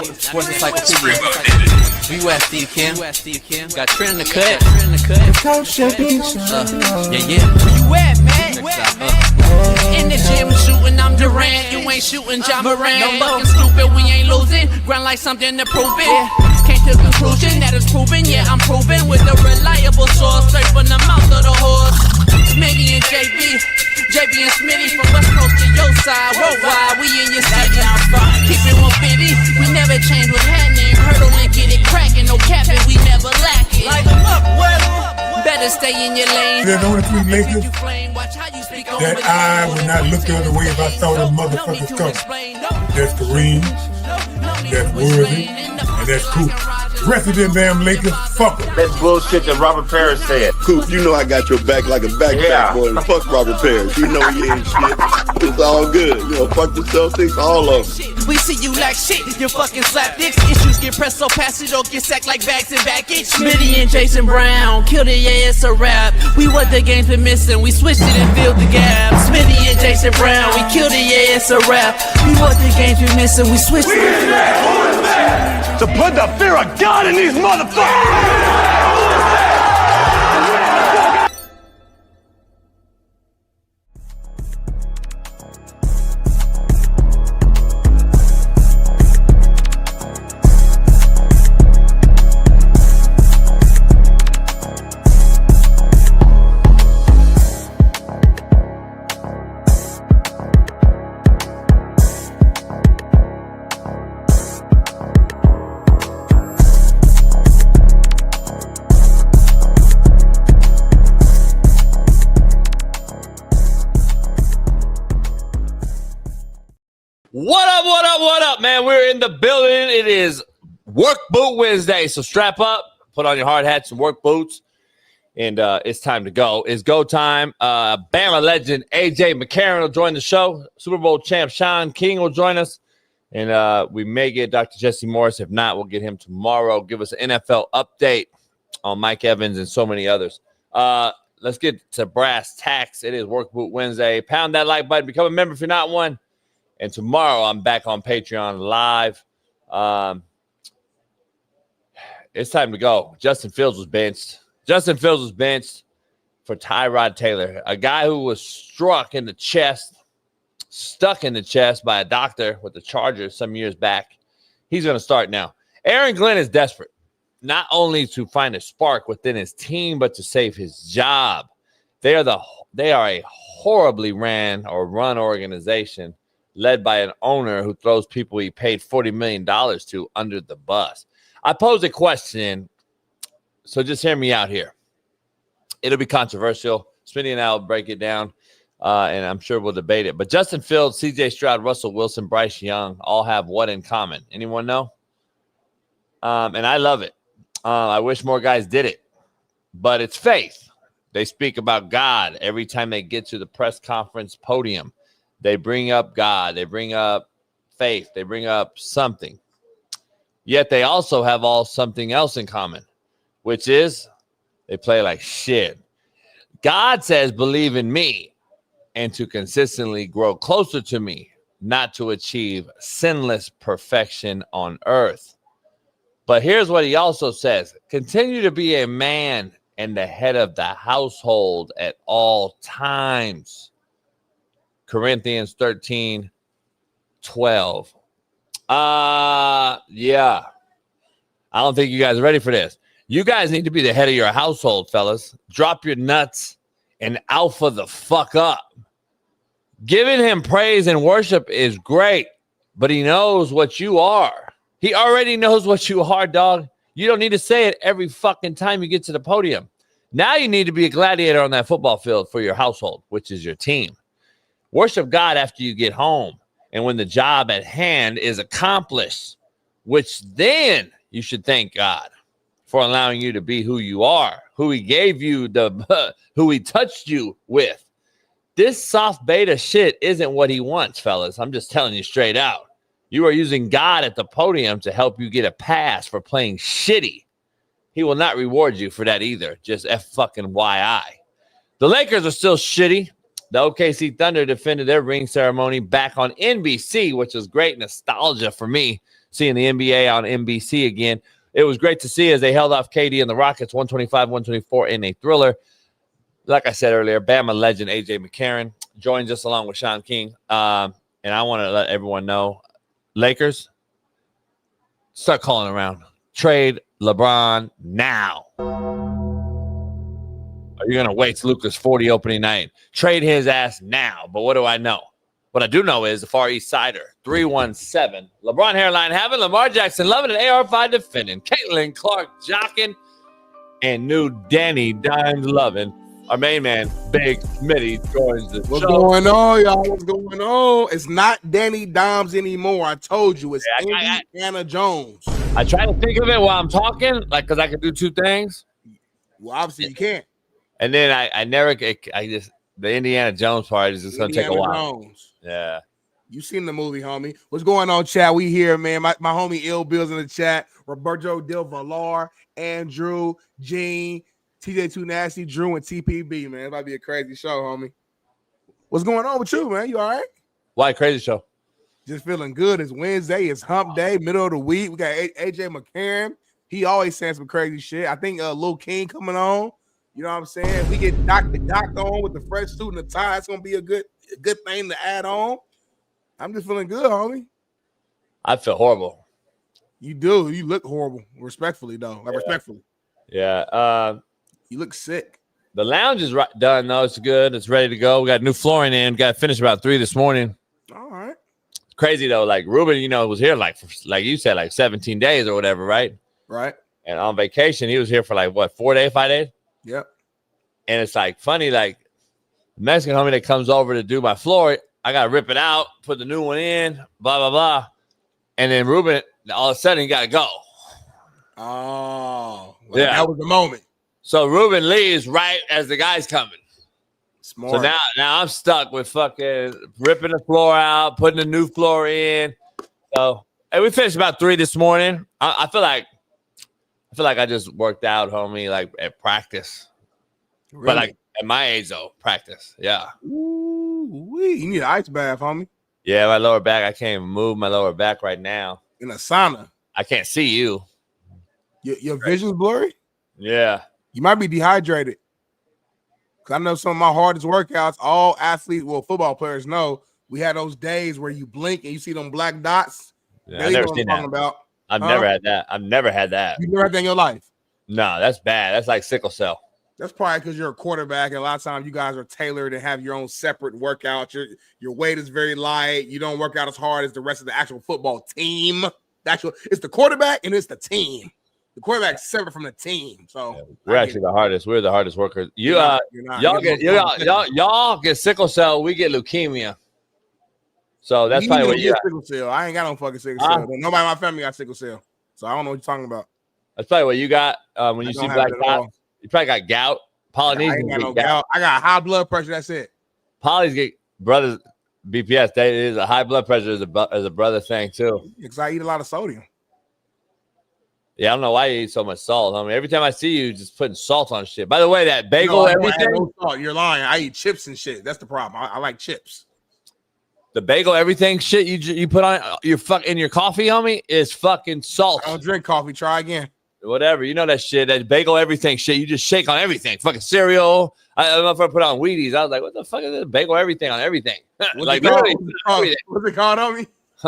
Sports Encyclopedia. U.S. Steve Kim. Got Trent in the cut. Yeah. Where you at, man? In the gym shooting, I'm Durant. You ain't shooting John Moran. No looking stupid, we ain't losing. Grind like something to prove it. Came to conclusion that it's proven. Yeah, I'm proven with a reliable source. Straight from the mouth of the horse. Smitty and JB and Smitty from West Coast to your side. Worldwide, we in your city. Keep it 150. We never change what's happening. Hurdle and get it cracking. No capping, we never lacking. Light them up, better stay in your lane. There's only three Lakers that I would not look the other way if I saw them motherfuckers coming. That's Kareem, that's Worthy, and that's Coop. The rest of them damn Lakers, fuck them. That's bullshit that Robert Parrish said. Coop, you know I got your back like a backpack, boy. Fuck Robert Parrish. You know you ain't shit. It's all good. You know, fuck the Celtics, all of them. We see you like shit, you fucking slap dicks. Issues get pressed so fast you don't get sacked like bags and baggage. Smitty and Jason Brown, killed it, yeah, it's a rap. We what the game's been missing, we switched it and filled the gap. Smitty and Jason Brown, we killed it, yeah, it's a rap. We what the game's been missing, we switched it. To put the fear of God in these motherfuckers! What up, man? We're in the building. It is Work Boot Wednesday, so strap up, put on your hard hats and work boots, and it's time to go. It's go time. Bama legend AJ McCarron will join the show. Super Bowl champ Sean King will join us, and we may get Dr. Jesse Morris. If not, we'll get him tomorrow. Give us an NFL update on Mike Evans and so many others. Let's get to brass tacks. It is Work Boot Wednesday. Pound that like button. Become a member if you're not one. And tomorrow I'm back on Patreon live. It's time to go. Justin Fields was benched. For Tyrod Taylor, a guy who was stuck in the chest by a doctor with the Chargers some years back. He's going to start now. Aaron Glenn is desperate, not only to find a spark within his team, but to save his job. They are a horribly run organization led by an owner who throws people he paid $40 million to under the bus. I pose a question, so just hear me out here. It'll be controversial. Smitty and I will break it down, and I'm sure we'll debate it. But Justin Fields, C.J. Stroud, Russell Wilson, Bryce Young all have what in common? Anyone know? And I love it. I wish more guys did it. But it's faith. They speak about God every time they get to the press conference podium. They bring up God. They bring up faith. They bring up something. Yet they also have all something else in common, which is they play like shit. God says, believe in me and to consistently grow closer to me, not to achieve sinless perfection on earth. But here's what he also says. Continue to be a man and the head of the household at all times. Corinthians 13:12. Yeah. I don't think you guys are ready for this. You guys need to be the head of your household, fellas. Drop your nuts and alpha the fuck up. Giving him praise and worship is great, but he knows what you are. He already knows what you are, dog. You don't need to say it every fucking time you get to the podium. Now you need to be a gladiator on that football field for your household, which is your team. Worship God after you get home and when the job at hand is accomplished, which then you should thank God for allowing you to be who you are, who he gave you, who he touched you with. This soft beta shit isn't what he wants, fellas. I'm just telling you straight out. You are using God at the podium to help you get a pass for playing shitty. He will not reward you for that either. Just F fucking YI. The Lakers are still shitty. The OKC Thunder defended their ring ceremony back on NBC, which was great nostalgia for me, seeing the NBA on NBC again. It was great to see as they held off KD and the Rockets 125-124 in a thriller. Like I said earlier, Bama legend AJ McCarron joins us along with Sean King. And I want to let everyone know, Lakers, start calling around. Trade LeBron now. Are you going to wait till Luka's 40 opening night? Trade his ass now. But what do I know? What I do know is the Far East Sider, 317. LeBron hairline having, Lamar Jackson loving, and AR5 defending. Caitlin Clark jocking, and new Danny Dimes loving. Our main man, Big Smitty, joins the What's show. going on, y'all? What's going on? It's not Danny Dimes anymore. I told you. It's Indiana Jones. I try to think of it while I'm talking, like, because I can do two things. Well, obviously you can't. And then the Indiana Jones part is just going to take a while. Jones. Yeah. You seen the movie, homie. What's going on, chat? We here, man. My homie Ill Bill's in the chat. Roberto Del Valar, Andrew, Gene, TJ Too Nasty, Drew, and TPB, man. It might be a crazy show, homie. What's going on with you, man? You all right? Why crazy show? Just feeling good. It's Wednesday. It's hump day, middle of the week. We got AJ McCarron. He always saying some crazy shit. I think Lil King coming on. You know what I'm saying? We get Doc on with the fresh suit and the tie. It's going to be a good thing to add on. I'm just feeling good, homie. I feel horrible. You do. You look horrible. Respectfully, though. Like, respectfully. Yeah. You look sick. The lounge is done, though. It's good. It's ready to go. We got new flooring in. Got finished about 3 this morning. All right. Crazy, though. Like, Ruben, was here, like you said, like 17 days or whatever, right? Right. And on vacation, he was here for 4 days, 5 days? Yep. And it's funny, the Mexican homie that comes over to do my floor, I got to rip it out, put the new one in, blah, blah, blah. And then Ruben, all of a sudden, he got to go. Oh. Yeah. That was the moment. So Ruben leaves right as the guy's coming. Smart. So now I'm stuck with fucking ripping the floor out, putting the new floor in. So, and we finished about 3 this morning. I feel like I just worked out, homie, at practice. Really? But at my age, though, practice. Yeah. Ooh, you need an ice bath, homie. Yeah, my lower back. I can't even move my lower back right now. In a sauna. I can't see you. Your vision's blurry? Yeah. You might be dehydrated. Because I know some of my hardest workouts, all athletes, football players know, we had those days where you blink and you see them black dots. Yeah, I've never seen that. I've never had that. I've never had that. You never had that in your life? No, that's bad. That's like sickle cell. That's probably because you're a quarterback, and a lot of times you guys are tailored and have your own separate workouts. Your weight is very light. You don't work out as hard as the rest of the actual football team. It's the quarterback and it's the team. The quarterback's separate from the team. So we're actually the hardest. We're the hardest workers. Y'all get sickle cell. We get leukemia. So that's probably what you got. Sickle cell. I ain't got no fucking sickle cell. Nobody in my family got sickle cell. So I don't know what you're talking about. That's probably what you got when you see black dots. You probably got gout. Polynesians I ain't got no gout. I got high blood pressure. That's it. Polys get brothers BPS. That is a high blood pressure is a brother thing too. Because I eat a lot of sodium. Yeah, I don't know why you eat so much salt. I mean, every time I see you, just putting salt on shit. By the way, that bagel, everything. No salt. You're lying. I eat chips and shit. That's the problem. I like chips. The bagel, everything shit you put on in your coffee, homie, is fucking salt. I don't drink coffee. Try again. Whatever, that shit, that bagel, everything shit. You just shake on everything. Fucking cereal. I don't know if I put on Wheaties. I was like, what the fuck is this? Bagel, everything on everything. Like literally, what's it called, homie?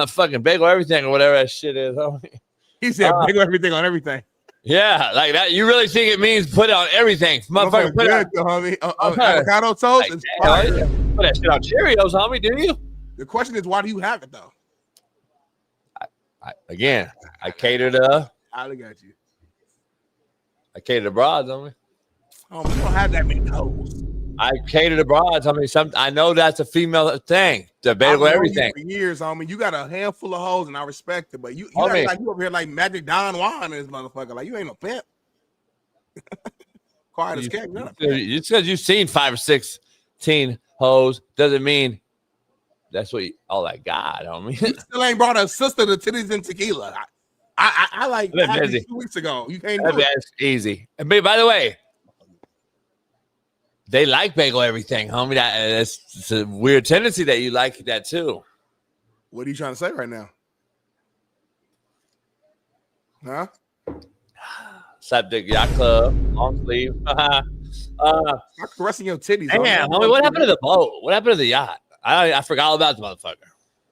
Fucking bagel, everything, or whatever that shit is, homie. He said bagel, everything on everything. Yeah, like that. You really think it means put it on everything? Motherfucker, put it on, homie. Avocado toast. Like, put that shit on Cheerios, homie. Do you? The question is, why do you have it though? I cater to. I look at you. I cater to broads, homie. Oh, we don't have that many hoes. I cater to broads. I mean, I know that's a female thing. The bagel, everything. For years, homie. You got a handful of hoes, and I respect it. But you over here like Magic Don Juan and this motherfucker. Like you ain't no pimp. Quiet as cat. Just because you've seen 5 or 16 hoes doesn't mean that's what all I got, homie. You still ain't brought a sister to titties and tequila. I like 2 weeks ago. You can't do it. That's easy. And by the way, they like bagel everything, homie. It's a weird tendency that you like that too. What are you trying to say right now? Huh? Slap dick yacht club, long sleeve. I'm caressing your titties. Damn, homie, what happened to the boat? What happened to the yacht? I forgot all about the motherfucker.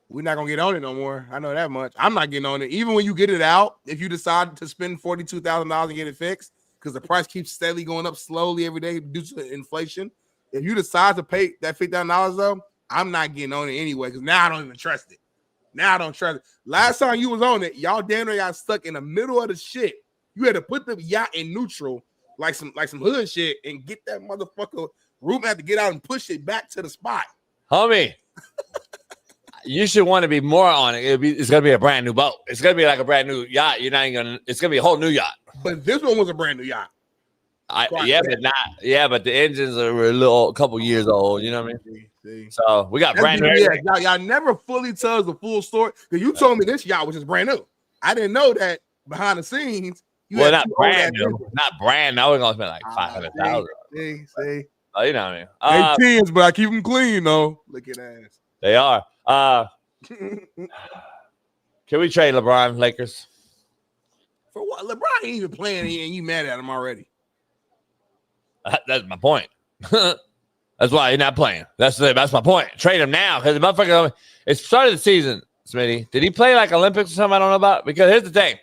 We're not gonna get on it no more. I know that much. I'm not getting on it. Even when you get it out, if you decide to spend $42,000 and get it fixed, because the price keeps steadily going up slowly every day due to inflation. If you decide to pay that $50,000 though, I'm not getting on it anyway, because now I don't even trust it. Now I don't trust it. Last time you was on it, y'all damn near got stuck in the middle of the shit. You had to put the yacht in neutral, like some hood shit, and get that motherfucker. Room had to get out and push it back to the spot. Homie, you should want to be more on it. It's gonna be a brand new boat. It's gonna be like a brand new yacht. You're not even gonna. It's gonna be a whole new yacht. But this one was a brand new yacht. But the engines are a couple years old. You know what I mean? See. So we got brand new. Yeah, y'all never fully tell us the full story because you told me this yacht was just brand new. I didn't know that behind the scenes. Not brand new. Not brand. Now we're gonna spend like $500,000. See. Oh, you know what I mean? They tens, but I keep them clean though. Look at ass. They are. Can we trade LeBron Lakers? For what? LeBron ain't even playing, and you mad at him already. That's my point. That's why he's not playing. That's my point. Trade him now because the motherfucker. It started the season, Smitty. Did he play like Olympics or something? I don't know about. Because here's the thing.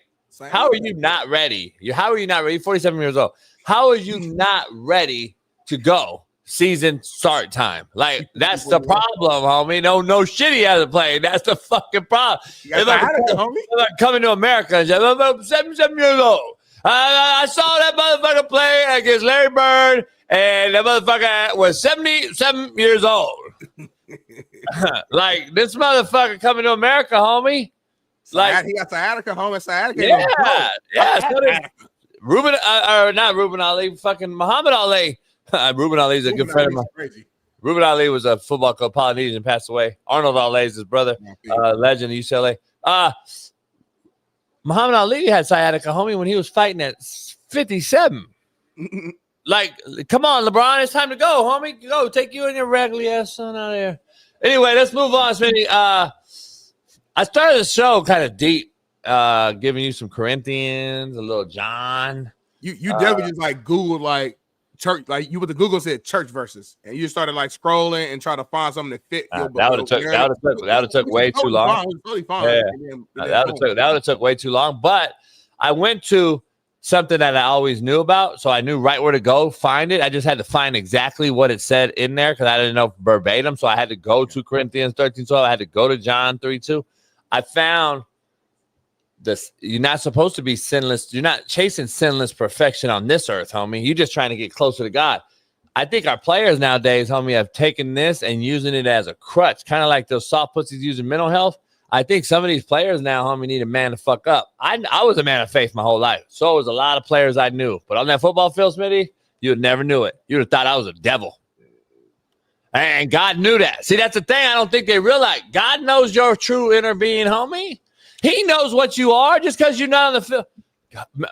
How are you not ready? How are you not ready? 47 years old. How are you not ready to go? Season start time. Like, that's the problem, homie. No shit he hasn't played. That's the fucking problem. If I'm coming to America and say, I'm 77 years old. I saw that motherfucker play against Larry Bird, and that motherfucker was 77 years old. Like, this motherfucker coming to America, homie. Like, he got sciatica, homie. Sciatica. Yeah. So not Ruben Ali, fucking Muhammad Ali. Ruben Ali is a good friend of mine. Crazy. Ruben Ali was a football coach, Polynesian, passed away. Arnold Ali is his brother, legend of UCLA. Muhammad Ali had sciatica, homie, when he was fighting at 57. Like, come on, LeBron, it's time to go, homie. Go, take you and your raggedy ass son out of here. Anyway, let's move on, Smitty. I started the show kind of deep, giving you some Corinthians, a little John. You definitely just like Googled like church, like you with the Google said church verses, and you started like scrolling and trying to find something that fit. That would have took way too long. That would have took way too long. But I went to something that I always knew about, so I knew right where to go find it. I just had to find exactly what it said in there because I didn't know verbatim. So I had to go to Corinthians 13:12. I had to go to John 3:2. I found this. You're not supposed to be sinless. You're not chasing sinless perfection on this earth, homie. You're just trying to get closer to God. I think our players nowadays, homie, have taken this and using it as a crutch, kind of like those soft pussies using mental health. I think some of these players now, homie, need a man to fuck up. I was a man of faith my whole life. So was a lot of players I knew. But on that football field, Smitty, you would never knew it. You would have thought I was a devil. And God knew that. See, that's the thing I don't think they realize. God knows your true inner being, homie. He knows what you are just because you're not on the field.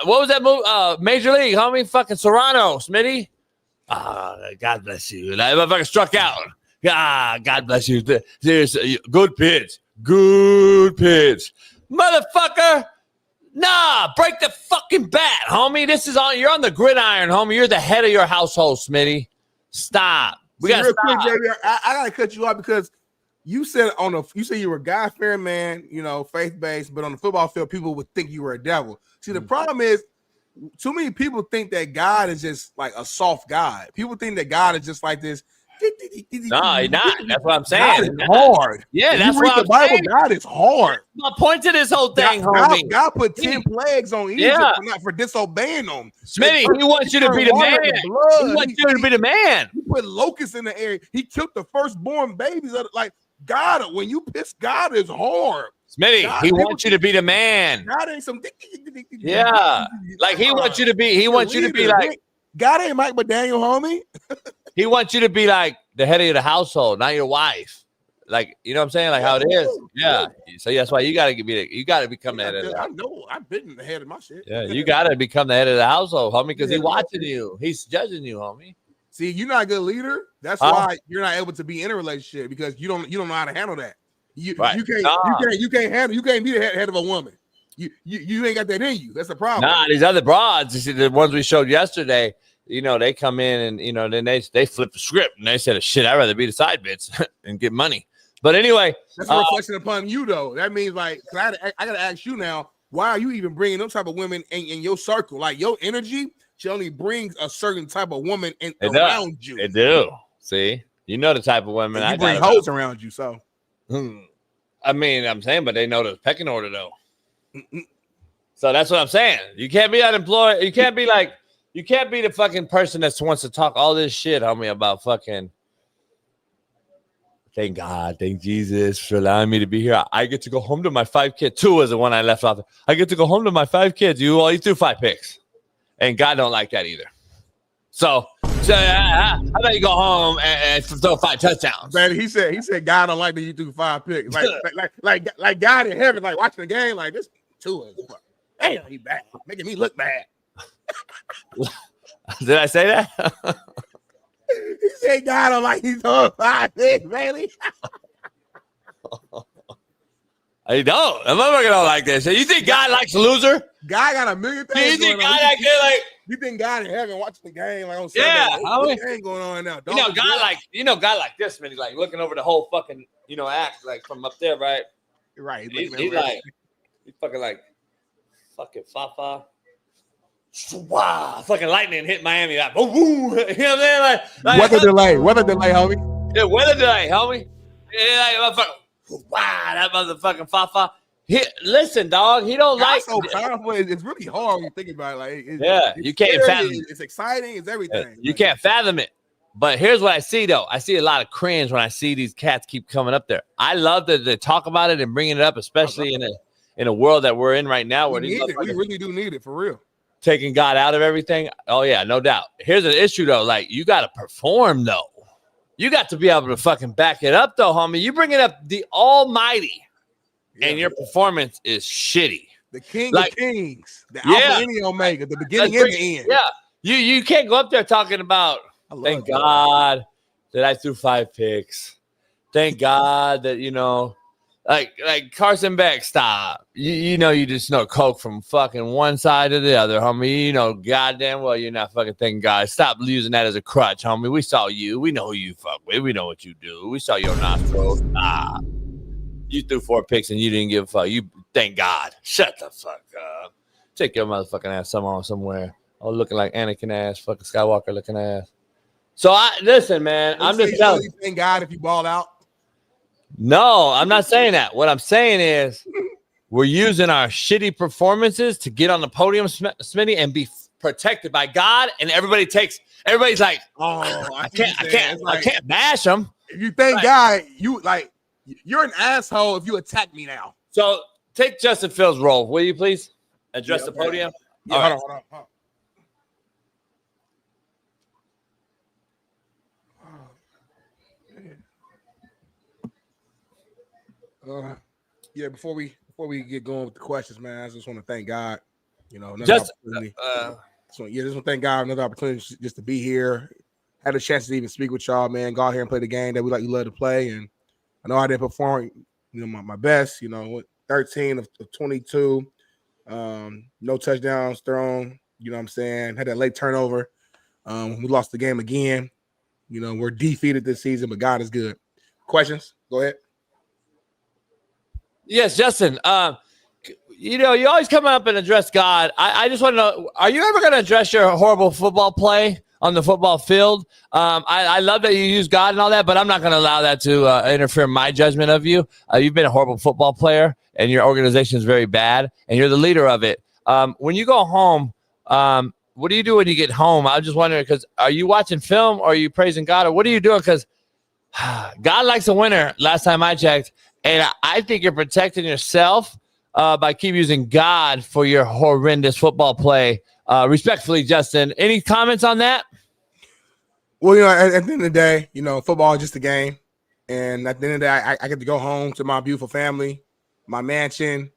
What was that movie? Major League, homie. Fucking Serrano, Smitty. God bless you. That motherfucker struck out. God bless you. Seriously, good pitch. Good pitch. Motherfucker. Nah, break the fucking bat, homie. You're on the gridiron, homie. You're the head of your household, Smitty. Stop. We got to stop. Quick, JB, I got to cut you off because you said you were a God-fearing man, faith-based, but on the football field, people would think you were a devil. See, the problem is too many people think that God is just like a soft God. People think that God is just like this. No, he's not. That's what I'm saying. God is hard. Yeah, that's what I'm Bible saying. God is hard. My point to this whole thing, homie. God put 10 plagues on Egypt for disobeying them. Smitty, he wants you to be the man. He wants you to be the man. He put locusts in the air. He killed the firstborn babies. Like God, when you piss, God is hard. Smitty, he wants you to be the man. God ain't some. Yeah, like he wants you to be. He wants you to be like. God ain't Mike McDaniel, homie. He wants you to be like the head of the household, not your wife. Like, you know what I'm saying? Like how it is. Yeah. So that's why you gotta become the head of the house. I know. I've been the head of my shit. Yeah, you gotta become the head of the household, homie, because he's watching you. He's judging you, homie. See, you're not a good leader. That's why you're not able to be in a relationship because you don't know how to handle that. You can't be the head of a woman. You ain't got that in you. That's the problem. Nah, these other broads, you see, the ones we showed yesterday, they come in and then they flip the script and they said, shit, I'd rather be the side bitch and get money. But anyway, that's a reflection upon you, though. That means I got to ask you now, why are you even bringing those type of women in your circle? Like your energy should only brings a certain type of woman around you. It do. See, the type of women I bring hoes around you. So, I mean, I'm saying, but they know the pecking order though. So that's what I'm saying. You can't be unemployed. You can't be the fucking person that wants to talk all this shit, homie, about fucking. Thank God, thank Jesus for allowing me to be here. I get to go home to my 5 kids. 2 was the one I left off. I get to go home to my 5 kids. You threw 5 picks, and God don't like that either. So how about you go home and throw 5 touchdowns? Man, he said God don't like that you threw 5 picks. Like God in heaven, like watching the game, like this 2 is. Damn, he bad, making me look bad. Did I say that? He said God don't like he's throwing 5 picks, really. I don't. The motherfucker don't like this. So you think God likes a loser? God got a million things. You think God that good? Like you think God in heaven watching the game like on Sunday? Yeah, what ain't going on now? God like this, man. He's like looking over the whole fucking act like from up there, right? Right. He's fucking like fucking Fafa. Wow, fucking lightning hit Miami. Like, boom, boom. You know what I'm saying? Like weather delay, homie. Yeah, weather delay, homie. Yeah, like, wow, that motherfucking Fafa. Listen, dog, he don't like. So powerful. It's really hard when you think about it. Like, you can't fathom it. It's exciting. It's everything. You can't fathom it. But here's what I see, though. I see a lot of cringe when I see these cats keep coming up there. I love that they talk about it and bringing it up, especially in a world that we're in right now. Where we really do need it for real. Taking God out of everything. Oh, yeah, no doubt. Here's an issue, though. Like, you got to perform, though. You got to be able to fucking back it up, though, homie. You bring it up the almighty, and your performance is shitty. The king of kings. The alpha and the omega. The beginning and the end. Yeah. You can't go up there talking about, thank God that I threw 5 picks. Thank God that, like Carson Beck, stop. You just snort coke from fucking one side to the other, homie. Goddamn well you're not fucking thanking God. Stop using that as a crutch, homie. We saw you. We know who you fuck with. We know what you do. We saw your nostrils. Nah. You threw 4 picks and you didn't give a fuck. You thank God. Shut the fuck up. Take your motherfucking ass somewhere. Oh, looking like Anakin ass, fucking Skywalker looking ass. So listen, man. I'm just telling you. Thank God if you ball out. No, I'm not saying that. What I'm saying is we're using our shitty performances to get on the podium, Smitty, and be protected by God. And everybody's like, I can't bash them. If you thank God, you're an asshole if you attack me now. So take Justin Fields' role, will you please? Address the podium. Yeah, hold on. Before we get going with the questions, man, I just want to thank God. Just want to thank God another opportunity just to be here. Had a chance to even speak with y'all, man. Go out here and play the game that we love to play. And I know I didn't perform, my best. 13 of 22, no touchdowns thrown. You know what I'm saying? Had that late turnover. We lost the game again. We're defeated this season, but God is good. Questions? Go ahead. Yes, Justin. You always come up and address God. I just want to know, are you ever going to address your horrible football play on the football field? I love that you use God and all that, but I'm not going to allow that to interfere in my judgment of you. You've been a horrible football player, and your organization is very bad, and you're the leader of it. When you go home, what do you do when you get home? I was just wondering, because are you watching film or are you praising God, or what are you doing? Because God likes a winner, last time I checked. And I think you're protecting yourself by keep using God for your horrendous football play. Respectfully, Justin, any comments on that? Well, at the end of the day, football is just a game. And at the end of the day, I get to go home to my beautiful family, my mansion,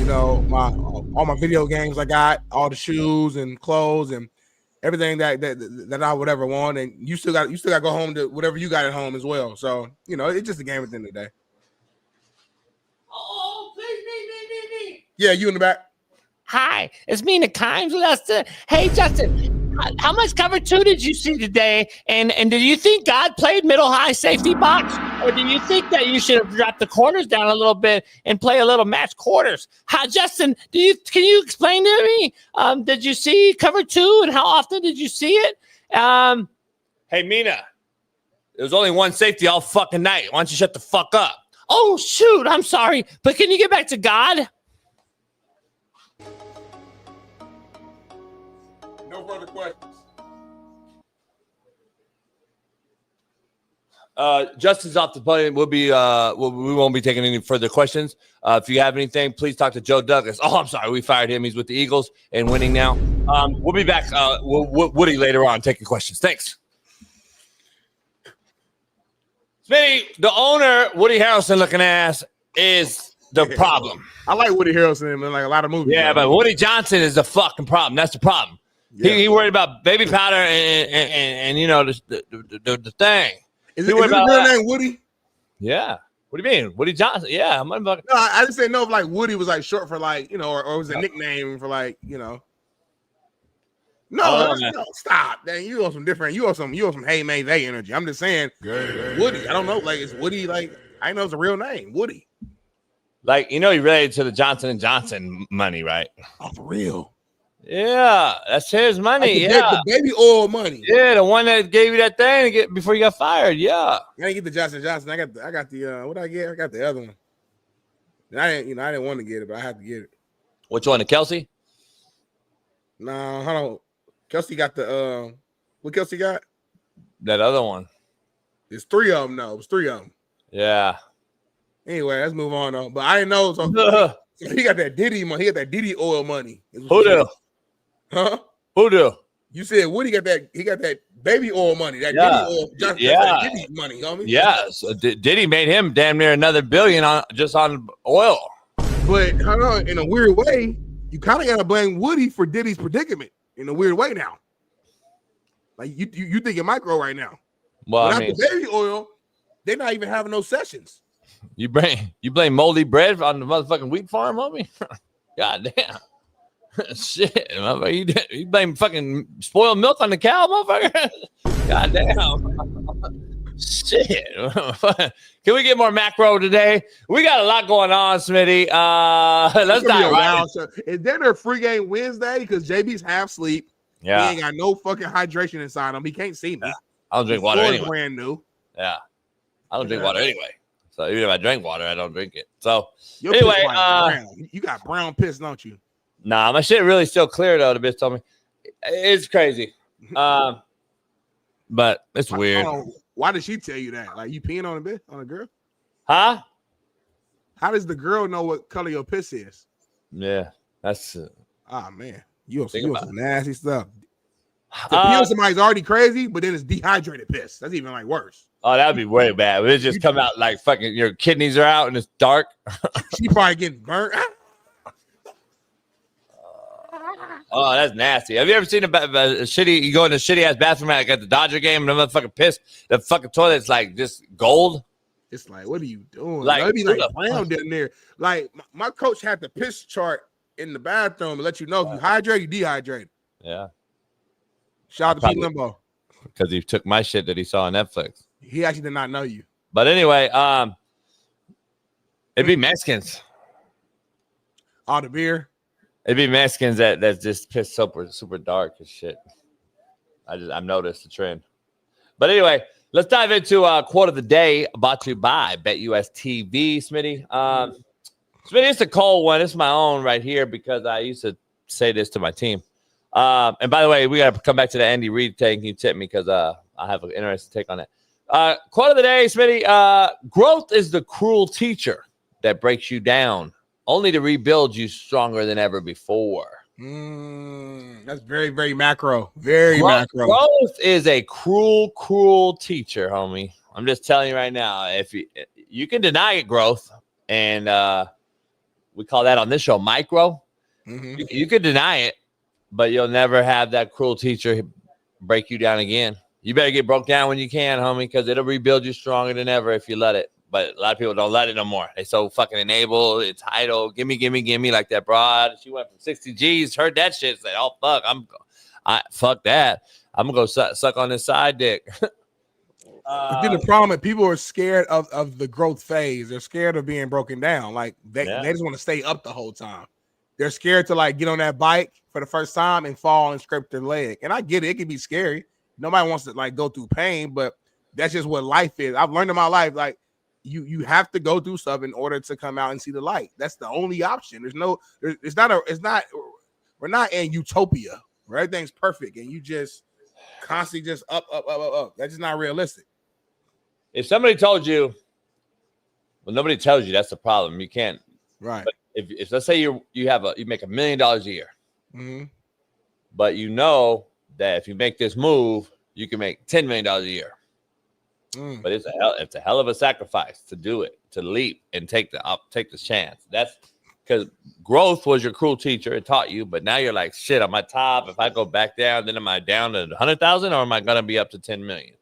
all my video games I got, all the shoes and clothes. And everything that I would ever want, and you still got to go home to whatever you got at home as well. So it's just a game at the end of the day. Oh, please, me. Yeah, you in the back. Hi, it's me, Nikimes, Lester. Hey, Justin, how much cover 2 did you see today? And do you think God played middle high safety box, or do you think that you should have dropped the corners down a little bit and play a little match quarters? Justin, can you explain to me? Did you see cover 2, and how often did you see it? Hey, Mina, there was only one safety all fucking night. Why don't you shut the fuck up? Oh shoot, I'm sorry, but can you get back to God? No further questions. Justin's off the podium. We won't be taking any further questions. If you have anything, please talk to Joe Douglas. Oh, I'm sorry, we fired him. He's with the Eagles and winning now. We'll be back. Woody later on taking questions. Thanks. Smitty, the owner, Woody Harrelson looking ass, is the problem. I like Woody Harrelson in like a lot of movies. Yeah, but Woody Johnson is the fucking problem. That's the problem. Yeah. He worried about baby powder and the thing. Is it real name Woody? Yeah. What do you mean? Woody Johnson? Yeah. No, I just didn't know if like Woody was like short for like, or was a nickname for like, No, stop. Dang, you on some different. You on some Hey May They energy. I'm just saying, Woody. I don't know. Like, is Woody like? I know it's a real name, Woody. Like, he related to the Johnson & Johnson money, right? Oh, for real. Yeah, that's his money. Like the baby oil money. Yeah, the one that gave you that thing before you got fired. Yeah, I didn't get the Johnson & Johnson. I got the what did I get? I got the other one. And I didn't want to get it, but I had to get it. Which one? The Kelsey? No, hold on. Kelsey got the what Kelsey got? That other one. It's 3 of them. No, it was 3 of them. Yeah. Anyway, let's move on though. But I didn't know. So he got that Diddy money. He got that Diddy oil money. Who do? Huh? Who do? You said Woody got that. He got that baby oil money. That Diddy oil. That Diddy money, homie. Yeah. So Diddy made him damn near another $1 billion on oil. But hold on, in a weird way, you kind of got to blame Woody for Diddy's predicament in a weird way now. Like you thinking micro right now. Well, after baby oil, they're not even having no sessions. You blame moldy bread on the motherfucking wheat farm, homie? God damn. Shit, motherfucker. You blame fucking spoiled milk on the cow, motherfucker? God damn. Shit. Can we get more macro today? We got a lot going on, Smitty. Let's dive right in. Is there a free game Wednesday? Because JB's half sleep. Yeah. He ain't got no fucking hydration inside him. He can't see me. I don't drink water anyway. Brand new. Yeah. I don't drink water anyway. So even if I drink water, I don't drink it. So your anyway, brown. You got brown piss, don't you? Nah, my shit really still clear though. The bitch told me it's crazy, but it's weird. Why did she tell you that? Like you peeing on a bitch, on a girl? Huh? How does the girl know what color your piss is? Yeah, that's. Man, you on some nasty stuff. To pee on somebody's already crazy, but then it's dehydrated piss. That's even like worse. Oh, that would be way bad. But it just come out like fucking your kidneys are out and it's dark. She probably getting burnt. Oh, that's nasty. Have you ever seen a shitty? You go in a shitty ass bathroom at the Dodger game and the motherfucking piss. The fucking toilet's like just gold. It's like, what are you doing? Like, it'd be like brown down there. Like my coach had the piss chart in the bathroom to let you know if you hydrate, you dehydrate. Yeah. Shout out to Pete Limbo. Because he took my shit that he saw on Netflix. He actually did not know you. But anyway, it'd be Mexicans. All the beer. It'd be Mexicans that just piss super dark as shit. I've noticed the trend. But anyway, let's dive into quote of the day brought to you by BetUS TV, Smitty. Smitty, it's a cold one. It's my own right here because I used to say this to my team. And by the way, we got to come back to the Andy Reid thing. You tipped me because I have an interesting take on that. Quote of the day, Smitty. Growth is the cruel teacher that breaks you down, only to rebuild you stronger than ever before. That's very, very macro. Very macro. Growth is a cruel, cruel teacher, homie. I'm just telling you right now. If you can deny it, growth, and we call that on this show micro. Mm-hmm. You can deny it, but you'll never have that cruel teacher break you down again. You better get broke down when you can, homie, because it'll rebuild you stronger than ever if you let it. But a lot of people don't let it no more. They so fucking enabled, entitled, gimme, like that broad. She went from 60 G's, heard that shit, said, oh, fuck, fuck that. I'm going to go suck on this side dick. But then the problem is people are scared of the growth phase. They're scared of being broken down. Like, they just want to stay up the whole time. They're scared to, like, get on that bike for the first time and fall and scrape their leg. And I get it. It can be scary. Nobody wants to, like, go through pain, but that's just what life is. I've learned in my life, like, you have to go through stuff in order to come out and see the light. That's the only option. We're not in utopia where everything's perfect and you just constantly just up. That's just not realistic. If somebody told you, well, nobody tells you, that's the problem. You can't. Right. But if let's say you make $1 million a year, mm-hmm. but you know that if you make this move, you can make $10 million a year. But it's a hell of a sacrifice to do it, to leap and take the chance. That's because growth was your cruel teacher. It taught you, but now you're like, shit, I'm at top. If I go back down, then am I down to 100,000 or am I going to be up to 10 million?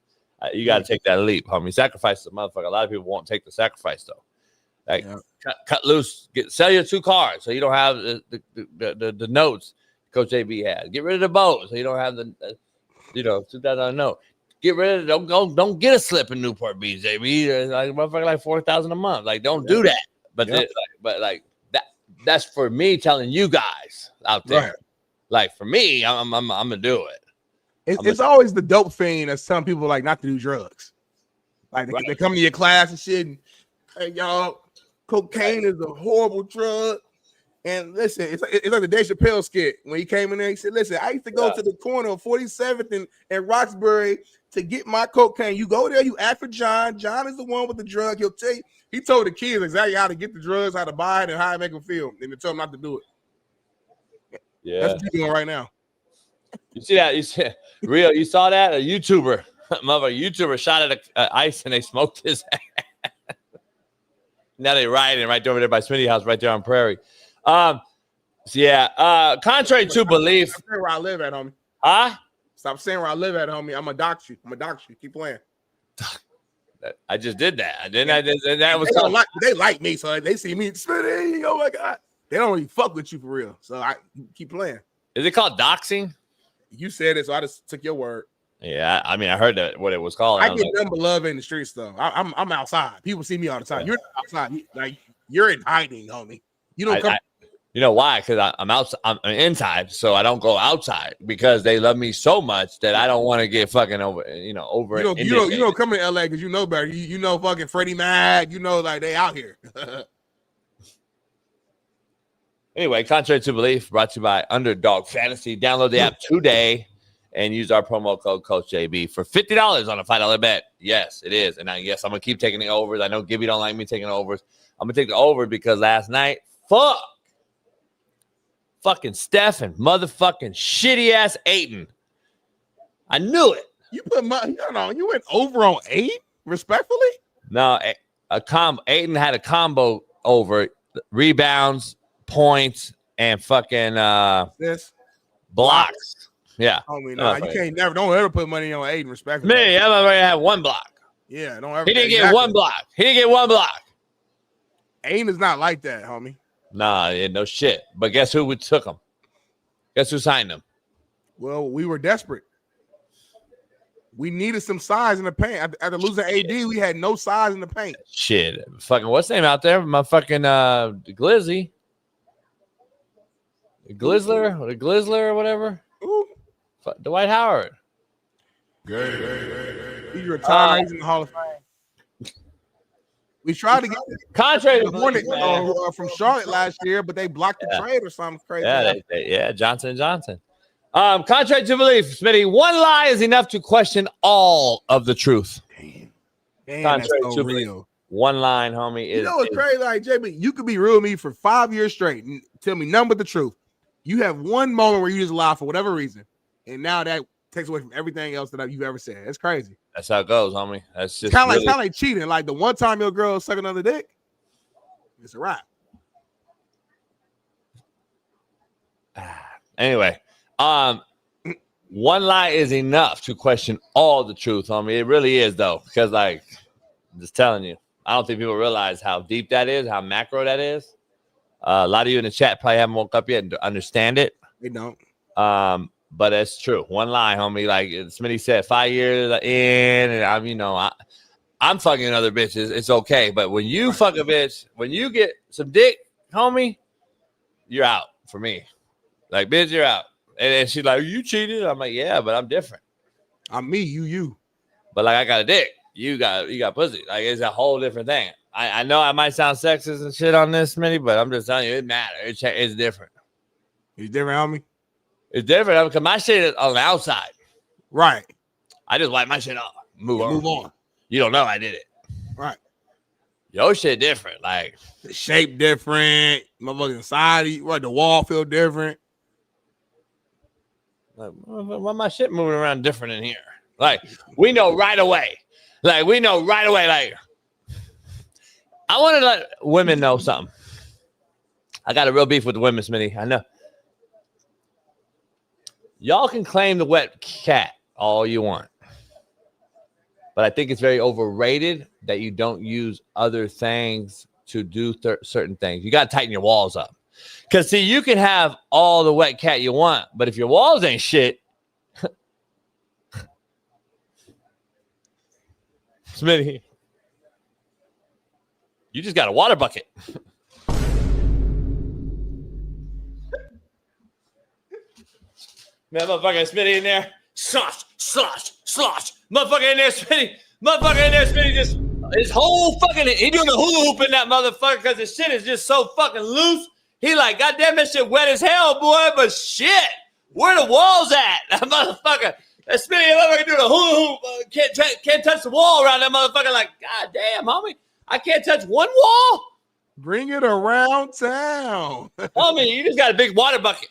You got to take that leap, homie. Sacrifice is a motherfucker. A lot of people won't take the sacrifice though. Like cut loose, sell your 2 cars so you don't have the notes Coach JB had. Get rid of the boat so you don't have the $2,000 note. Get rid of it. Don't get a slip in Newport Beach, JB. Like motherfucker, like $4,000 a month. Like don't do that. But that's for me telling you guys out there. Right. Like for me, I'm gonna do it. It's always the dope fiend that's telling people like not to do drugs. Like they come to your class and shit. And, hey, y'all, cocaine is a horrible drug. And listen, it's like the Dave Chappelle skit when he came in there. He said, "Listen, I used to go to the corner of 47th and Roxbury to get my cocaine. You go there, you ask for John. John is the one with the drug. He'll tell you." He told the kids exactly how to get the drugs, how to buy it, and how to make them feel. And they told them not to do it. Yeah, that's what you're doing right now. You see that? You saw that? A YouTuber, YouTuber shot at Ice and they smoked his ass. Now they rioting right over there by Smitty house, right there on Prairie. Contrary to belief. Stop saying where I live at, homie. Huh? Stop saying where I live at, homie. I'm gonna dox you. Keep playing. I just did that. They like me, so they see me. Smitty, oh my god. They don't really fuck with you for real. So I keep playing. Is it called doxing? You said it, so I just took your word. Yeah, I mean, I heard that what it was called. I get nothing but love in the streets, though. I'm outside. People see me all the time. You're outside. You're in hiding, homie. You don't come. You know why? Because I'm outside. I'm inside, so I don't go outside because they love me so much that I don't want to get fucking over. You don't come to LA because you know better. You know fucking Freddie Mac. You know like they out here. Anyway, contrary to belief, brought to you by Underdog Fantasy. Download the app today and use our promo code Coach JB for $50 on a $5 bet. Yes, it is. And yes, I'm gonna keep taking the overs. I know Gibby don't like me taking overs. I'm gonna take the over because last night, fucking Steph and motherfucking shitty ass Payton. I knew it. You you went over on 8, respectfully. No, Payton had a combo over rebounds, points, and fucking blocks. Yeah. You don't ever put money on Payton, respectfully. Me, I've already had 1 block. Yeah, don't ever. He didn't get 1 block. Payton is not like that, homie. Nah, no shit. But guess who took him? Guess who signed him? Well, we were desperate. We needed some size in the paint. After losing AD, we had no size in the paint. Shit. Fucking what's the name out there? My fucking Glizzy. Glizzler or whatever. Ooh. Dwight Howard. Good. He's retired. He's in the Hall of Fame. We tried to get contrary to Hornet from Charlotte last year, but they blocked the trade or something crazy. Yeah, Johnson. Contrary to belief, Smitty, 1 lie is enough to question all of the truth. Damn, contrary that's so to real. Belief, 1 line, homie. You know what's crazy? Like, JB, you could be real with me for 5 years straight and tell me nothing but the truth. You have one moment where you just lie for whatever reason, and now that takes away from everything else that you've ever said. It's crazy. That's how it goes, homie. That's just kind of like cheating. Like the one time your girl suck another dick, it's a wrap. Anyway, One lie is enough to question all the truth, homie. It really is, though, because, like, I'm just telling you, I don't think people realize how deep that is, how macro that is. A lot of you in the chat probably haven't woke up yet and understand it. They don't. But it's true. One lie, homie. Like Smitty said, 5 years in, and I'm fucking other bitches. It's okay. But when you fuck a bitch, when you get some dick, homie, you're out for me. Like, bitch, you're out. And she's like, you cheated? I'm like, yeah, but I'm different. I'm me, you. But like, I got a dick. You got pussy. Like, it's a whole different thing. I know I might sound sexist and shit on this, Smitty, but I'm just telling you, it matters. It's different. It's different on me? It's different because my shit is on the outside. Right. I just wipe my shit off. Move on. You don't know I did it. Right. Your shit different. Like, the shape different. Motherfucking inside. Right. The wall feel different. Like, why my shit moving around different in here? Like, we know right away. Like, I want to let women know something. I got a real beef with the women, Smitty. I know. Y'all can claim the wet cat all you want. But I think it's very overrated that you don't use other things to do certain things. You got to tighten your walls up. Because, see, you can have all the wet cat you want, but if your walls ain't shit, Smitty, you just got a water bucket. Man, motherfucker Smitty in there. Slosh. Motherfucker in there, Smitty. Just his whole fucking, he doing the hula hoop in that motherfucker because his shit is just so fucking loose. He like, goddamn, that shit wet as hell, boy. But shit, where the walls at? That motherfucker. That Smitty motherfucker doing a hula hoop. Can't touch the wall around that motherfucker. Like, goddamn, homie. I can't touch one wall. Bring it around town. Homie, you just got a big water bucket.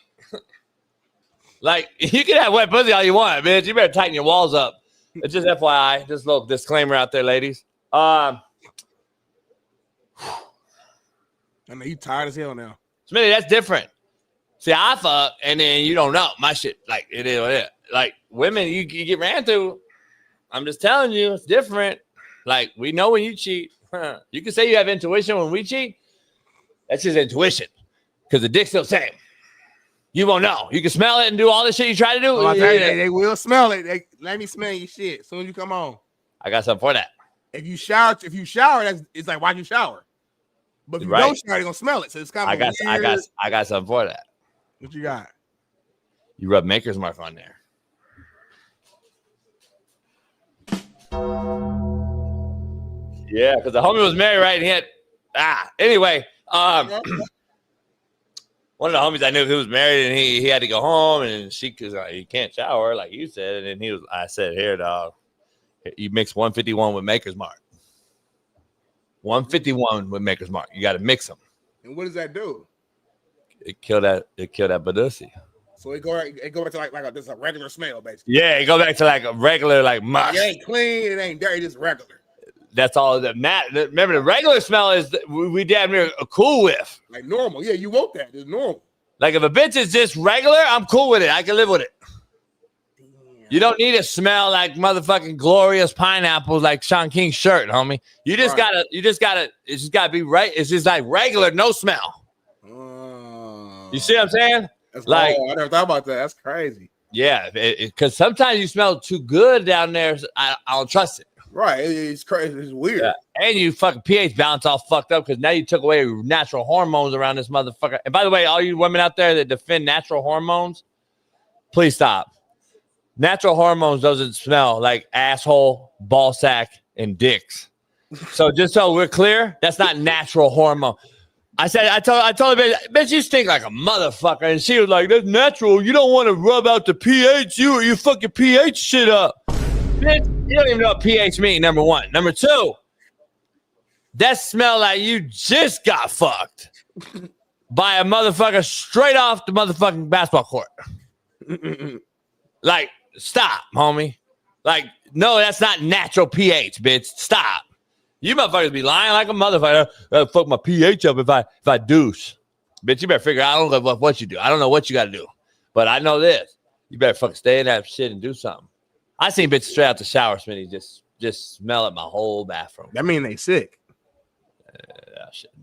Like, you can have wet pussy all you want, bitch. You better tighten your walls up. It's just FYI. Just a little disclaimer out there, ladies. I mean, you tired as hell now. Smitty, that's different. See, I fuck, and then you don't know. My shit, like, it is what it is. Like, women, you get ran through. I'm just telling you, it's different. Like, we know when you cheat. You can say you have intuition when we cheat. That's just intuition. Because the dick's still the same. You won't know. You can smell it and do all the shit you try to do. Well, I tell you, they will smell it. Let me smell your shit as soon as you come home. I got something for that. If you shower, it's like why you shower. But if you don't shower, they're gonna smell it. So it's kind of I got something for that. What you got? You rub Maker's Mark on there. Yeah, because the homie was married, right? And he had anyway. One of the homies I knew who was married, and he had to go home, and because he can't shower, like you said, and then I said, here, dog, you mix 151 with Maker's Mark. 151 with Maker's Mark. You got to mix them. And what does that do? It kill that badussy. So it go back to like this a regular smell, basically. Yeah, it go back to like a regular like mush. It ain't clean, it ain't dirty, just regular. That's all that matters. Remember, the regular smell is we damn near cool with. Like normal. Yeah, you want that. It's normal. Like if a bitch is just regular, I'm cool with it. I can live with it. Damn. You don't need to smell like motherfucking glorious pineapples like Sean King's shirt, homie. You just gotta, it's just gotta be right. It's just like regular, no smell. You see what I'm saying? That's like, I never thought about that. That's crazy. Yeah, because sometimes you smell too good down there. So I don't trust it. Right, it's crazy. It's weird. Yeah. And you fucking pH balance all fucked up because now you took away natural hormones around this motherfucker. And by the way, all you women out there that defend natural hormones, please stop. Natural hormones doesn't smell like asshole, ball sack, and dicks. So just so we're clear, that's not natural hormone. I told her, bitch, you stink like a motherfucker. And she was like, that's natural. You don't want to rub out the pH. You fucking pH shit up. Bitch, you don't even know what pH means, number one. Number two, that smell like you just got fucked by a motherfucker straight off the motherfucking basketball court. Like, stop, homie. Like, no, that's not natural pH, bitch. Stop. You motherfuckers be lying like a motherfucker. I'll fuck my pH up if I douche. Bitch, you better figure out. I don't know what you do. I don't know what you got to do. But I know this. You better fucking stay in that shit and do something. I seen bitches straight out the shower, Smitty, just smell at my whole bathroom. That mean they sick.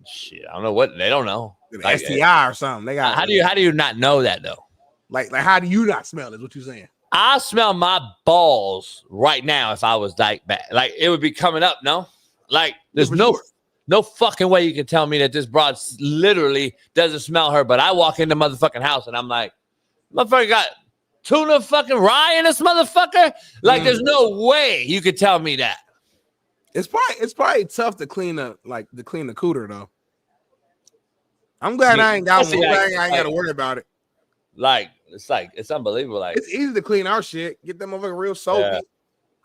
Shit, I don't know what they don't know. Like, STI or something. They got. How do you not know that though? Like how do you not smell it? What you saying? I smell my balls right now. If I was like bad, like it would be coming up. No, like there's no fucking way you can tell me that this broad literally doesn't smell her. But I walk in the motherfucking house and I'm like, motherfucker got tuna fucking rye in this motherfucker. Like there's no way you could tell me that. It's probably tough to clean the cooter though. I'm glad I ain't got one. I ain't got to worry about it. It's unbelievable. Like it's easy to clean our shit. Get them motherfucker real soapy. Yeah.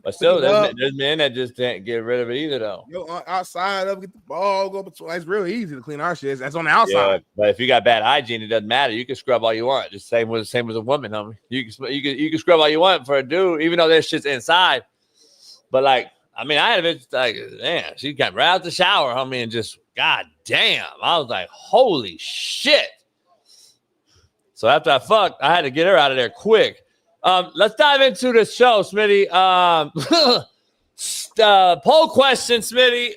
But still, there's men that just can't get rid of it either though. Outside up, get the ball, go between. It's real easy to clean our shit. That's on the outside. Yeah, but if you got bad hygiene, it doesn't matter. You can scrub all you want. Just same as a woman, homie. You can scrub all you want for a dude, even though there's shit's inside. But like, I mean, I had a bitch like, man, she got right out the shower, homie, and just, god damn. I was like, holy shit. So after I fucked, I had to get her out of there quick. Let's dive into the show, Smitty. Poll question, Smitty.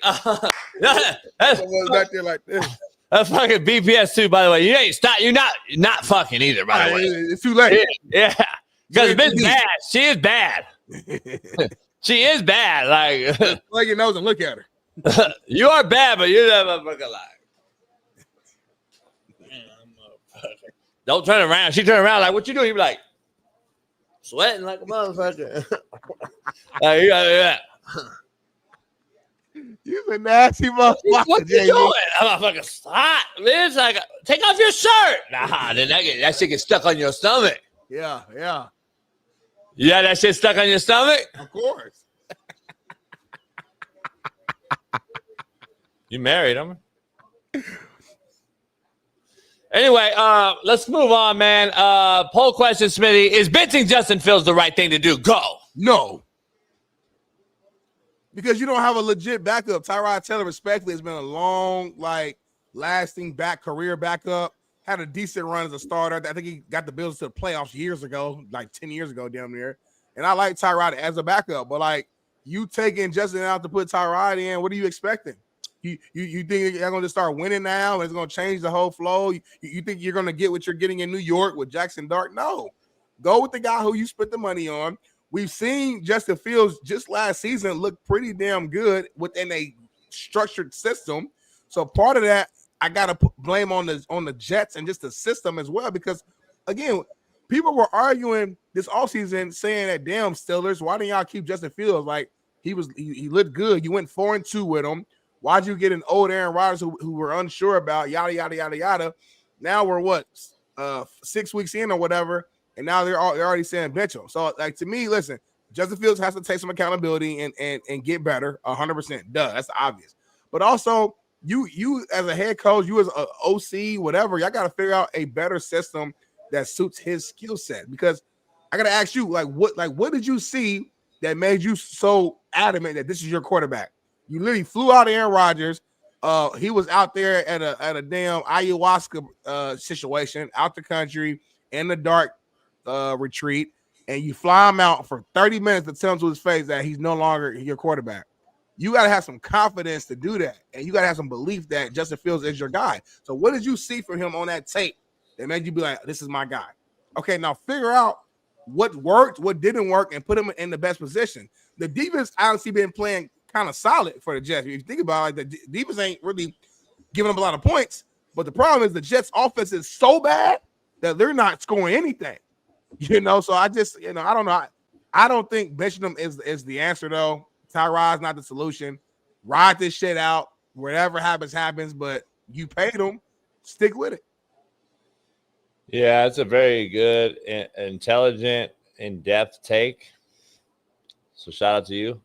Back there like this. That's fucking BPS too, by the way. You ain't stop. You're not fucking either, by the way. It's too late. Yeah, because it's bad. She is bad. She is bad. Like, like your nose and look at her. You are bad, but you're that motherfucker. Don't turn around. She turned around like, what you doing? You be like, sweating like a motherfucker. Like, you gotta do that. You a nasty motherfucker. What you doing? I'm fucking hot, bitch. Like, take off your shirt. Nah, then that shit gets stuck on your stomach. Yeah. Yeah, that shit stuck on your stomach? Of course. You married him. Anyway, let's move on, man. Poll question, Smitty. Is benching Justin Fields the right thing to do? Go. No. Because you don't have a legit backup. Tyrod Taylor, respectfully, has been a long, lasting career backup. Had a decent run as a starter. I think he got the Bills to the playoffs years ago, like 10 years ago, damn near. And I like Tyrod as a backup. But, you taking Justin out to put Tyrod in, what are you expecting? You think you're going to start winning now and it's going to change the whole flow? You think you're going to get what you're getting in New York with Jackson Dart? No. Go with the guy who you spent the money on. We've seen Justin Fields just last season look pretty damn good within a structured system. So part of that, I got to put blame on the Jets and just the system as well. Because, again, people were arguing this offseason saying that, damn, Steelers, why didn't y'all keep Justin Fields? Like, he looked good. You went 4-2 with him. Why'd you get an old Aaron Rodgers who were unsure about, yada, yada, yada, yada? Now we're 6 weeks in or whatever, and now they're already saying bench him. So, to me, listen, Justin Fields has to take some accountability and get better 100%. Duh, that's obvious. But also, you as a head coach, you as an OC, whatever, y'all got to figure out a better system that suits his skill set. Because I got to ask you, what did you see that made you so adamant that this is your quarterback? You literally flew out of Aaron Rodgers. He was out there at a damn ayahuasca situation, out the country, in the dark retreat, and you fly him out for 30 minutes to tell him to his face that he's no longer your quarterback. You got to have some confidence to do that, and you got to have some belief that Justin Fields is your guy. So what did you see from him on that tape that made you be like, this is my guy? Okay, now figure out what worked, what didn't work, and put him in the best position. The defense honestly been playing kind of solid for the Jets. If you think about it, the defense ain't really giving them a lot of points. But the problem is the Jets' offense is so bad that they're not scoring anything. So I just, I don't know. I don't think benching them is the answer, though. Tyrod's not the solution. Ride this shit out. Whatever happens. But you paid them. Stick with it. Yeah, it's a very good, intelligent, in-depth take. So shout out to you.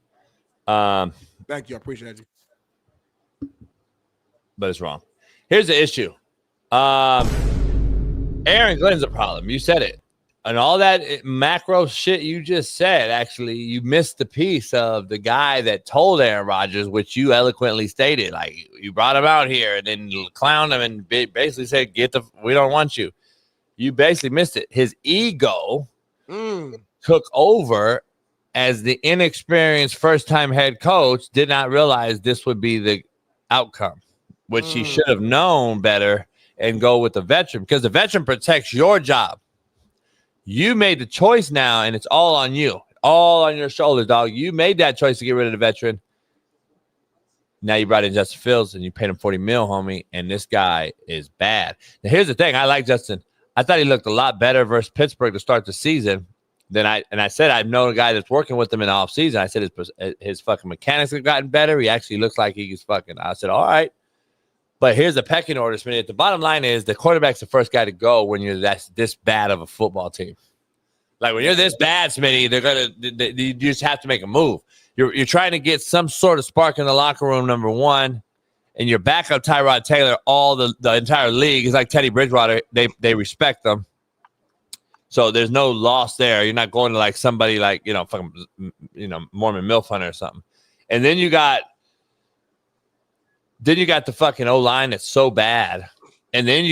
Thank you. I appreciate you. But it's wrong. Here's the issue. Aaron Glenn's a problem. You said it. And all that macro shit you just said, actually, you missed the piece of the guy that told Aaron Rodgers, which you eloquently stated. Like, you brought him out here and then clowned him and basically said, we don't want you. You basically missed it. His ego took over as the inexperienced first-time head coach did not realize this would be the outcome, which he should have known better and go with the veteran, because the veteran protects your job. You made the choice now, and it's all on you. All on your shoulders, dog. You made that choice to get rid of the veteran. Now you brought in Justin Fields, and you paid him $40 million, homie, and this guy is bad. Now, here's the thing. I like Justin. I thought he looked a lot better versus Pittsburgh to start the season than I said. I've known a guy that's working with him in the offseason. I said his fucking mechanics have gotten better. He actually looks like he's fucking. I said, all right. But here's the pecking order, Smitty. The bottom line is the quarterback's the first guy to go when you're this bad of a football team. Like when you're this bad, Smitty, you just have to make a move. You're trying to get some sort of spark in the locker room, number one, and your backup Tyrod Taylor, all the entire league is like Teddy Bridgewater. They respect them. So there's no loss there. You're not going to like somebody like, fucking, Mormon MILF Hunter or something. And then you got the fucking O-line that's so bad. And then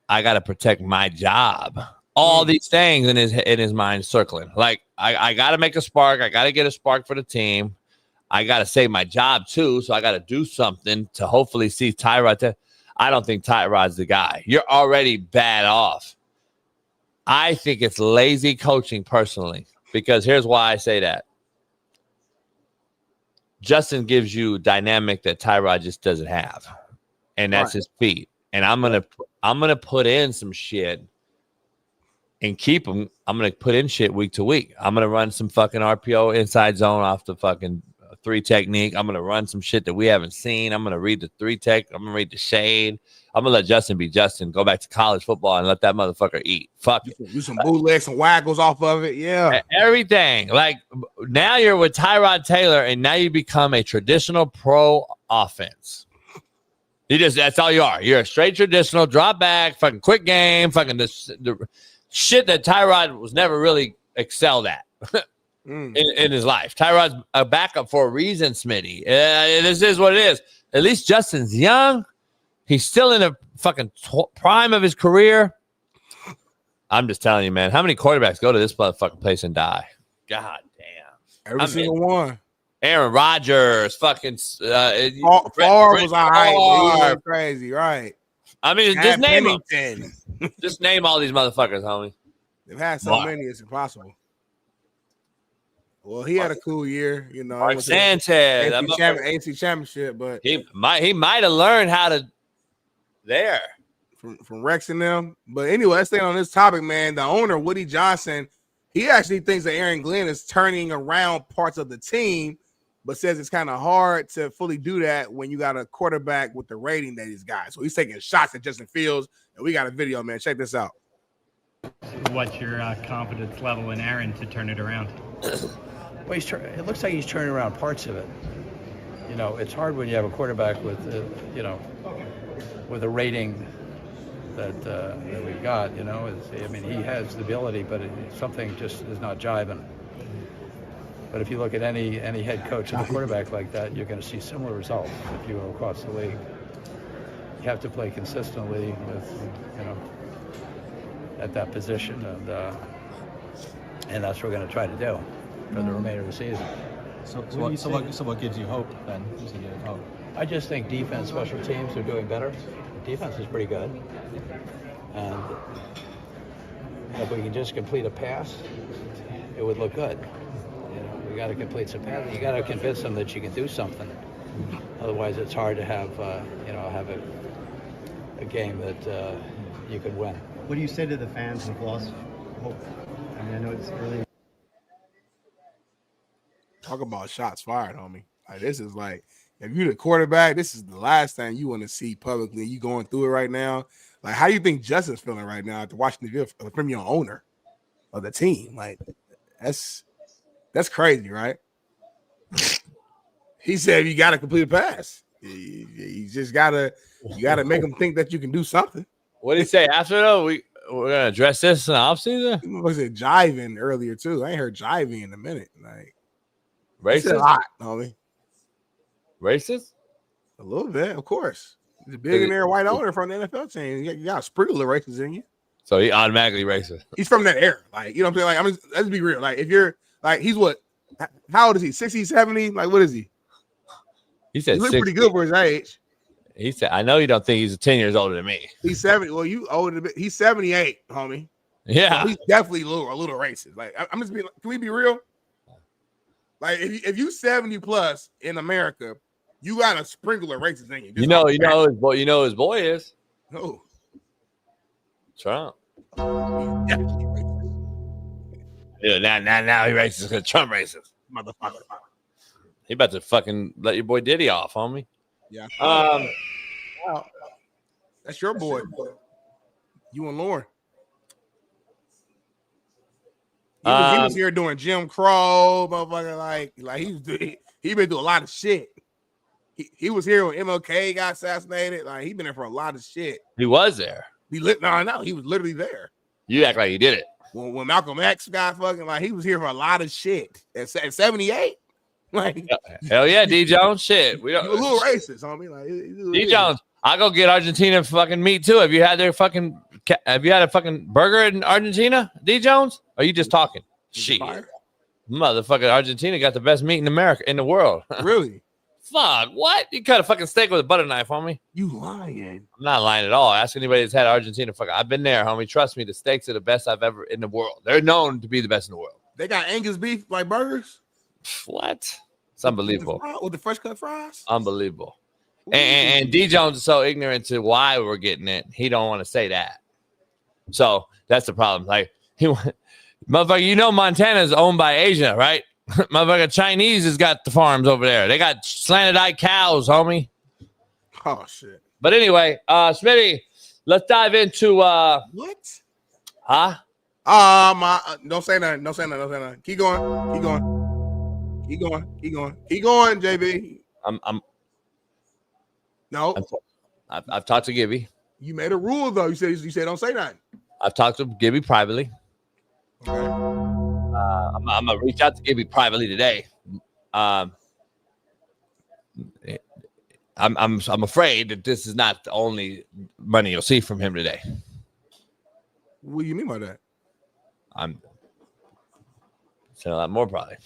I got to protect my job. All these things in his mind circling. Like, I got to make a spark. I got to get a spark for the team. I got to save my job, too. So I got to do something to hopefully see Tyrod. I don't think Tyrod's the guy. You're already bad off. I think it's lazy coaching personally, because here's why I say that. Justin gives you dynamic that Tyrod just doesn't have, and that's his feet. And I'm gonna put in some shit and keep him. I'm gonna put in shit week to week. I'm gonna run some fucking RPO inside zone off the fucking 3 technique. I'm gonna run some shit that we haven't seen. I'm gonna read the 3 tech. I'm gonna read the shade. I'm gonna let Justin be Justin. Go back to college football and let that motherfucker eat. Fuck it. Do some bootlegs and waggles off of it. Yeah. Everything. Like now you're with Tyrod Taylor, and now you become a traditional pro offense. That's all you are. You're a straight traditional drop back, fucking quick game, fucking the shit that Tyrod was never really excelled at in his life. Tyrod's a backup for a reason, Smitty. This is what it is. At least Justin's young. He's still in the fucking prime of his career. I'm just telling you, man. How many quarterbacks go to this motherfucking place and die? God damn. Every single one. Aaron Rodgers, fucking. Favre was all right. He went crazy, right? I mean, just name them. Just name all these motherfuckers, homie. They've had so many, it's impossible. Well, he had a cool year, Mark Sanchez, AC championship, but he might have learned how to there from Rex and them. But anyway, let's stay on this topic, man. The owner, Woody Johnson, he actually thinks that Aaron Glenn is turning around parts of the team, but says it's kind of hard to fully do that when you got a quarterback with the rating that he's got. So he's taking shots at Justin Fields, and we got a video, man. Check this out. What's your confidence level in Aaron to turn it around? Well, it looks like he's turning around parts of it. It's hard when you have a quarterback with, with a rating that we've got. He has the ability, but something just is not jiving. But if you look at any head coach and a quarterback like that, you're going to see similar results if you go across the league. You have to play consistently with, at that position, and that's what we're going to try to do for the remainder of the season. So what gives you hope then? I just think defense, special teams are doing better. Defense is pretty good, and if we can just complete a pass, it would look good. We got to complete some passes. You got to convince them that you can do something. Otherwise, it's hard to have have a game that you could win. What do you say to the fans who've lost hope? I know it's early. Talk about shots fired, homie. Like, this is like, if you're the quarterback, this is the last thing you want to see publicly. You going through it right now. Like, how do you think Justin's feeling right now after watching the video from your owner of the team? Like, that's crazy, right? He said you got to complete a pass. You just gotta make them think that you can do something. What did he say after though? We're gonna address this in the offseason. He said jiving earlier too. I ain't heard jiving in a minute. Like, racist, a lot, homie. Racist, a little bit, of course. He's a billionaire white owner from the NFL team. You got a sprinkle of racism in you. So he automatically racist. He's from that era. Like, you know what I'm saying? Like, let's be real. Like, if you're like, he's what? How old is he? 60, 70? Like, what is he? He said he looks pretty good for his age. He said, I know you don't think he's 10 years older than me. He's 70. Well, you older than me. He's 78, homie. Yeah. So he's definitely a little racist. Like, I'm just being, can we be real? Like, if you 70 plus in America, you got a sprinkle of racist in you. You know his boy is. Who? Trump. Yeah. Dude, now he racist because Trump racist. Motherfucker. He about to fucking let your boy Diddy off, homie. Yeah. Wow. That's your boy. You and Lauren. He was here doing Jim Crow, motherfucker. Like he been through a lot of shit. He was here when MLK got assassinated. Like, he been there for a lot of shit. He was there. He was literally there. You act like you did it. When Malcolm X got fucking, like, he was here for a lot of shit. At 78, like, hell yeah, D Jones. Shit, we don't. You a little racist, homie. Like, D Jones, I go get Argentina fucking meat too. Have you had a fucking burger in Argentina, D Jones? Or are you just talking? Shit, motherfucker, Argentina got the best meat in America, in the world. Really? Fuck, what? You cut a fucking steak with a butter knife, homie. You lying? I'm not lying at all. Ask anybody that's had Argentina. Fuck, I've been there, homie. Trust me, the steaks are the best I've ever in the world. They're known to be the best in the world. They got Angus beef like burgers. What? It's unbelievable. With the fresh cut fries. Unbelievable. And D Jones is so ignorant to why we're getting it. He don't want to say that. So that's the problem. Like, motherfucker, you know Montana is owned by Asia, right? Motherfucker, Chinese has got the farms over there. They got slanted-eyed cows, homie. Oh shit. But anyway, Smitty, let's dive into what? Huh? Don't say nothing. Don't say nothing. Keep going, JB. I've talked to Gibby. You made a rule though. You said don't say nothing. I've talked to Gibby privately. Okay. I'm gonna reach out to Gibby privately today. I'm afraid that this is not the only money you'll see from him today. What do you mean by that? I'm saying a lot more probably.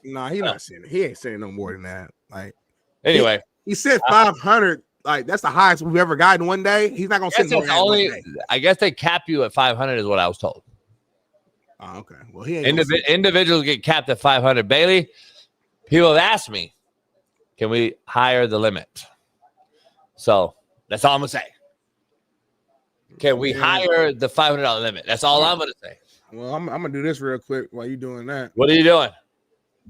Nah, he's not saying it. He ain't saying no more than that. Like, anyway, he said 500. Like, that's the highest we've ever gotten one day. He's not gonna send more than one day. I guess they cap you at 500 is what I was told. Oh, okay. Well, he ain't individuals get capped at 500. Bailey, people have asked me, can we higher the limit? So that's all I'm gonna say. Can we hire the $500 limit? That's all I'm gonna say. Well, I'm gonna do this real quick while you doing that. What are you doing?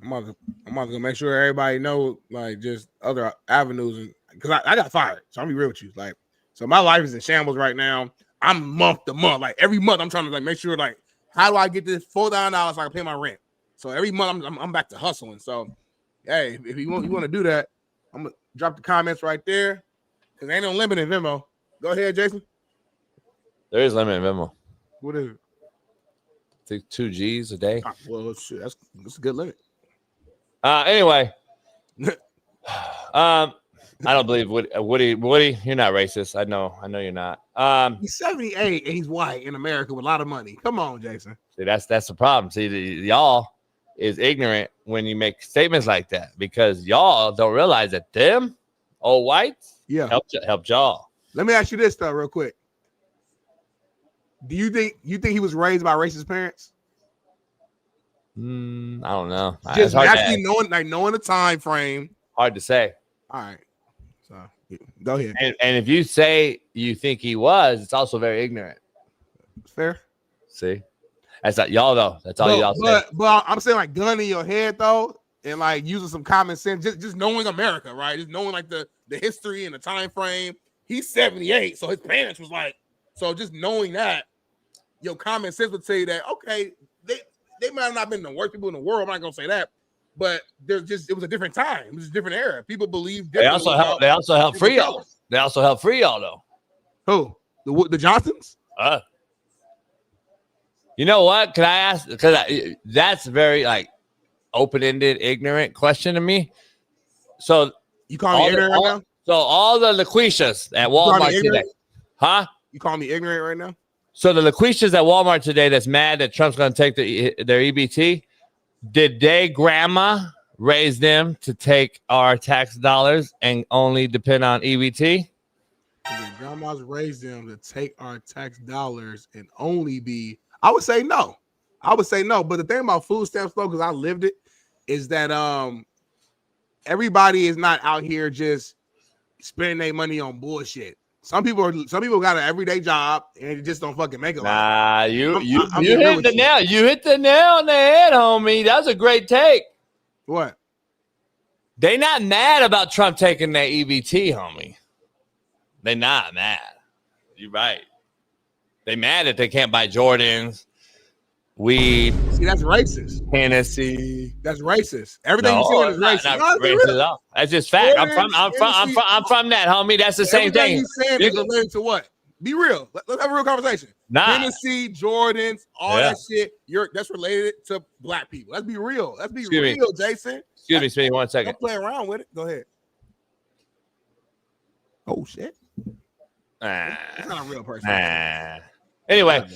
I'm about to make sure everybody know, like, just other avenues, and because I got fired. So I'll be real with you. Like, so my life is in shambles right now. I'm month to month. Like, every month I'm trying to, like, make sure, like, how do I get this $4,000 so I can pay my rent? So every month I'm back to hustling. So, hey, if you want to do that, I'm gonna drop the comments right there, because ain't no limit in Venmo. Go ahead, Jason. There is limit in Venmo. What is it? I think 2 G's a day. Well, shit, that's a good limit. Anyway, I don't believe Woody. You're not racist. I know you're not. He's 78 and he's white in America with a lot of money. Come on, Jason. See, that's the problem. See, y'all is ignorant when you make statements like that, because y'all don't realize that them old whites helped y'all. Let me ask you this though, real quick. Do you think he was raised by racist parents? I don't know. Just actually knowing the time frame. Hard to say. All right. So go ahead. And if you say you think he was, it's also very ignorant. Fair. See? That's not y'all though. That's all y'all say. But I'm saying, like, gun in your head though, and like using some common sense, just knowing America, right? Just knowing like the history and the time frame. He's 78, so his parents was like, so just knowing that, your common sense would tell you that, okay, they might have not been the worst people in the world. I'm not gonna say that, but it was a different time. It was a different era. People believed differently. They also help free y'all. They also help free y'all though. Who? The Johnsons? You know what? Can I ask? Because that's very like open-ended, ignorant question to me. So you call me ignorant right now? So all the LaQuishas at Walmart today, huh? You call me ignorant right now? So the LaQuishas at Walmart today that's mad that Trump's going to take their EBT, did they grandma raise them to take our tax dollars and only depend on EBT? Grandmas raised them to take our tax dollars and only be. I would say no. But the thing about food stamps, though, because I lived it, is that everybody is not out here just spending their money on bullshit. Some people got an everyday job and just don't fucking make it. Nah, you hit the nail. You hit the nail on the head, homie. That's a great take. What? They not mad about Trump taking their EBT, homie. They not mad. You're right. They mad that they can't buy Jordans, weed. See, that's racist. Hennessy. That's racist. Everything you see is racist. Not racist at all. That's just fact. I'm from that, homie. That's the same thing. He's saying is related to what? Be real. Let's have a real conversation. Hennessy, Jordans, all that shit. That's related to black people. Let's be real. Let's be real, Jason. Excuse me, Smitty, 1 second. Don't play around with it. Go ahead. Oh shit. It's not a real person. Anyway,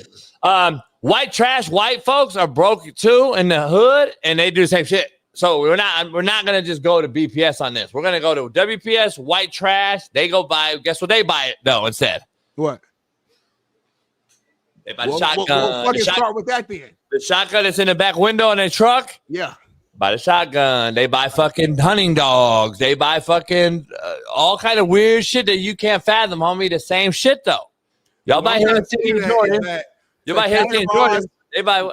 white trash, white folks are broke too in the hood, and they do the same shit. So we're not gonna just go to BPS on this. We're gonna go to WPS, white trash. They go buy. Guess what? They buy it though instead. What? They buy the shotgun. Start with that then. The shotgun that's in the back window in their truck. Yeah. Buy the shotgun. They buy fucking hunting dogs. They buy fucking all kind of weird shit that you can't fathom, homie. The same shit though. Y'all buy Hennessy and Jordan. You buy Hennessy and Jordan. They buy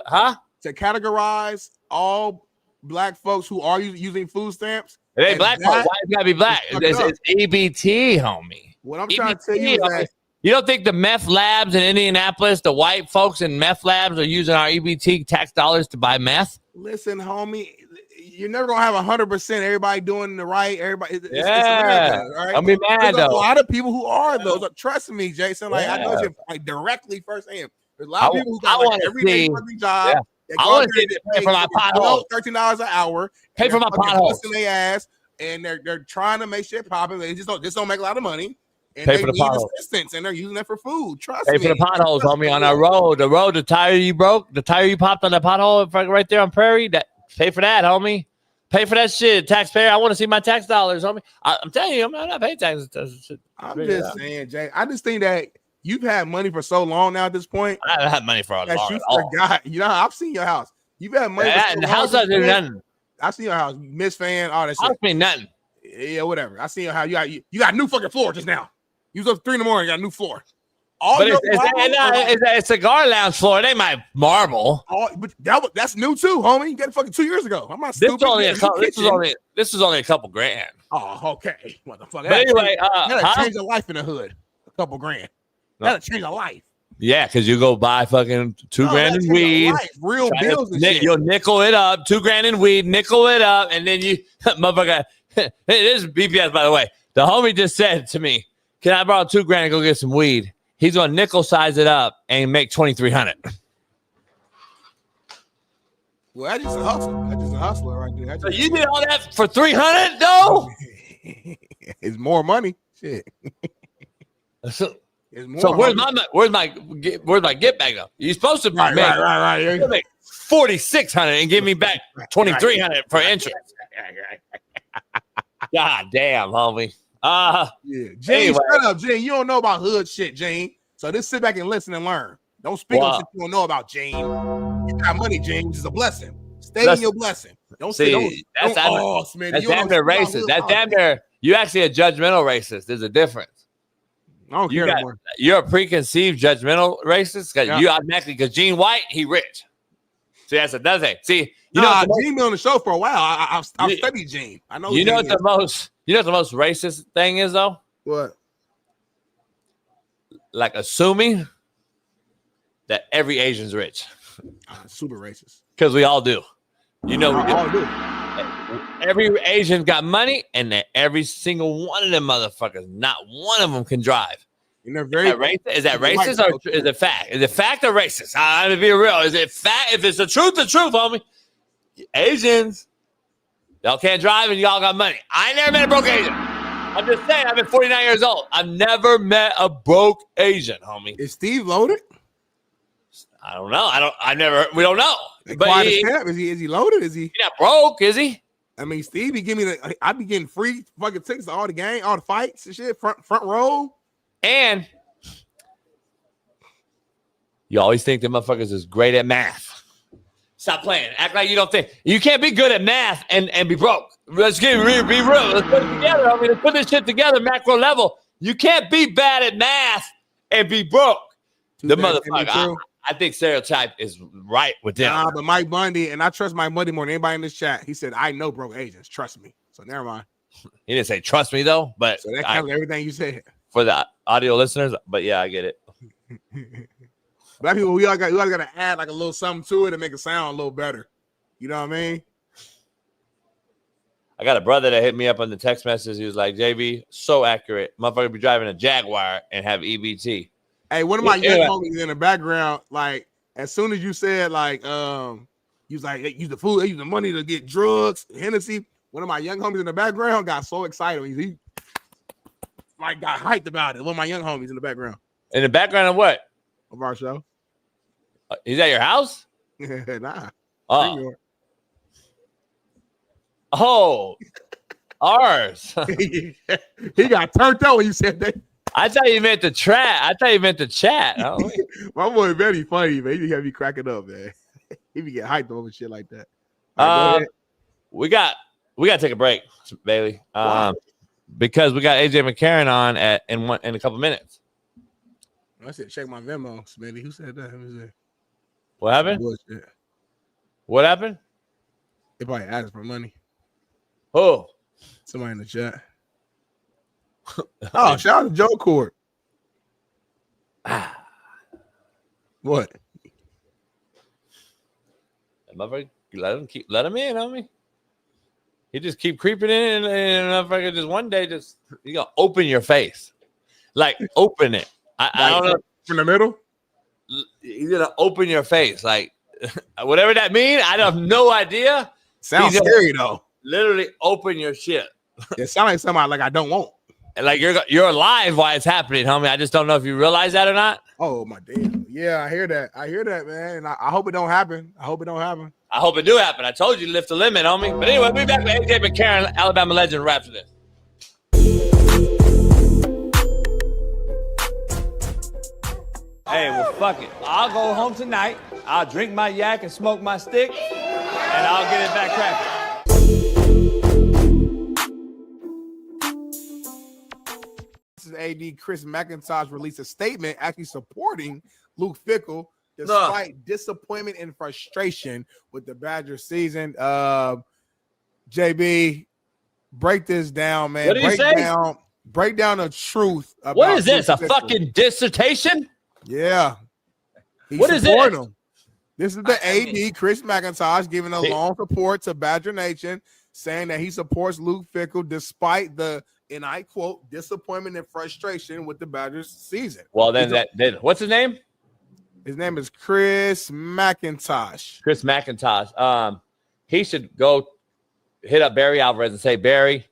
to categorize all black folks who are using food stamps. It ain't black folks. Why it gotta be black? It's EBT, homie. What I'm trying to tell you is that you don't think the meth labs in Indianapolis, the white folks in meth labs are using our EBT tax dollars to buy meth? Listen, homie, you're never gonna have 100% everybody doing the right. Everybody, it's America, all right? I'll be mad though. A lot of people who are those. Trust me, Jason. Like I know you like directly firsthand. There's a lot of people who got like everyday fucking job. I want to see pay for my pothole. $13 an hour. Pay for my pothole. Busting their ass, and they're trying to make shit popping. They just don't make a lot of money. And pay they for the need potholes. assistance, and they're using that for food. Trust me. Pay for the potholes, homie, on our road. The road, the tire you broke, the tire you popped on that pothole right there on Prairie. Pay for that, homie. Pay for that shit, taxpayer. I want to see my tax dollars, homie. I'm telling you, I'm not paying taxes. I'm just saying, Jay. I just think that you've had money for so long now at this point. I haven't had money for a long time. You forgot. You know, I've seen your house. You've had money. The house doesn't do nothing. I've seen your house. Miss Fan, all that shit. House mean nothing. Yeah, whatever. I seen your house. You got a new fucking floor just now. You was up 3 a.m. Got a new floor. But it's a cigar lounge floor. It ain't my marble. But that's new too, homie. You got it fucking 2 years ago. I'm not stupid. This is only a couple grand. Oh, okay. Motherfucker. But anyway, that'll change a life in the hood. A couple grand. That'll change a life. Yeah, because you go buy fucking $2 grand in weed. Real bills and shit. You'll nickel it up. $2 grand in weed, nickel it up, and then you motherfucker. This is BPS, by the way. The homie just said to me, "Can I borrow $2 grand and go get some weed?" He's gonna nickel size it up and make $2,300. Well, that's just a hustle. That's just a hustler right there. So you did all that for $300, though? It's more money. Shit. So where's my get back though? You're supposed to make make $4,600 and give me back $2,300 for interest. God damn, homie. Yeah, Gene, shut up, Gene. You don't know about hood shit, Gene. So just sit back and listen and learn. Don't speak on shit you don't know about, Gene. You got money, Gene, which is a blessing. Stay in your blessing. Don't see. That's damn near racist. That's damn near. You actually a judgmental racist. There's a difference. I don't care anymore. You're a preconceived judgmental racist because you automatically because Gene White, he rich. See, that's another thing. See, Gene been on the show for a while. I've studied Gene. I know. You know what the most racist thing is though? What? Like assuming that every Asian's rich. Super racist. Because we all do. You know we do. All do. Every Asian got money, and every single one of them motherfuckers, not one of them can drive. And they're very is that racist or is it fact? Is it fact or racist? I'm gonna be real. Is it fact? If it's the truth, homie. Asians, y'all can't drive and y'all got money. I ain't never met a broke Asian. I'm just saying, I've been 49 years old. I've never met a broke Asian, homie. Is Steve loaded? I don't know. We don't know. But is he loaded? Is he not broke? Is he? I mean, Steve be giving me I be getting free fucking tickets to all the game, all the fights and shit, front row. And you always think the motherfuckers is great at math. Stop playing. Act like you don't think. You can't be good at math and be broke. Let's be real. Let's put it together. I mean, let's put this shit together macro level. You can't be bad at math and be broke. The motherfucker. I think stereotype is right with them. Nah, but Mike Bundy, and I trust Mike Bundy more than anybody in this chat. He said, I know broke agents. Trust me. So never mind. He didn't say trust me, though. But so that covers everything you said. For the audio listeners. But yeah, I get it. Black people, we all got to add like a little something to it to make it sound a little better. You know what I mean? I got a brother that hit me up on the text message. He was like, JB, so accurate. Motherfucker be driving a Jaguar and have EBT. Hey, one of my young homies in the background, like, as soon as you said, like, he was like, hey, use the food, use the money to get drugs, Hennessy. One of my young homies in the background got so excited. He like got hyped about it. One of my young homies in the background. In the background of what? Of our show. He's at your house? Nah. Oh, ours. He got turned out when you said that. I thought you meant the chat. My boy very funny, man. He have me cracking up, man. He be getting hyped over shit like that. Right, we got to take a break, Bailey. Because we got AJ McCarron on in a couple minutes. I said check my Venmo, Smitty. Who said that? What happened? What happened? They probably asked for money. Oh, somebody in the chat. Oh, shout out to Joe Court. What? Let him in on me. He just keep creeping in, and motherfucker just one day just you gonna open your face, like open it. I don't know from the middle. He's gonna open your face, like whatever that means. I have no idea. Sounds scary though. Literally open your shit. It sounds like somebody like I don't want. And like you're alive while it's happening, homie. I just don't know if you realize that or not. Oh my damn. Yeah, I hear that, man. And I hope it don't happen. I hope it do happen. I told you to lift the limit, homie. But anyway, we'll be back with AJ McCarron, Alabama legend, right after this. Hey, well, fuck it. I'll go home tonight. I'll drink my yak and smoke my stick, and I'll get it back cracking. AD Chris McIntosh released a statement actually supporting Luke Fickell despite disappointment and frustration with the Badgers season. JB, break this down, man. What did he say? Break down the truth about what is this? Luke a Fickell. Fucking dissertation? Yeah. What is this? This is the AD Chris McIntosh giving a long support to Badger Nation, saying that he supports Luke Fickell despite the, and I quote, disappointment and frustration with the Badgers season. Well, then what's his name? His name is Chris McIntosh. Chris McIntosh. He should go hit up Barry Alvarez and say, Barry,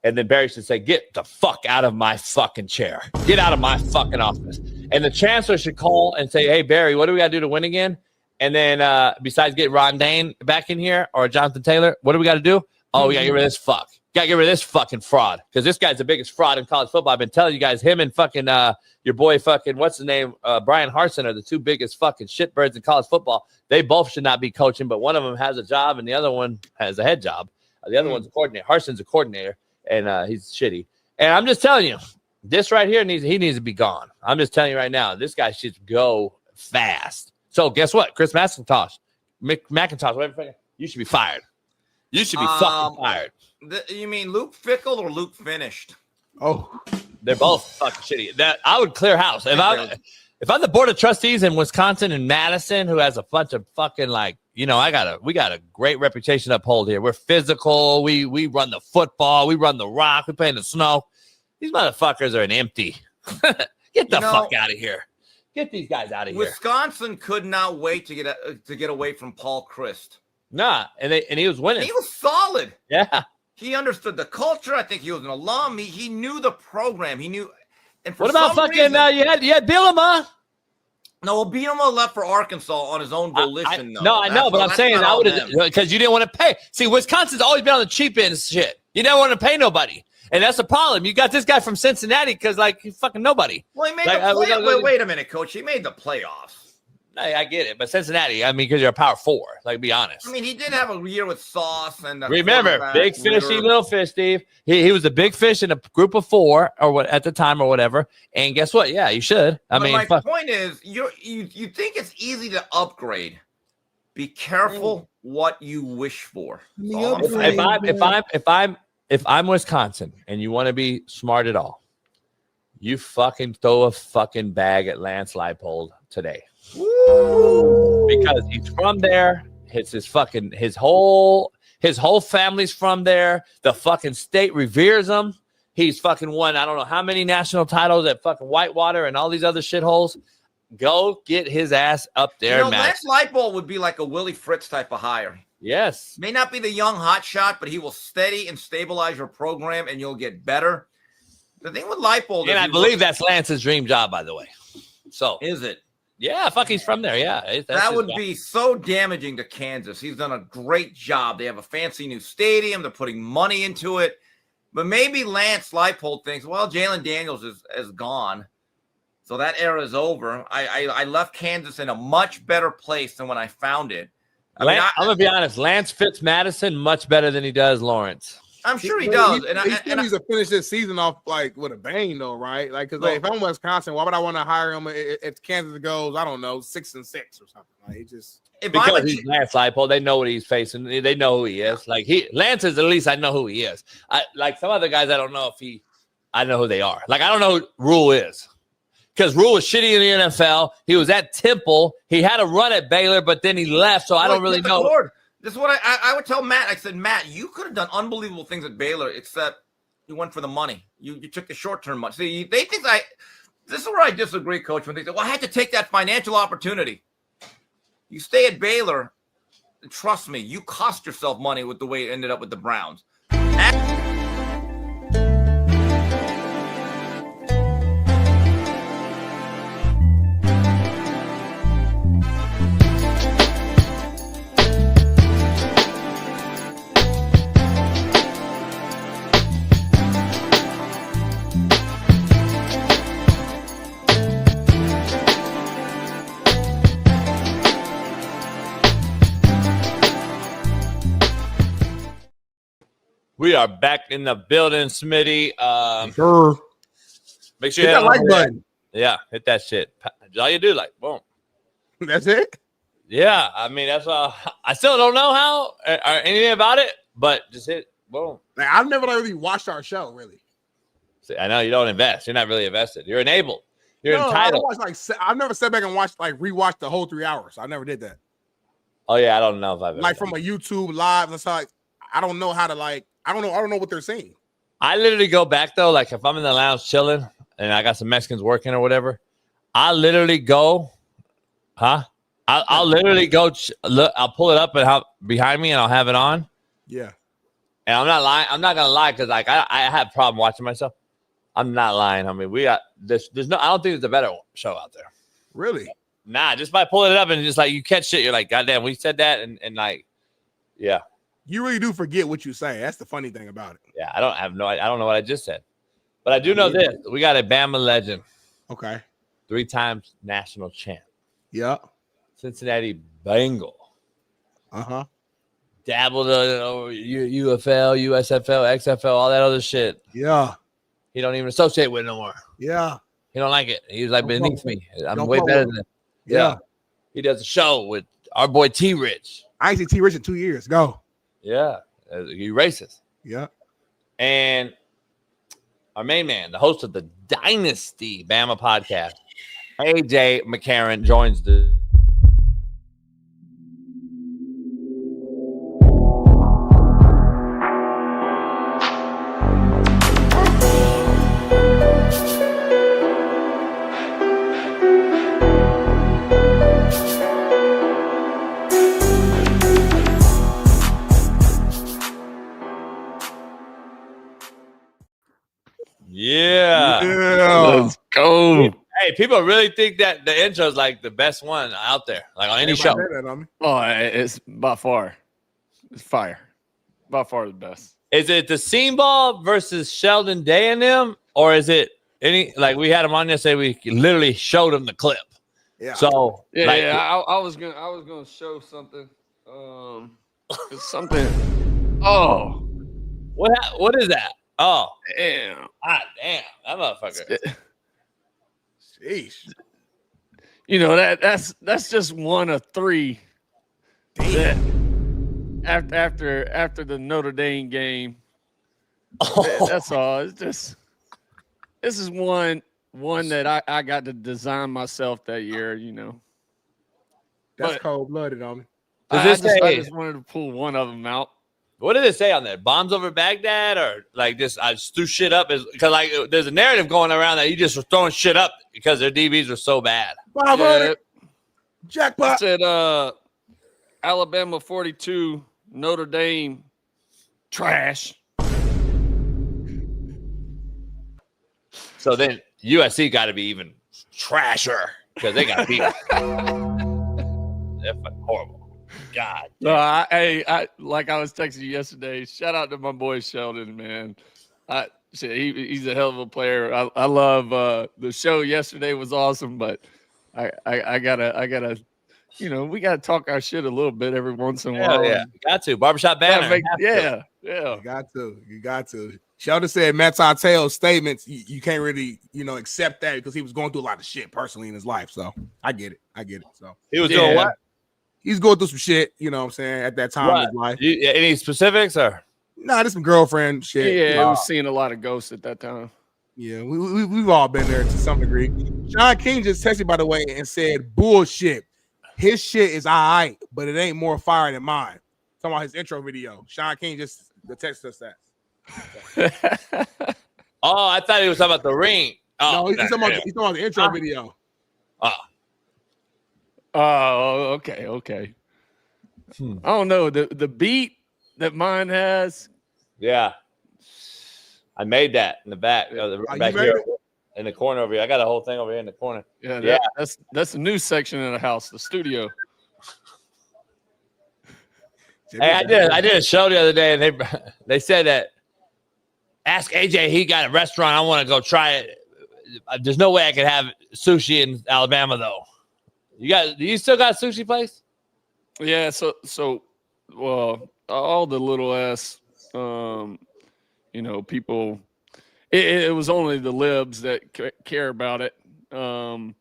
and then Barry should say, get the fuck out of my fucking chair. Get out of my fucking office. And the chancellor should call and say, hey, Barry, what do we got to do to win again? And then besides getting Ron Dane back in here or Jonathan Taylor, what do we got to do? Oh, we got to get rid of this fuck. Got to get rid of this fucking fraud because this guy's the biggest fraud in college football. I've been telling you guys, him and fucking your boy fucking, what's his name? Brian Harsin are the two biggest fucking shitbirds in college football. They both should not be coaching, but one of them has a job and the other one has a head job. The other one's a coordinator. Harsin's a coordinator, and he's shitty. And I'm just telling you, this right here needs to be gone. I'm just telling you right now, this guy should go fast. So guess what? Chris McIntosh, whatever, you should be fired. You should be fucking fired. You mean Luke Fickell or Luke Finished? Oh, they're both fucking shitty. That I would clear house if I'm the board of trustees in Wisconsin and Madison, who has a bunch of fucking we got a great reputation to uphold here. We're physical. We run the football. We run the rock. We play in the snow. These motherfuckers are an empty. Get the fuck out of here. Get these guys out of here. Wisconsin could not wait to get away from Paul Christ. Nah, and he was winning. He was solid. Yeah. He understood the culture. I think he was an alum. He knew the program. He knew. And for what about fucking? reason, you had Bielema. No, Obino left for Arkansas on his own volition. No, I know, but I'm saying I would have, because you didn't want to pay. See, Wisconsin's always been on the cheap end of shit. You never want to pay nobody. And that's the problem. You got this guy from Cincinnati because, like, he's fucking nobody. Well, he made the playoffs. Wait a minute, Coach. He made the playoffs. I get it. But Cincinnati, I mean, because you're a power 4. Like, be honest. I mean, he did have a year with Sauce. And remember, big fishy, little fish, Steve. He was a big fish in a group of 4 or what at the time or whatever. And guess what? Yeah, you should. I mean, my point is, you think it's easy to upgrade. Be careful what you wish for. If I'm Wisconsin and you want to be smart at all, you fucking throw a fucking bag at Lance Leipold today. Woo! Because he's from there. It's his whole family's from there. The fucking state reveres him. He's fucking won I don't know how many national titles at fucking Whitewater and all these other shitholes. Go get his ass up there, man. Lance Leipold would be like a Willie Fritz type of hire. Yes. May not be the young hot shot, but he will steady and stabilize your program, and you'll get better. The thing with Leipold, and I believe that's Lance's dream job, by the way. So is it? Yeah, fuck, he's from there. Yeah, that would be so damaging to Kansas. He's done a great job. They have a fancy new stadium. They're putting money into it. But maybe Lance Leipold thinks, well, Jalen Daniels is gone. So that era is over. I left Kansas in a much better place than when I found it. I'm going to be honest. Lance fits Madison much better than he does Lawrence. I'm sure he does. He still needs to finish this season off like with a bang, though, right? Like, because if I'm Wisconsin, why would I want to hire him if Kansas goes, I don't know, 6-6 or something? Like, he just because he's Lance Leipold, they know what he's facing. They know who he is. Like Lance is, at least I know who he is. Like some other guys, I don't know if I know who they are. Like I don't know who Rule is. Because Rule was shitty in the NFL. He was at Temple. He had a run at Baylor, but then he left, so I don't really know. Lord. This is what I would tell Matt. I said, Matt, you could have done unbelievable things at Baylor, except you went for the money. You took the short-term money. See, they think this is where I disagree, Coach, when they say, well, I had to take that financial opportunity. You stay at Baylor, and trust me, you cost yourself money with the way it ended up with the Browns. We are back in the building, Smitty. Sure. Make sure you hit that like button. Yeah, hit that shit. All you do, like, boom. That's it? Yeah, I mean, that's I still don't know how or anything about it, but just hit boom. Like, I've never really watched our show, really. See, I know you don't invest. You're not really invested. You're enabled. You're entitled. I've never sat back and rewatched the whole 3 hours. I never did that. Oh yeah, I don't know if I've like from a YouTube live. That's like I don't know how to like. I don't know what they're saying. I literally go back though, like if I'm in the lounge chilling and I got some Mexicans working or whatever, I literally go, I'll literally go look. I'll pull it up and behind me and I'll have it on. Yeah. And I'm not lying. I'm not gonna lie because like I have a problem watching myself. I'm not lying. I mean, we got this. There's no. I don't think there's a better show out there. Really? Nah. Just by pulling it up and just like you catch shit, you're like, goddamn, we said that and like, yeah. You really do forget what you say. That's the funny thing about it. Yeah, I don't know what I just said. But I do know this. We got a Bama legend. Okay. 3 times national champ. Yeah. Cincinnati Bengal. Uh-huh. Dabbled over UFL, USFL, XFL, all that other shit. Yeah. He don't even associate with it no more. Yeah. He don't like it. He's like beneath me. I'm way better than him. Yeah. He does a show with our boy T Rich. I ain't seen T Rich in 2 years. Go. Yeah. You racist. Yeah. And our main man, the host of the Dynasty Bama podcast, AJ McCarron, joins the Yeah. Let's go. Hey, Hey, people really think that the intro is like the best one out there, like on any show. Oh, it's by far. It's fire. By far the best. Is it the Seam Ball versus Sheldon Day and them, or is it any like we had them on yesterday? We literally showed them the clip. Yeah. So I was gonna show something. It's something. Oh, what is that? Oh, damn! Ah, damn! That motherfucker. Sheesh. You know that's just one of three. After the Notre Dame game, that's all. It's just this is one that I got to design myself that year. You know, that's cold blooded on me. I just wanted to pull one of them out. What did it say on there? Bombs over Baghdad, or like this? I just threw shit up because like there's a narrative going around that you just were throwing shit up because their DBs were so bad. 500 jackpot. It said Alabama 42, Notre Dame trash. So then USC got to be even trasher because they got beat. They're fucking horrible. God. No, I like I was texting you yesterday. Shout out to my boy Sheldon, man. He's a hell of a player. I love the show yesterday was awesome, but I gotta you know, we gotta talk our shit a little bit every once in a while. Yeah, got to barbershop banner. Yeah. You got to. Sheldon said Matt Tatel's statements. You can't really, accept that because he was going through a lot of shit personally in his life. So I get it. So he was doing what? He's going through some shit, you know what I'm saying, at that time in his life. Any specifics or? Nah, just some girlfriend shit. Yeah, I was seeing a lot of ghosts at that time. Yeah, we've all been there to some degree. Sean King just texted, by the way, and said, bullshit. His shit is all right, but it ain't more fire than mine. Talking about his intro video. Sean King just texted us that. Oh, I thought he was talking about the ring. Oh, no, he's talking about the intro video. Oh, okay. I don't know. The beat that mine has. Yeah. I made that in the back. Back here in the corner over here. I got a whole thing over here in the corner. Yeah. That's the new section of the house, the studio. Hey, I did a show the other day, and they said that ask AJ, he got a restaurant. I want to go try it. There's no way I could have sushi in Alabama though. Do you still got a sushi place? Yeah, so well, all the little ass people, it was only the libs that care about it. Damn.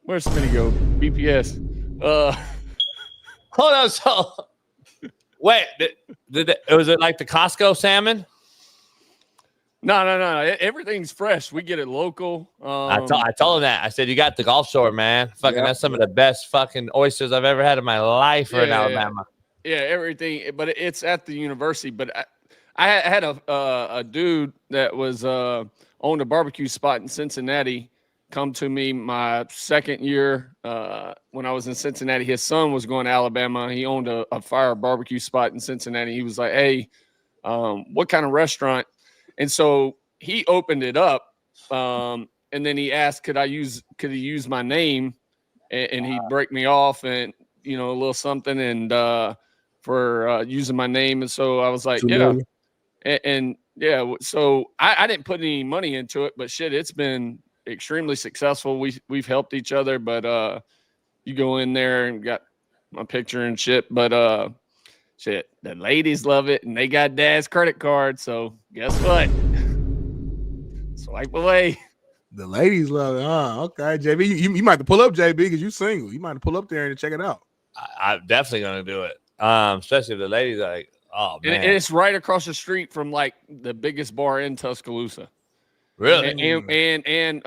Where's Smitty go? BPS. Hold on, so wait, was it like the Costco salmon? No. Everything's fresh. We get it local. I told him that. I said, you got the Gulf Shore, man. Fucking, that's some of the best fucking oysters I've ever had in my life in Alabama. Yeah, everything. But it's at the university. But I had a dude that was owned a barbecue spot in Cincinnati come to me my second year when I was in Cincinnati. His son was going to Alabama. He owned a fire barbecue spot in Cincinnati. He was like, hey, what kind of restaurant? And so he opened it up, and then he asked, could he use my name, and he'd break me off and, a little something and for using my name. And so I was like, yeah. And yeah, so I didn't put any money into it, but shit, it's been extremely successful. We've helped each other, but you go in there and got my picture and shit, but shit, the ladies love it, and they got dad's credit card. So guess what? Swipe away. The ladies love it. Okay, JB, you might have to pull up, JB, because you single. You might have to pull up there and check it out. I'm definitely gonna do it, especially if the ladies are like, oh man, and it's right across the street from like the biggest bar in Tuscaloosa. Really? And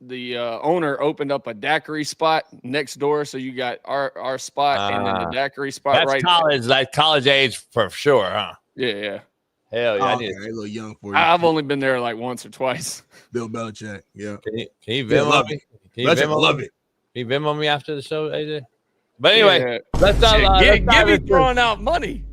the owner opened up a daiquiri spot next door, so you got our spot and then the daiquiri spot. That's right college, like college age for sure, huh? Yeah. Hell yeah, a little young for you. I've only been there like once or twice. Bill Belichick, yeah. Can you Venmo me? Love it. Can you Venmo me after the show, AJ? But anyway, let's give me throwing out money.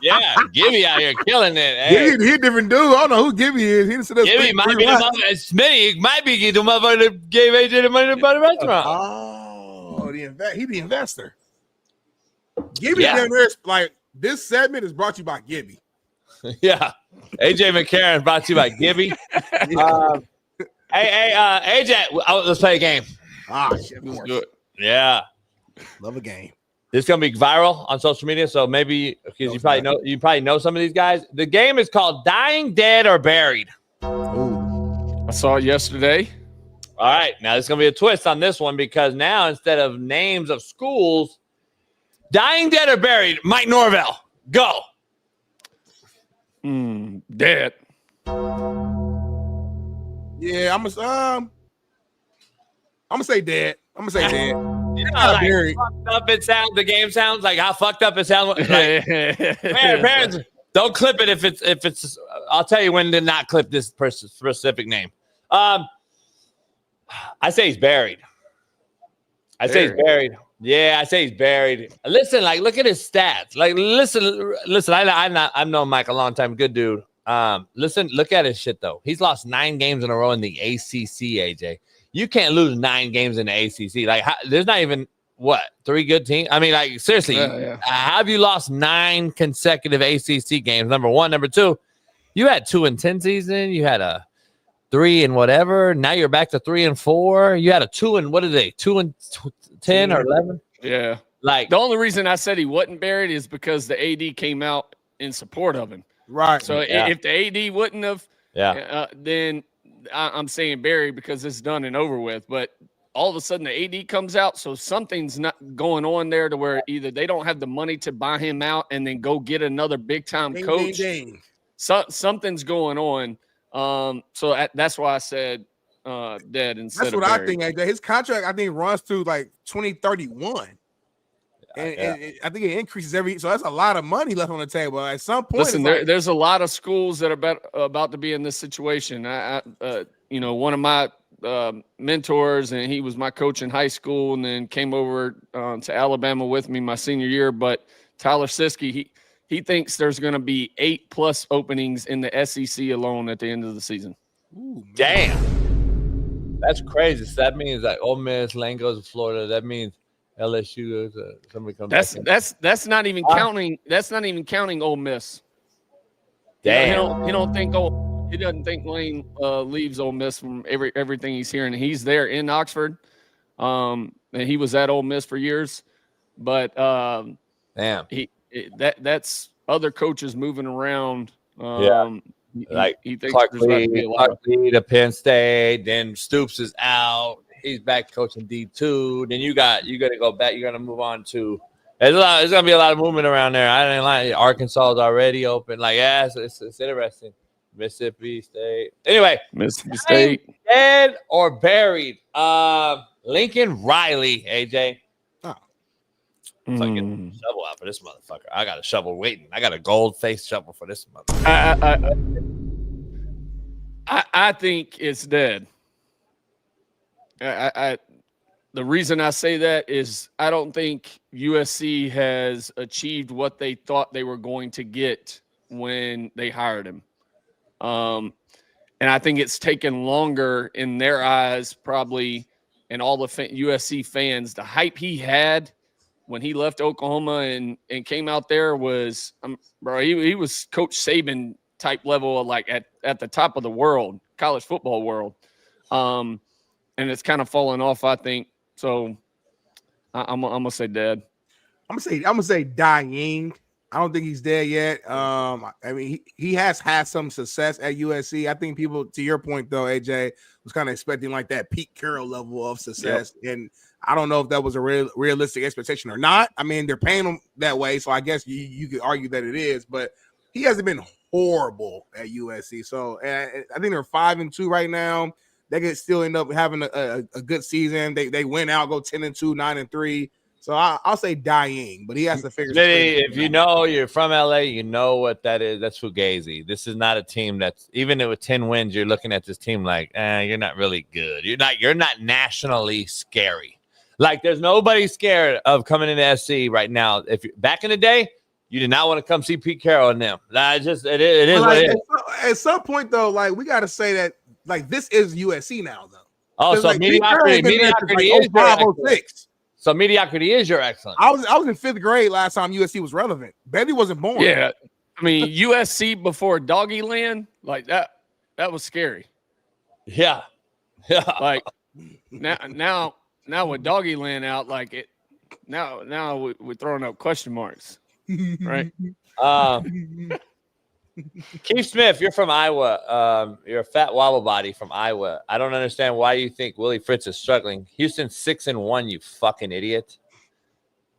Yeah, Gibby out here killing it. Hey. Gibby, he a different dude. I don't know who Gibby is. He didn't Gibby might be the motherfucker. Smitty might be the motherfucker that gave AJ the money to buy the restaurant. Oh, he the investor. Gibby down there, like this segment is brought to you by Gibby. Yeah, AJ McCarron brought to you by Gibby. Hey, AJ, let's play a game. Shit, let's do it. Yeah, love a game. This is gonna be viral on social media, so maybe because you probably know some of these guys. The game is called Dying, Dead, or Buried. I saw it yesterday. All right, now there's gonna be a twist on this one because now instead of names of schools, Dying, Dead, or Buried. Mike Norvell, go. Dead. Yeah, I'm gonna say dead. I'm gonna say dead. You know, like, fucked up it sounds. The game sounds like how fucked up it sounds. Like, parents, don't clip it if it's. I'll tell you when to not clip this person's specific name. I say he's buried. He's buried. Yeah, I say he's buried. Listen, like, look at his stats. Like, listen. I've known Mike a long time. Good dude. Listen, look at his shit though. He's lost 9 games in a row in the ACC. AJ, you can't lose 9 games in the ACC. Like, there's not even 3 good teams. I mean, like, seriously, how have you lost 9 consecutive ACC games? Number one, number two, you had 2-10 season. You had a 3 and whatever. Now you're back to 3 and 4. You had a 2 and what are they? 2 and 10 or 11? Yeah. Like, the only reason I said he wasn't buried is because the AD came out in support of him. Right. So if the AD wouldn't have, then I'm saying buried because it's done and over with. But all of a sudden the AD comes out, so something's not going on there to where either they don't have the money to buy him out and then go get another big time coach. So something's going on. So that's why I said dead instead. That's what I think. AJ. His contract, I think, runs to like 2031. And I think it increases so that's a lot of money left on the table. At some point, listen, there's a lot of schools that are about to be in this situation. One of my mentors, and he was my coach in high school, and then came over to Alabama with me my senior year. But Tyler Siskey, he thinks there's going to be 8+ openings in the SEC alone at the end of the season. Ooh, damn, that's crazy. So that means like Ole Miss, Lane goes to Florida. That means LSU goes. Somebody comes. That's not even counting. That's not even counting Ole Miss. Damn. He doesn't think Lane leaves Ole Miss from everything he's hearing. He's there in Oxford, and he was at Ole Miss for years. But damn, that's other coaches moving around. He thinks Clark there's about to be a lot. Lee to Penn State. Then Stoops is out. He's back coaching D2. Then you got to go back. You're gonna move on to. There's gonna be a lot of movement around there. I didn't like Arkansas is already open. Like, yeah, it's interesting. Mississippi State. Anyway, Mississippi State. Dead or buried? Lincoln Riley. AJ. Oh. So I get a shovel out for this motherfucker. I got a shovel waiting. I got a gold face shovel for this motherfucker. I think it's dead. The reason I say that is I don't think USC has achieved what they thought they were going to get when they hired him. And I think it's taken longer in their eyes, probably, and all the USC fans. The hype he had when he left Oklahoma and came out there was, he was Coach Saban type level, like at the top of the world, college football world. And it's kind of fallen off, I think. So I'm gonna say dead. I'm gonna say dying. I don't think he's dead yet. I mean, he has had some success at USC. I think people, to your point though, AJ, was kind of expecting like that Pete Carroll level of success, and I don't know if that was a realistic expectation or not. I mean, they're paying him that way, so I guess you could argue that it is, but he hasn't been horrible at USC. So I think they're 5-2 right now. They could still end up having a good season. They win out, go 10-2, 9-3. So I'll say dying, but he has to figure. If you know you're from LA, you know what that is. That's Fugazi. This is not a team that's, even with 10 wins, you're looking at this team like, you're not really good. You're not nationally scary. Like, there's nobody scared of coming into SC right now. If you back in the day, You did not want to come see Pete Carroll and them. It is what it is. At some point, though, like we got to say that like this is USC now, though. Oh, so like, mediocrity is your excellence. So mediocrity is your excellence. I was in 5th grade last time USC was relevant. Bailey wasn't born. Yeah, I mean USC before Doggy Land, like that was scary. Yeah. Like now with Doggy Land out, like it. Now we're throwing up question marks, right? Keith Smith, you're from Iowa. You're a fat wobble body from Iowa. I don't understand why you think Willie Fritz is struggling. Houston's 6-1, you fucking idiot.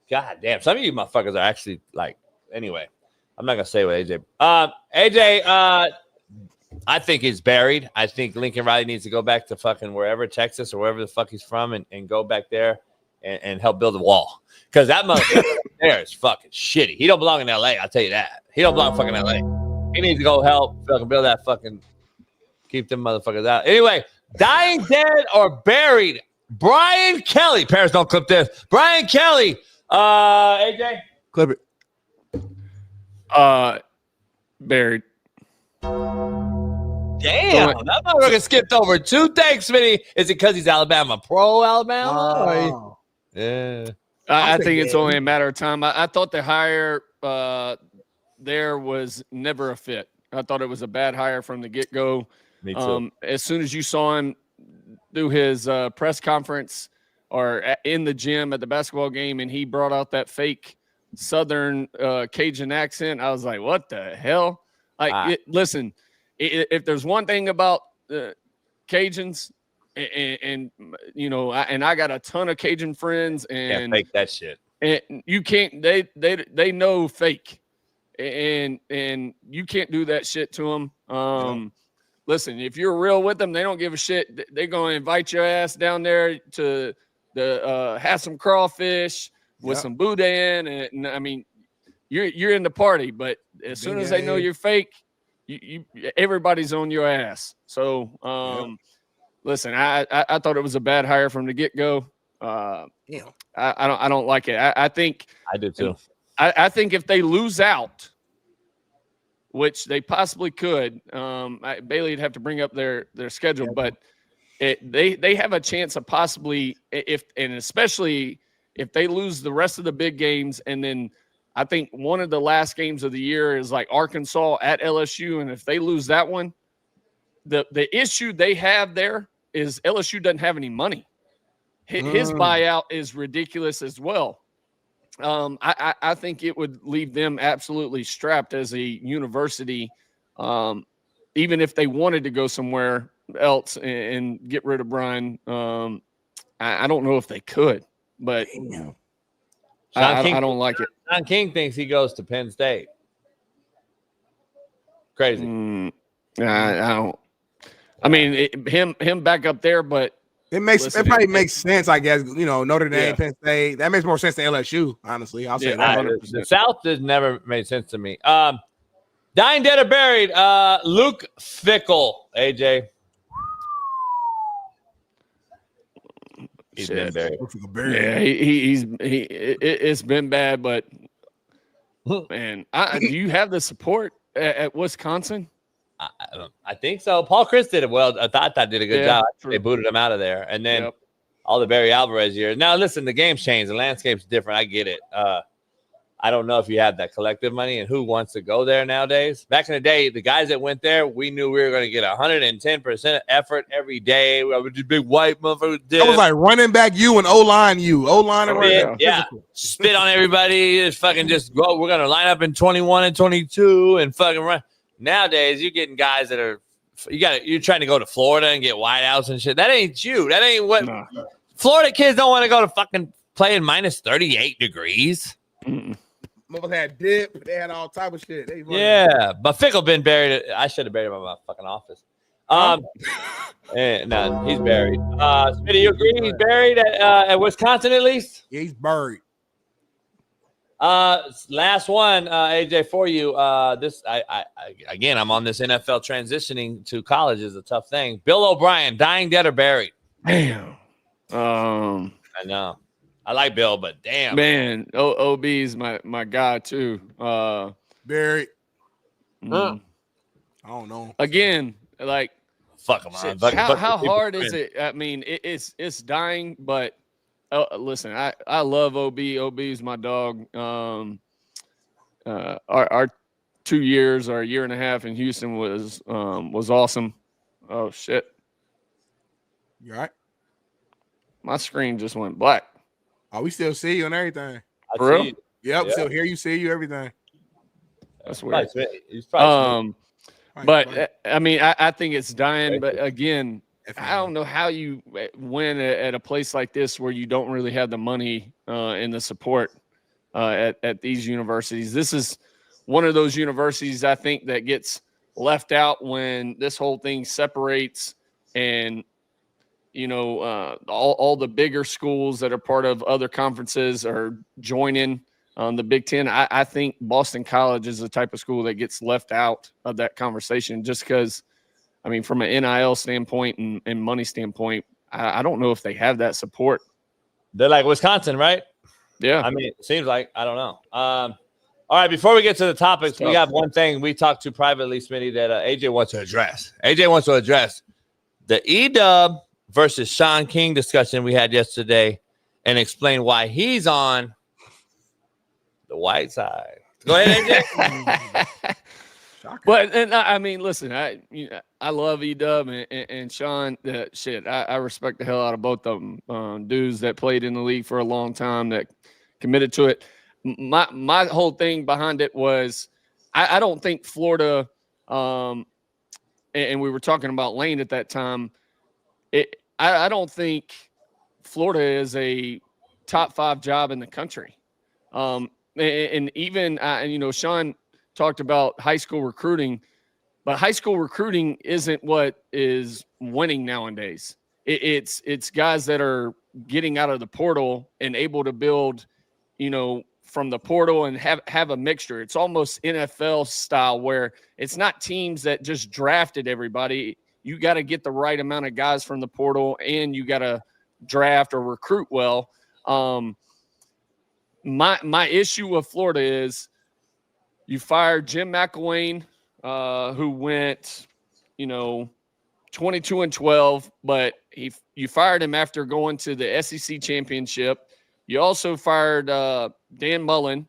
God damn. Some of you motherfuckers are actually like, anyway, I'm not going to say what AJ. AJ, I think he's buried. I think Lincoln Riley needs to go back to fucking wherever, Texas or wherever the fuck he's from and go back there and help build a wall. Because that motherfucker there is fucking shitty. He don't belong in L.A., I'll tell you that. He don't belong in fucking L.A. He needs to go help fucking build that fucking, keep them motherfuckers out. Anyway, dying dead or buried. Brian Kelly. Parents, don't clip this. Brian Kelly. AJ? Clip it. Buried. Damn, that motherfucker skipped over 2. Thanks, Smitty. Is it because he's Alabama? Pro Alabama? Yeah. I think it's only a matter of time. I thought the hire there was never a fit. I thought it was a bad hire from the get-go. Me too. As soon as you saw him do his press conference or in the gym at the basketball game and he brought out that fake Southern Cajun accent, I was like, what the hell? Like, listen, if there's one thing about Cajuns, and you know, I got a ton of Cajun friends, and can't fake that shit. And you can't. They know fake, and you can't do that shit to them. Listen, if you're real with them, they don't give a shit. They're gonna invite your ass down there to have some crawfish with some boudin, and I mean, you're in the party. But as soon as they know you're fake, you everybody's on your ass. So listen, I thought it was a bad hire from the get-go. I don't like it. I think I do too. I think if they lose out, which they possibly could, Bailey'd have to bring up their schedule, but they have a chance of possibly especially if they lose the rest of the big games, and then I think one of the last games of the year is like Arkansas at LSU, and if they lose that one, the issue they have there is LSU doesn't have any money. His buyout is ridiculous as well. I think it would leave them absolutely strapped as a university, even if they wanted to go somewhere else and get rid of Brian. I don't know if they could, but I don't like it. John King thinks he goes to Penn State. Crazy. I don't. I mean, him back up there, but it probably makes sense, I guess. You know, Notre Dame, Penn State. That makes more sense than LSU, honestly. I'll say that. The South has never made sense to me. Dying, dead, or buried. Luke Fickle, AJ. He's been buried. Yeah, it's been bad, but man, do you have the support at Wisconsin? I think so. Paul Chris did it well. I thought did a good job. They booted him out of there, and then all the Barry Alvarez years. Now, listen, the game's changed. The landscape's different. I get it. I don't know if you have that collective money and who wants to go there nowadays. Back in the day, the guys that went there, we knew we were going to get 110% effort every day. We were just big white motherfuckers. It was like running back you and O-line you. O-line and running. Yeah. Spit on everybody. Just fucking just go. We're going to line up in 21 and 22 and fucking run. Nowadays, you're getting guys that are you're trying to go to Florida and get wideouts and shit. That ain't you. That ain't what Florida kids don't want to go to fucking play in minus 38 degrees. Mother had dip. They had all type of shit. But Fickle been buried. I should have buried him in my fucking office. No, he's buried. Smitty, you agree? He's buried at Wisconsin at least? Yeah, he's buried. Last one, AJ, for you. Again, I'm on this NFL transitioning to college is a tough thing. Bill O'Brien, dying, dead, or buried? Damn. I know. I like Bill, but damn, man, OB is my guy too. Barry. I don't know. Again, like fuck him. How hard is it? I mean, it's dying, but listen, I love OB. OB is my dog. Our 2 years or a year and a half in Houston was awesome. Oh shit! You all right? My screen just went black. Oh, we still see you and everything. For real? Yep, still hear you, see you, everything. That's weird. He's probably but I mean, I think it's dying. But again, I don't know how you win at a place like this where you don't really have the money and the support at these universities. This is one of those universities I think that gets left out when this whole thing separates, and all the bigger schools that are part of other conferences are joining the Big Ten. I think Boston College is the type of school that gets left out of that conversation just because, I mean, from an NIL standpoint and money standpoint, I don't know if they have that support. They're like Wisconsin, right? Yeah. I mean, it seems like. I don't know. All right, before we get to the topics, we got one thing we talked to privately, Smitty, that AJ wants to address. AJ wants to address the E-Dub versus Sean King discussion we had yesterday and explain why he's on the white side. Go ahead, AJ. But I mean, listen, I love E-Dub and Sean. Shit, I respect the hell out of both of them. Dudes that played in the league for a long time that committed to it. My whole thing behind it was I don't think Florida, and we were talking about Lane at that time. I don't think Florida is a top 5 job in the country. And even, Sean talked about high school recruiting, but high school recruiting isn't what is winning nowadays. It's guys that are getting out of the portal and able to build, from the portal and have a mixture. It's almost NFL style where it's not teams that just drafted everybody. You got to get the right amount of guys from the portal and you got to draft or recruit well. My issue with Florida is you fired Jim McElwain, who went, 22-12, but you fired him after going to the SEC championship. You also fired Dan Mullen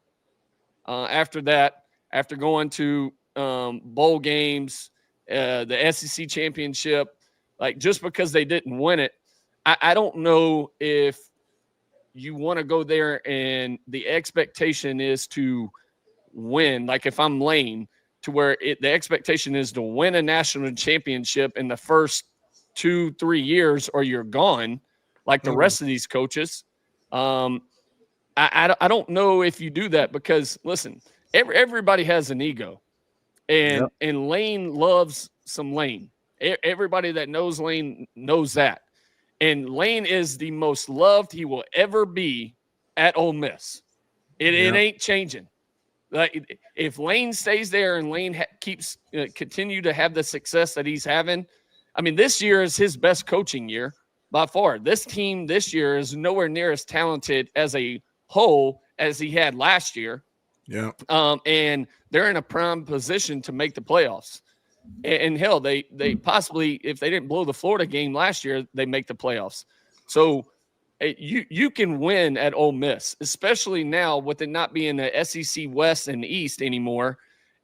after that, after going to bowl games, the SEC championship. Like, just because they didn't win it, I don't know if you want to go there and the expectation is to win. Like, if I'm Lane, to where the expectation is to win a national championship in the first 2-3 years or you're gone, like the rest of these coaches. I don't know if you do that because, listen, everybody has an ego. And Lane loves some Lane. Everybody that knows Lane knows that. And Lane is the most loved he will ever be at Ole Miss. It ain't changing. Like, if Lane stays there and Lane keeps continue to have the success that he's having, I mean, this year is his best coaching year by far. This team this year is nowhere near as talented as a whole as he had last year. Yeah. And they're in a prime position to make the playoffs. And hell, they possibly, if they didn't blow the Florida game last year, they make the playoffs. So you can win at Ole Miss, especially now with it not being the SEC West and East anymore.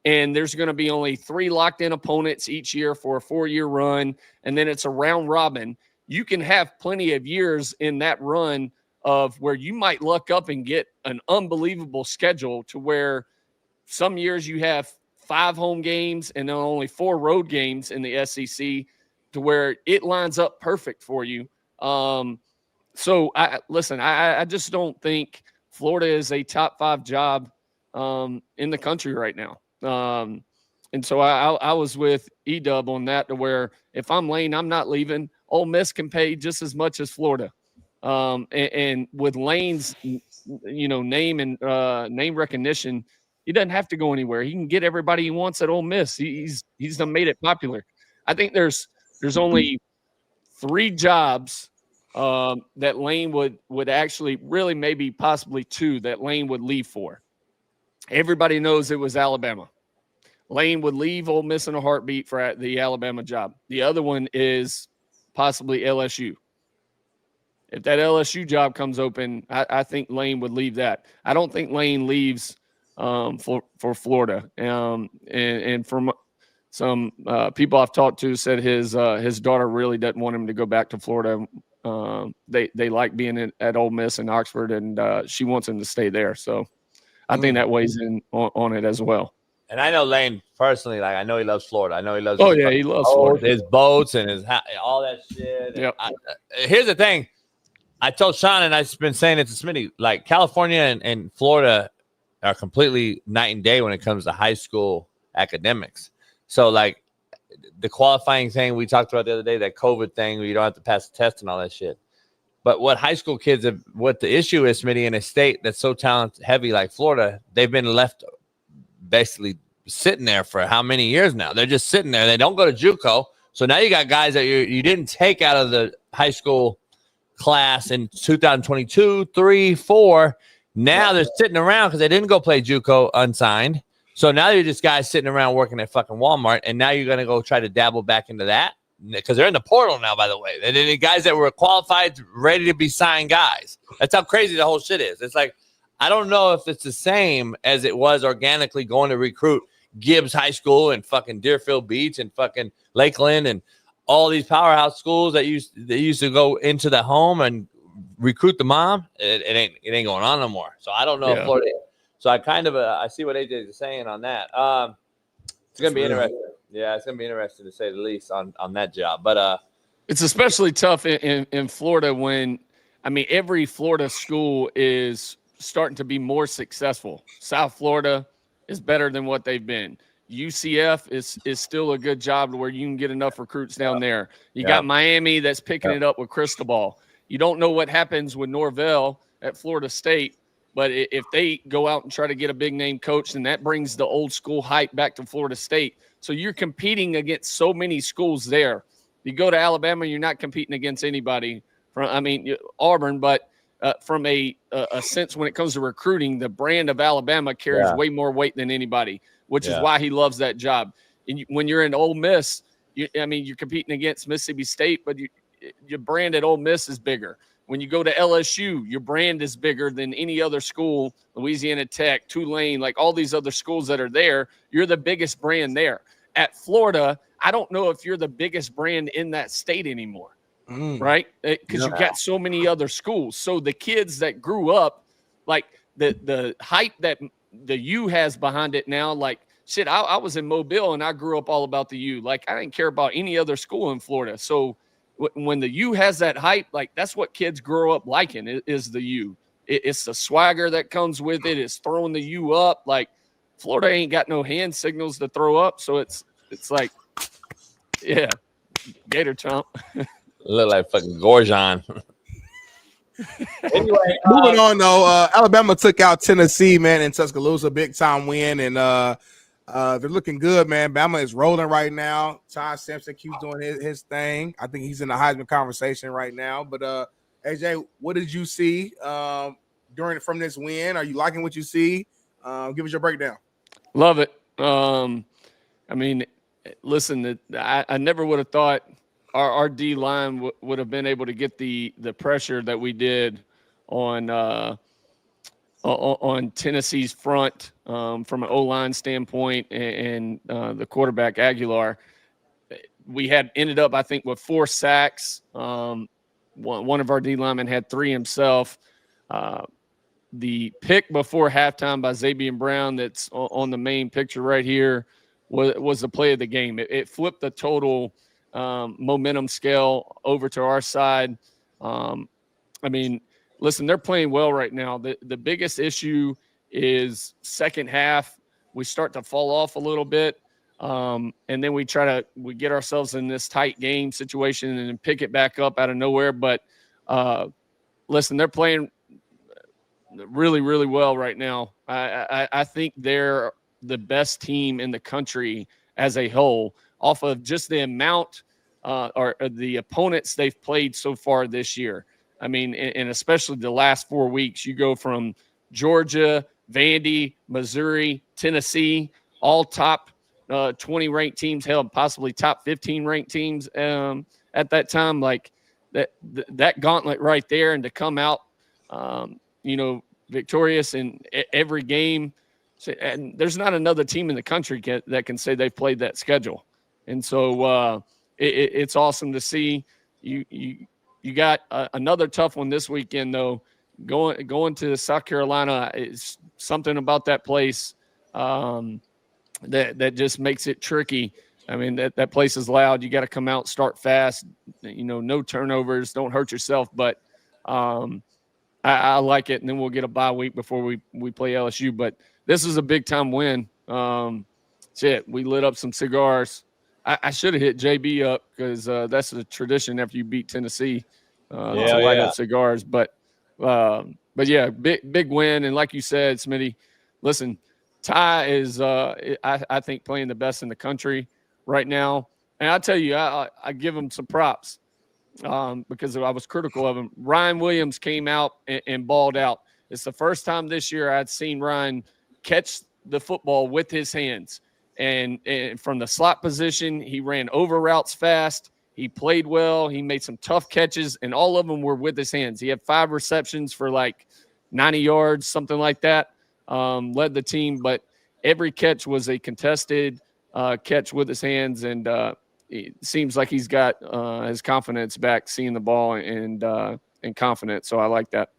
And there's going to be only 3 locked-in opponents each year for a 4-year run, and then it's a round robin. You can have plenty of years in that run of where you might luck up and get an unbelievable schedule to where some years you have 5 home games and then only 4 road games in the SEC to where it lines up perfect for you. So I just don't think Florida is a top 5 job in the country right now. And so I was with E-Dub on that, to where if I'm Lane, I'm not leaving. Ole Miss can pay just as much as Florida. And with Lane's, name and name recognition, he doesn't have to go anywhere. He can get everybody he wants at Ole Miss. He's done made it popular. I think there's only 3 jobs that Lane would actually really maybe possibly 2 that Lane would leave for. Everybody knows it was Alabama. Lane would leave Ole Miss in a heartbeat for the Alabama job. The other one is possibly LSU. If that LSU job comes open, I think Lane would leave that. I don't think Lane leaves for Florida. And from some people I've talked to said his daughter really doesn't want him to go back to Florida. They like being at Ole Miss and Oxford, and she wants him to stay there. So I think that weighs in on it as well. And I know Lane personally. Like, I know he loves Florida. I know he loves. He loves Florida. His boats and all that shit. Yep. Here's the thing. I told Sean, and I've been saying it to Smitty, like California and Florida are completely night and day when it comes to high school academics. So, like, the qualifying thing we talked about the other day, that COVID thing where you don't have to pass the test and all that shit. But what high school kids have, what the issue is, Smitty, in a state that's so talent heavy like Florida, they've been left basically sitting there for how many years now? They're just sitting there. They don't go to JUCO. So now you got guys that you didn't take out of the high school class in 2022, 3, 4. Now they're sitting around because they didn't go play JUCO unsigned. So now you're just guys sitting around working at fucking Walmart, and now you're going to go try to dabble back into that because they're in the portal now, by the way. And the guys that were qualified, ready to be signed guys. That's how crazy the whole shit is. It's like, I don't know if it's the same as it was organically going to recruit Gibbs High School and fucking Deerfield Beach and fucking Lakeland and all these powerhouse schools that used to go into the home and recruit the mom. It ain't going on no more. So I don't know if Florida. So I kind of I see what AJ is saying on that. It's gonna be interesting. Yeah, it's gonna be interesting to say the least on that job. But it's especially tough in Florida when every Florida school is starting to be more successful. South Florida is better than what they've been. UCF is still a good job to where you can get enough recruits down there. You got Miami that's picking it up with Cristobal. You don't know what happens with Norvell at Florida State, but if they go out and try to get a big name coach, then that brings the old school hype back to Florida State. So you're competing against so many schools there. You go to Alabama, you're not competing against anybody from Auburn, but from a sense when it comes to recruiting, the brand of Alabama carries way more weight than anybody, which is why he loves that job. And when you're in Ole Miss, you're competing against Mississippi State, but your brand at Ole Miss is bigger. When you go to LSU, your brand is bigger than any other school, Louisiana Tech, Tulane, like all these other schools that are there. You're the biggest brand there. At Florida, I don't know if you're the biggest brand in that state anymore. Right? Because you've got so many other schools. So the kids that grew up, like the hype that the U has behind it now, like, shit, I was in Mobile and I grew up all about the U. Like, I didn't care about any other school in Florida. So when the U has that hype, like, that's what kids grow up liking is the U. It's the swagger that comes with it. It's throwing the U up. Like, Florida ain't got no hand signals to throw up. So it's like, yeah, Gator Chomp. Look like fucking Gorgon. Anyway, moving on though, Alabama took out Tennessee, man, in Tuscaloosa, big time win, and they're looking good, man. Bama is rolling right now. Ty Simpson keeps doing his thing. I think he's in the Heisman conversation right now. But AJ, what did you see from this win? Are you liking what you see? Give us your breakdown. Love it. Listen, I never would have thought our D line would have been able to get the pressure that we did on Tennessee's front from an O-line standpoint and the quarterback Aguilar. We had ended up, I think, with 4 sacks. One of our D linemen had 3 himself. The pick before halftime by Xavier Brown that's on the main picture right here was the play of the game. It flipped the total momentum scale over to our side. Listen, they're playing well right now. The biggest issue is second half. We start to fall off a little bit. And then we get ourselves in this tight game situation and then pick it back up out of nowhere. But listen, they're playing really, really well right now. I think they're the best team in the country as a whole, off of just the amount or the opponents they've played so far this year. I mean, and especially the last 4 weeks, you go from Georgia, Vandy, Missouri, Tennessee, all top 20 ranked teams, hell, possibly top 15 ranked teams at that time. Like that gauntlet right there, and to come out, victorious in every game. And there's not another team in the country that can say they've played that schedule. And so it's awesome to see. You got another tough one this weekend, though. Going to South Carolina is something about that place that just makes it tricky. I mean, that place is loud. You got to come out, start fast. No turnovers. Don't hurt yourself. But I like it, and then we'll get a bye week before we play LSU. But this is a big-time win. We lit up some cigars. I should have hit JB up because that's a tradition after you beat Tennessee to light up cigars. But yeah, big win. And like you said, Smitty, listen, Ty is, I think, playing the best in the country right now. And I'll tell you, I give him some props because I was critical of him. Ryan Williams came out and balled out. It's the first time this year I'd seen Ryan catch the football with his hands. And from the slot position, he ran over routes fast. He played well. He made some tough catches, and all of them were with his hands. He had 5 receptions for like 90 yards, something like that. Led the team, but every catch was a contested catch with his hands, and it seems like he's got his confidence back, seeing the ball and confident. So I like that.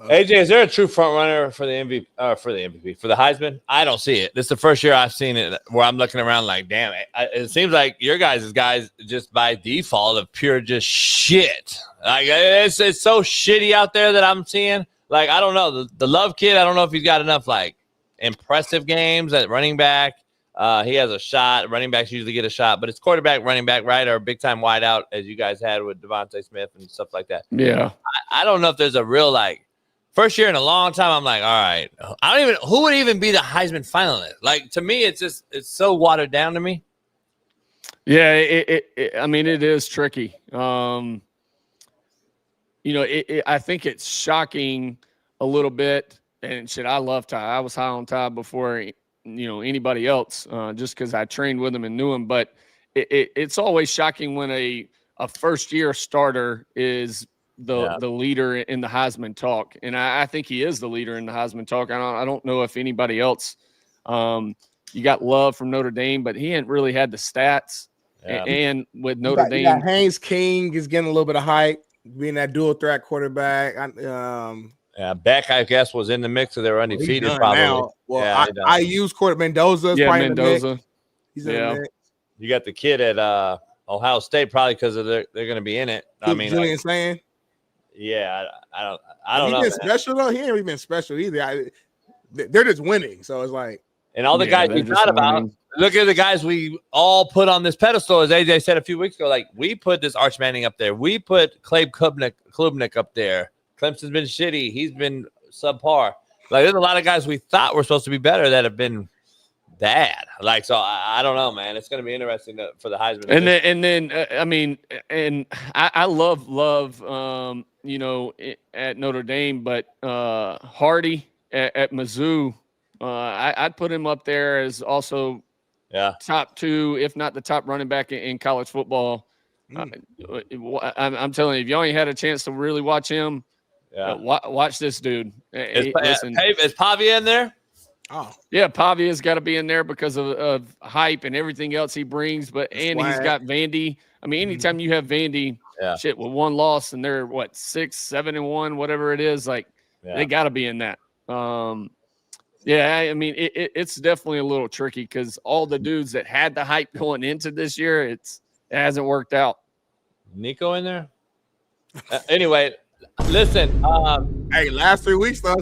AJ, is there a true front runner for the MVP? For the Heisman? I don't see it. This is the first year I've seen it where I'm looking around like, damn it. It seems like your guys just by default of pure just shit. Like it's so shitty out there that I'm seeing. Like I don't know the Love kid. I don't know if he's got enough like impressive games at running back. He has a shot. Running backs usually get a shot, but it's quarterback, running back, right, or big time wide out as you guys had with Devontae Smith and stuff like that. Yeah, I don't know if there's a real like. First year in a long time, I'm like, all right. Who would even be the Heisman finalist? Like, to me, it's so watered down to me. Yeah, it is tricky. I think it's shocking a little bit. And shit, I love Ty. I was high on Ty before, anybody else, just because I trained with him and knew him. But it's always shocking when a first-year starter is the leader in the Heisman talk. And I think he is the leader in the Heisman talk. I don't know if anybody else, you got Love from Notre Dame, but he hadn't really had the stats. Yeah. And with Notre Dame, Haynes King is getting a little bit of hype, being that dual threat quarterback. Beck, I guess, was in the mix, so they were undefeated probably. Now. Well, I use quarterback Mendoza. Mendoza. He's in the mix. You got the kid at Ohio State probably because they're going to be in it. Julian saying. Yeah, I don't know. He's been special though. He ain't really been special either. They're just winning, so it's like. And all the guys we thought about. Look at the guys we all put on this pedestal, as AJ said a few weeks ago. Like we put this Arch Manning up there. We put Clay Klubnik up there. Clemson's been shitty. He's been subpar. Like there's a lot of guys we thought were supposed to be better that have been bad. Like so, I don't know, man. It's going to be interesting for the Heisman. I love. At Notre Dame, but Hardy at Mizzou, I'd put him up there as also top 2, if not the top running back in college football. I'm telling you, if y'all ain't had a chance to really watch him, watch this dude. Is Pavia in there? Oh, yeah, Pavia's got to be in there because of hype and everything else he brings. He's got Vandy. I mean, anytime you have Vandy, with one loss and they're 6-7-1, whatever it is, they got to be in that. It's definitely a little tricky because all the dudes that had the hype going into this year, it hasn't worked out. Nico in there. Anyway, listen. Hey, last 3 weeks though.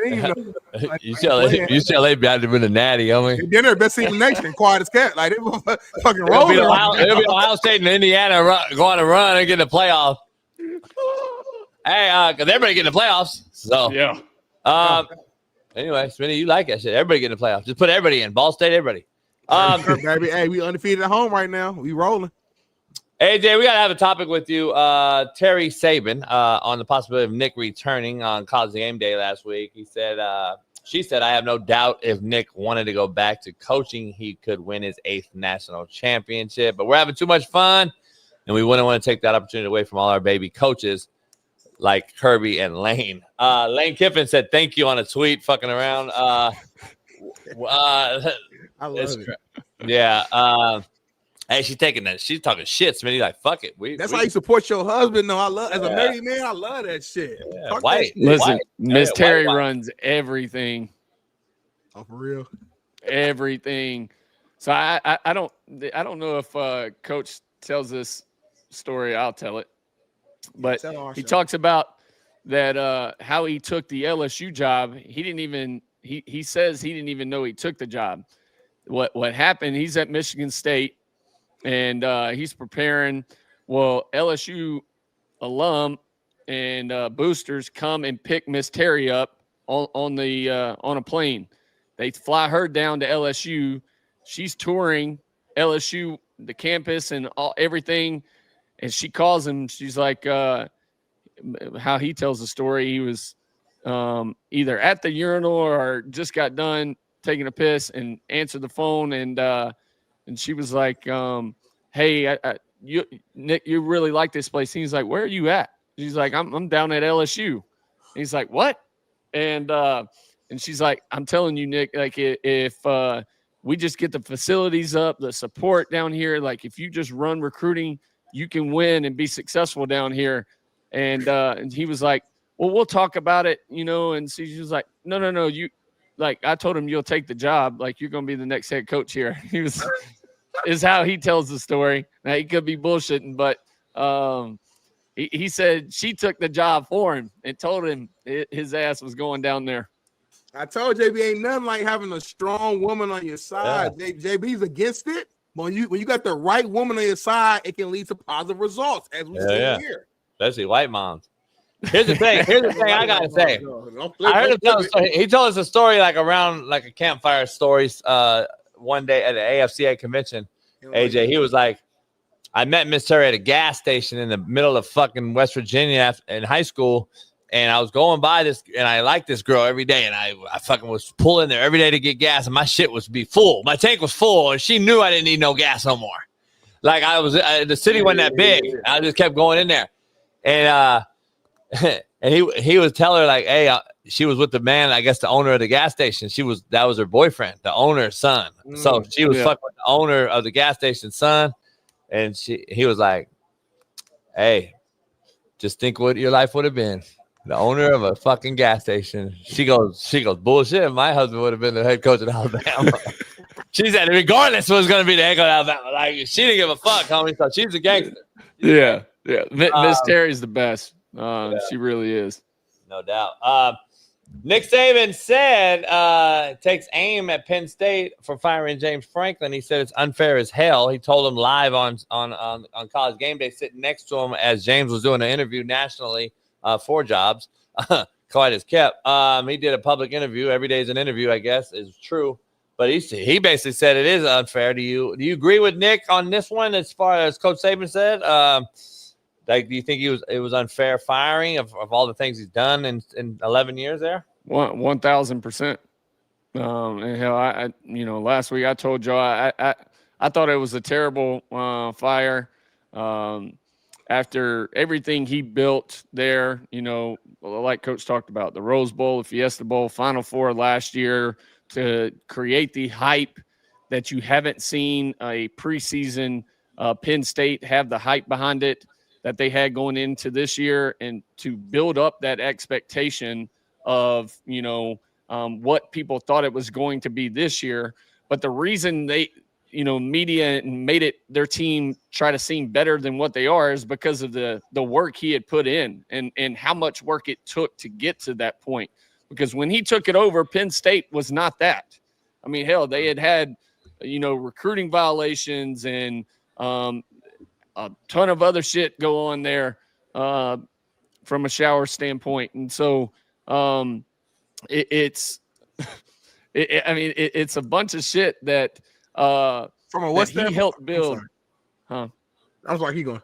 UCLA about to win the Natty, homie. Dinner, best team in the nation, quiet as cat. Like they were fucking rolling. It'll be Ohio State and Indiana going to run and get the playoff. Hey, because everybody getting the playoffs. So yeah. Anyway, Smitty, you like that shit? Everybody getting the playoffs. Just put everybody in. Ball State, everybody. Baby, hey, we undefeated at home right now. We rolling. AJ, we got to have a topic with you. Terry Saban on the possibility of Nick returning on College Game Day last week. He said, she said, I have no doubt if Nick wanted to go back to coaching, he could win his 8th national championship. But we're having too much fun, and we wouldn't want to take that opportunity away from all our baby coaches like Kirby and Lane. Lane Kiffin said thank you on a tweet, fucking around. I love it. Yeah. Hey, she's taking that. She's talking shit, Smitty. Like, fuck it. That's how you support your husband. No, I love as a married man. I love that shit. Yeah, Listen, Miss Terry runs everything. Oh, for real? Everything. So I don't know if Coach tells this story. I'll tell it. But he talks about that how he took the LSU job. He didn't even. He says he didn't even know he took the job. What happened? He's at Michigan State. And he's preparing. Well, LSU alum and boosters come and pick Miss Terry up on a plane. They fly her down to LSU. She's touring LSU, the campus, and everything. And she calls him. She's like, how he tells the story. He was either at the urinal or just got done taking a piss and answered the phone. And she was like, hey, Nick, you really like this place. He's like, where are you at? She's like, I'm down at LSU. And he's like, what? And she's like, I'm telling you, Nick, like if we just get the facilities up, the support down here, like if you just run recruiting, you can win and be successful down here. And he was like, well, we'll talk about it, And she was like, no, you. Like I told him, you'll take the job. Like you're going to be the next head coach here. He was, is how he tells the story. Now he could be bullshitting, but he said she took the job for him and told him his ass was going down there. I told JB ain't nothing like having a strong woman on your side. Yeah. JB's against it. But when you got the right woman on your side, it can lead to positive results, as we see here. Especially white moms. Here's the thing I gotta say. I heard him tell a story. He told us a story like around like a campfire stories one day at the AFCA convention. AJ, he was like, I met Miss Terry at a gas station in the middle of fucking West Virginia in high school, and I was going by this, and I liked this girl every day, and I fucking was pulling there every day to get gas, and my shit was be full. My tank was full, and she knew I didn't need no gas no more. Like I was, the city wasn't that big. I just kept going in there, and he was telling her like, hey, she was with the man, I guess the owner of the gas station. That was her boyfriend, the owner's son. So she was fucking with the owner of the gas station's son, and he was like, hey, just think what your life would have been. The owner of a fucking gas station. She goes, bullshit. My husband would have been the head coach of Alabama. She said, regardless, was going to be the head coach of Alabama. Like she didn't give a fuck, homie. So she's a gangster. Yeah. Miss Terry's the best. She really is. No doubt. Nick Saban said takes aim at Penn State for firing James Franklin. He said it's unfair as hell. He told him live on College Game Day, sitting next to him as James was doing an interview nationally for jobs. Quite as kept. He did a public interview. Every day is an interview, I guess, is true. But he basically said it is unfair. Do you agree with Nick on this one as far as Coach Saban said? Like, do you think it was unfair firing of all the things he's done in 11 years there? 1,000%. And hell, last week I told y'all I thought it was a terrible fire. After everything he built there, like Coach talked about, the Rose Bowl, the Fiesta Bowl, Final Four last year, to create the hype that you haven't seen a preseason Penn State have the hype behind it that they had going into this year, and to build up that expectation of, what people thought it was going to be this year. But the reason they, media made it their team try to seem better than what they are is because of the work he had put in and how much work it took to get to that point. Because when he took it over, Penn State was not that. I mean, hell, they had recruiting violations and a ton of other shit go on there from a shower standpoint. And so it's a bunch of shit that from a what's that he helped build. Huh? I was like, he going.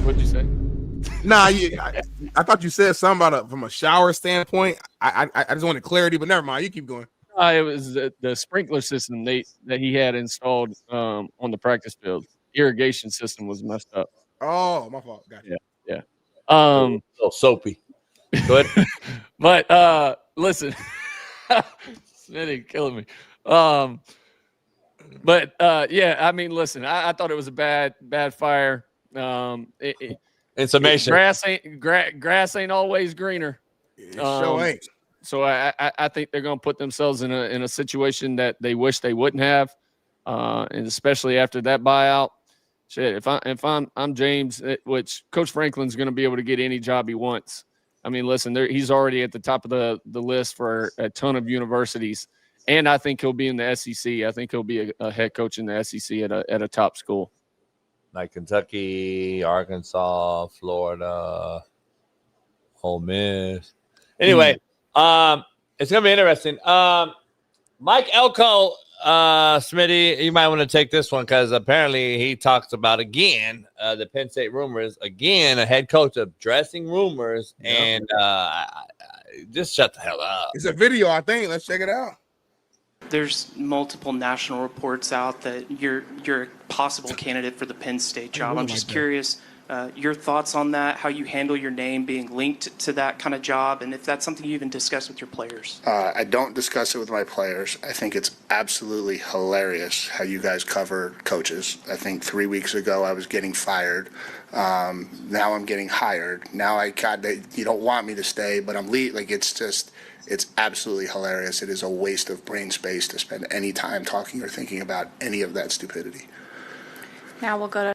What'd you say? Nah, I thought you said something about from a shower standpoint. I just wanted clarity, but never mind. You keep going. It was the sprinkler system that he had installed on the practice field. Irrigation system was messed up. Oh, my fault. Gotcha. Yeah. A little soapy. Good. But listen, Smitty killing me. But yeah, I mean, listen, I thought it was a bad fire. In summation, grass ain't always greener. It sure ain't. So I think they're going to put themselves in a situation that they wish they wouldn't have, and especially after that buyout. Shit, if I'm James, which Coach Franklin's going to be able to get any job he wants. I mean, listen, he's already at the top of the list for a ton of universities, and I think he'll be in the SEC. I think he'll be a head coach in the SEC at a top school, like Kentucky, Arkansas, Florida, Ole Miss. Anyway, it's gonna be interesting. Mike Elko, Smitty, you might want to take this one because apparently he talks about again the Penn State rumors. Again, a head coach addressing rumors, and just shut the hell up. It's a video, I think. Let's check it out. There's multiple national reports out that you're a possible candidate for the Penn State job. I'm just curious your thoughts on that, how you handle your name being linked to that kind of job, and if that's something you even discuss with your players. I don't discuss it with my players. I think it's absolutely hilarious how you guys cover coaches. I think 3 weeks ago I was getting fired. Now I'm getting hired. Now you don't want me to stay, but I'm leaving. Like, it's absolutely hilarious. It is a waste of brain space to spend any time talking or thinking about any of that stupidity. Now we'll go to.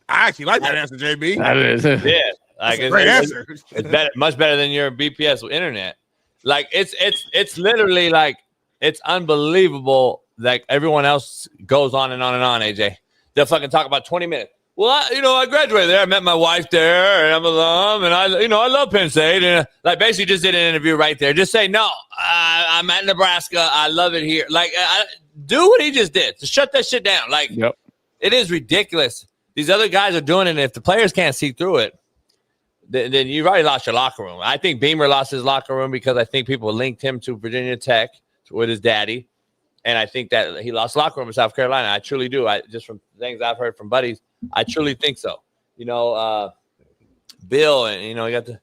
I actually like that answer, JB. That is, yeah, like it's a great answer. It's better, much better than your BPS internet. Like it's literally like it's unbelievable. Like everyone else goes on and on and on. AJ, they'll fucking talk about 20 minutes. Well, I graduated there. I met my wife there, and I'm alum, and I love Penn State, and like basically just did an interview right there. Just say no. I'm at Nebraska. I love it here. Like, do what he just did. Just shut that shit down. Like, It is ridiculous. These other guys are doing it. And if the players can't see through it, then you've already lost your locker room. I think Beamer lost his locker room because I think people linked him to Virginia Tech with his daddy, and I think that he lost locker room in South Carolina. I truly do. Just from things I've heard from buddies. I truly think so. Bill, and you got the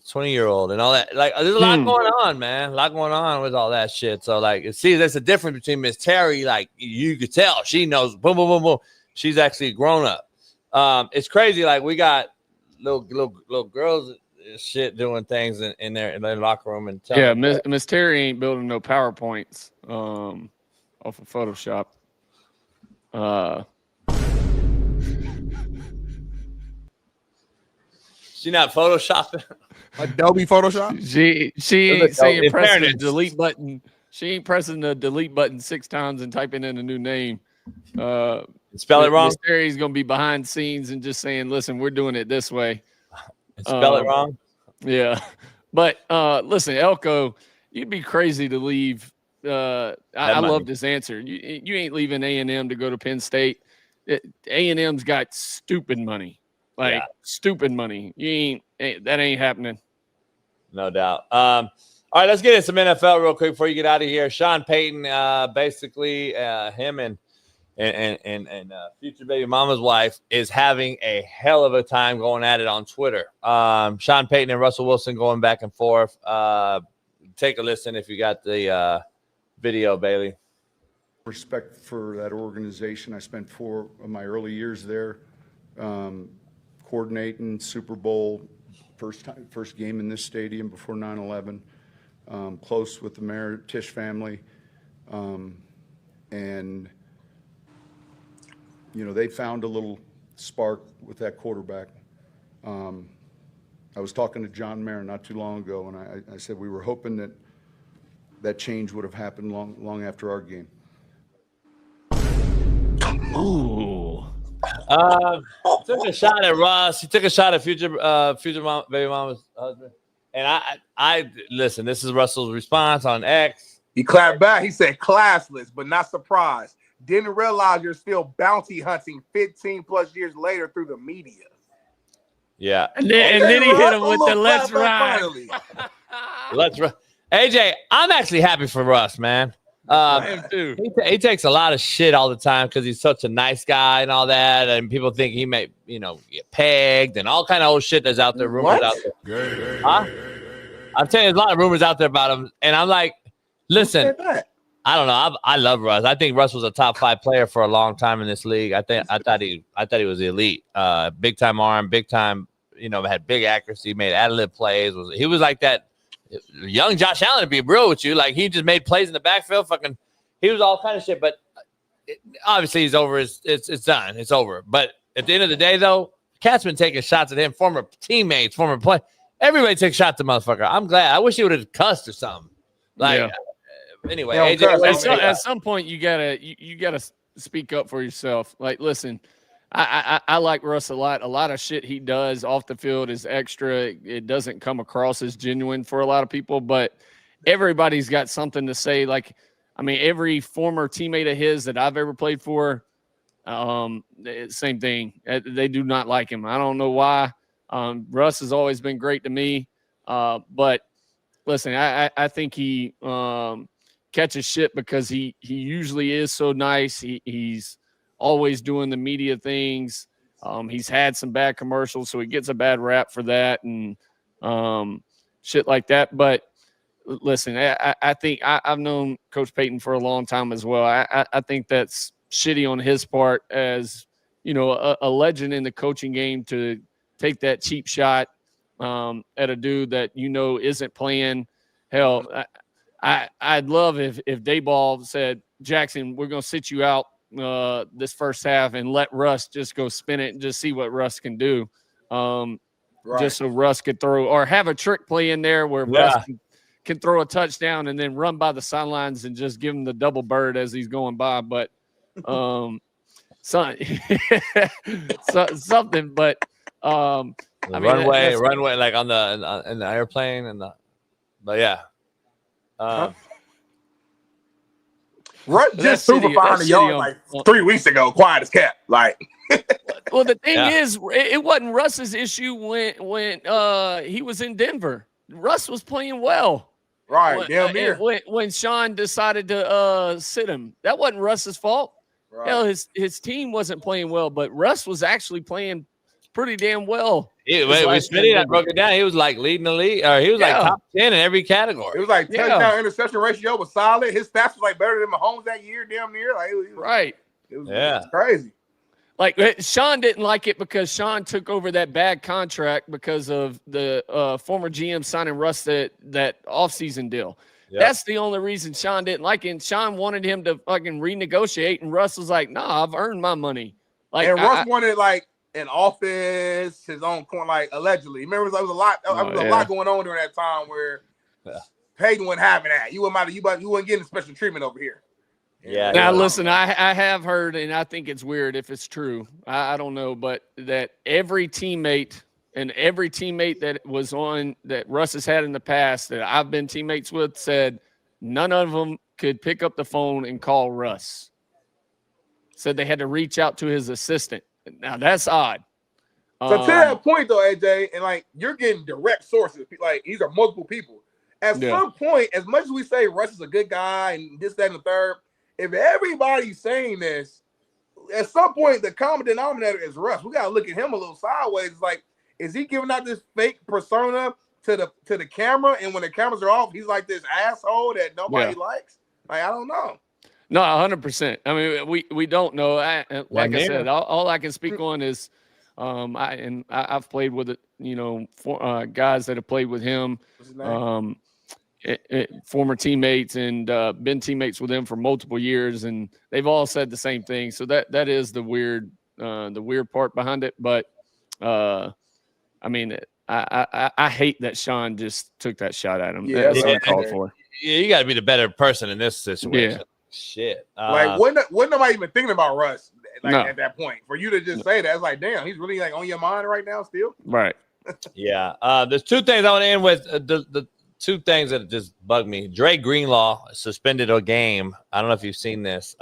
20-year-old and all that. Like, there's a lot going on, man. A lot going on with all that shit. So, like, see, there's a difference between Miss Terry. Like, you could tell she knows. Boom, boom, boom, boom. She's actually grown up. It's crazy. Like, we got little girls and shit doing things in their locker room and Miss Terry ain't building no PowerPoints off of Photoshop. She not photoshopping. Adobe Photoshop. She ain't saying pressing the delete button. She ain't pressing the delete button 6 times and typing in a new name. Spell it wrong. Miss Terry's gonna be behind scenes and just saying, "Listen, we're doing it this way." Spell it wrong. Yeah, but listen, Elko, you'd be crazy to leave. I love this answer. You ain't leaving A&M to go to Penn State. A&M's got stupid money. Stupid money. That ain't happening. No doubt. All right, let's get into some NFL real quick before you get out of here. Sean Payton, basically, him and future baby mama's wife is having a hell of a time going at it on Twitter. Sean Payton and Russell Wilson going back and forth. Take a listen if you got the video, Bailey. Respect for that organization. I spent 4 of my early years there. Coordinating Super Bowl, first game in this stadium before 9/11, close with the Mayor Tisch family, and they found a little spark with that quarterback. I was talking to John Mayer not too long ago, and I said we were hoping that change would have happened long after our game. Ooh. Took a shot at Russ. He took a shot at future baby mama's husband. And I listen. This is Russell's response on X. He clapped back. He said, "Classless, but not surprised. Didn't realize you're still bounty hunting 15 plus years later through the media. Yeah. And then he hit him with the let's ride. Let's ride. AJ, I'm actually happy for Russ, man. I am too. He takes a lot of shit all the time because he's such a nice guy and all that, and people think he may, get pegged and all kind of old shit that's out there. Rumors out there. Huh? I'm telling you, there's a lot of rumors out there about him, and I'm like, listen, I don't know. I love Russ. I think Russ was a top 5 player for a long time in this league. I thought he was elite. Big time arm, big time. Had big accuracy, made ad-lib plays. He was like that young Josh Allen, to be real with you. Like, he just made plays in the backfield. He was all kind of shit. But obviously, he's over. It's done. It's over. But at the end of the day, though, Cat's been taking shots at him. Former teammates, former play. Everybody takes shots at the motherfucker. I'm glad. I wish he would have cussed or something. Anyway, AJ, at some point you gotta speak up for yourself. Like, listen, I like Russ a lot. A lot of shit he does off the field is extra. It doesn't come across as genuine for a lot of people, but everybody's got something to say. Like, every former teammate of his that I've ever played for, same thing. They do not like him. I don't know why. Russ has always been great to me, but listen, I think he catches shit because he usually is so nice. He's always doing the media things. He's had some bad commercials, so he gets a bad rap for that and shit like that. But listen, I think I've known Coach Payton for a long time as well. I think that's shitty on his part as, a legend in the coaching game to take that cheap shot at a dude that isn't playing. Hell, I'd love if Dayball said, Jackson, we're going to sit you out this first half and let Russ just go spin it and just see what Russ can do. Just so Russ could throw or have a trick play in there where Russ can throw a touchdown and then run by the sidelines and just give him the double bird as he's going by. But something, but runway, like in the airplane but yeah. Russ just super fine to y'all like 3 weeks ago, quiet as cat. Like, well, the thing is, it wasn't Russ's issue when he was in Denver. Russ was playing well. Right, damn near. When Sean decided to sit him, that wasn't Russ's fault. Right. Hell, his team wasn't playing well, but Russ was actually playing pretty damn well. Smitty, I broke it down. He was like leading the league. He was like top 10 in every category. It was like touchdown interception ratio was solid. His stats was like better than Mahomes that year, damn near. Like, it was crazy. Like, Sean didn't like it because Sean took over that bad contract because of the former GM signing Russ that offseason deal. Yep. That's the only reason Sean didn't like it. And Sean wanted him to fucking renegotiate, and Russ was like, "Nah, I've earned my money." Like, and Russ wanted like an office, his own corner, like allegedly. Remember, there was a lot. There was a lot going on during that time where Payton wasn't having that. You wouldn't getting special treatment over here. Yeah. Now listen, I have heard, and I think it's weird if it's true. I don't know, but that every teammate that was on that Russ has had in the past that I've been teammates with said none of them could pick up the phone and call Russ. Said they had to reach out to his assistant. Now that's odd. So to that point though, AJ, and like you're getting direct sources, like these are multiple people. At some point, as much as we say Russ is a good guy and this, that, and the third, if everybody's saying this, at some point the common denominator is Russ. We gotta look at him a little sideways. It's like, is he giving out this fake persona to the camera, and when the cameras are off, he's like this asshole that nobody likes? Like, I don't know. No, 100%. I mean, we don't know. Like I said, all I can speak on is I've played with guys that have played with him, former teammates, and been teammates with him for multiple years, and they've all said the same thing. So that is the weird part behind it. But I mean, I hate that Sean just took that shot at him. Yeah, that's uncalled for. Yeah, you got to be the better person in this situation. Yeah. Shit. Like, wasn't nobody even thinking about Russ at that point? For you to just say that, it's like, damn, he's really like on your mind right now still? Right. Yeah. There's two things I want to end with. The two things that just bug me. Dre Greenlaw suspended a game. I don't know if you've seen this.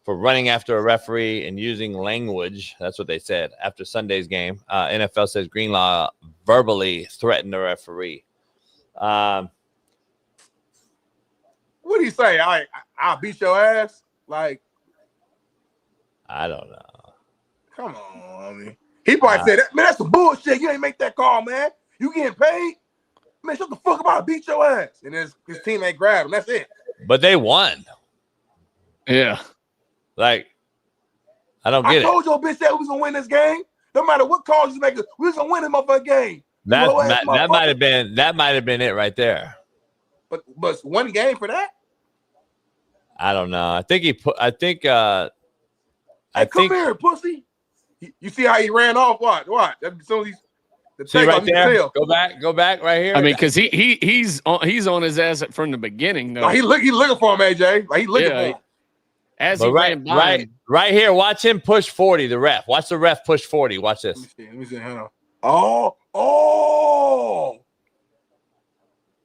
for running after a referee and using language. That's what they said after Sunday's game. NFL says Greenlaw verbally threatened the referee. What do you say? I'll beat your ass? Like, I don't know. Come on, I mean, he probably said, "Man, that's some bullshit. You ain't make that call, man. You getting paid? Man, shut the fuck up. I'll beat your ass." And his teammate grabbed him. That's it. But they won. Yeah. Like, I don't get it. I told your bitch that we was gonna win this game. No matter what calls you make, we was gonna win this motherfucking game. That might have been it right there. But one game for that? I don't know. I think Come here, pussy. You see how he ran off? Watch. So he's see right there. Go back right here. I mean, because he's on his ass from the beginning. Though. No, he looking for him, AJ. Like he looking for him. As he ran by him. Right here. Watch him push 40. The ref. Watch the ref push 40. Watch this. Let me see. Hold on. Oh.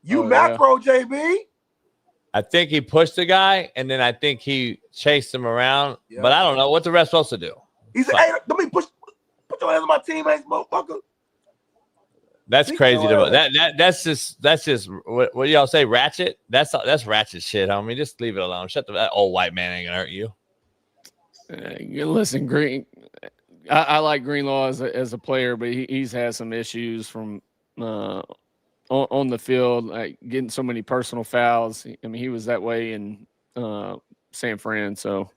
You macro, JB. I think he pushed the guy, and then I think he chased him around. Yeah. But I don't know what the ref's supposed to do. He said, "Hey, let me put your hands on my teammates, motherfucker." That's crazy. That's just what do y'all say? Ratchet? That's ratchet shit, homie. Just leave it alone. That old white man ain't gonna hurt you. Listen, Green. I like Greenlaw as a player, but he's had some issues from on the field, like getting so many personal fouls. I mean, he was that way in San Fran. So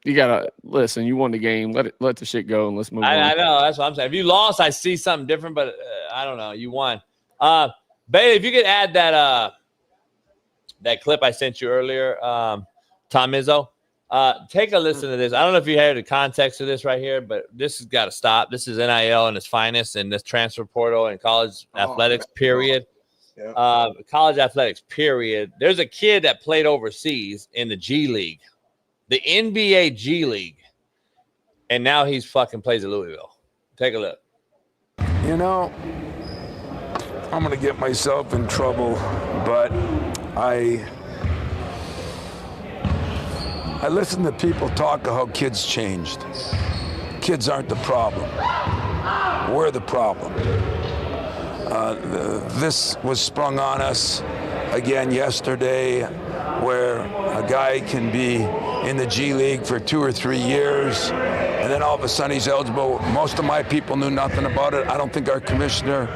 you gotta listen. You won the game. Let the shit go and let's move on. I know that's what I'm saying. If you lost, I see something different, but I don't know. You won. Bailey, if you could add that clip I sent you earlier, Tom Izzo. Take a listen to this. I don't know if you heard the context of this right here, but this has got to stop. This is NIL in its finest in this transfer portal and college athletics, period. Yeah. College athletics, period. There's a kid that played overseas in the G League, the NBA G League, and now he's fucking plays at Louisville. Take a look. You know, I'm going to get myself in trouble, but I listen to people talk of how kids changed. Kids aren't the problem. We're the problem. This was sprung on us again yesterday, where a guy can be in the G League for 2 or 3 years, and then all of a sudden he's eligible. Most of my people knew nothing about it. I don't think our commissioner.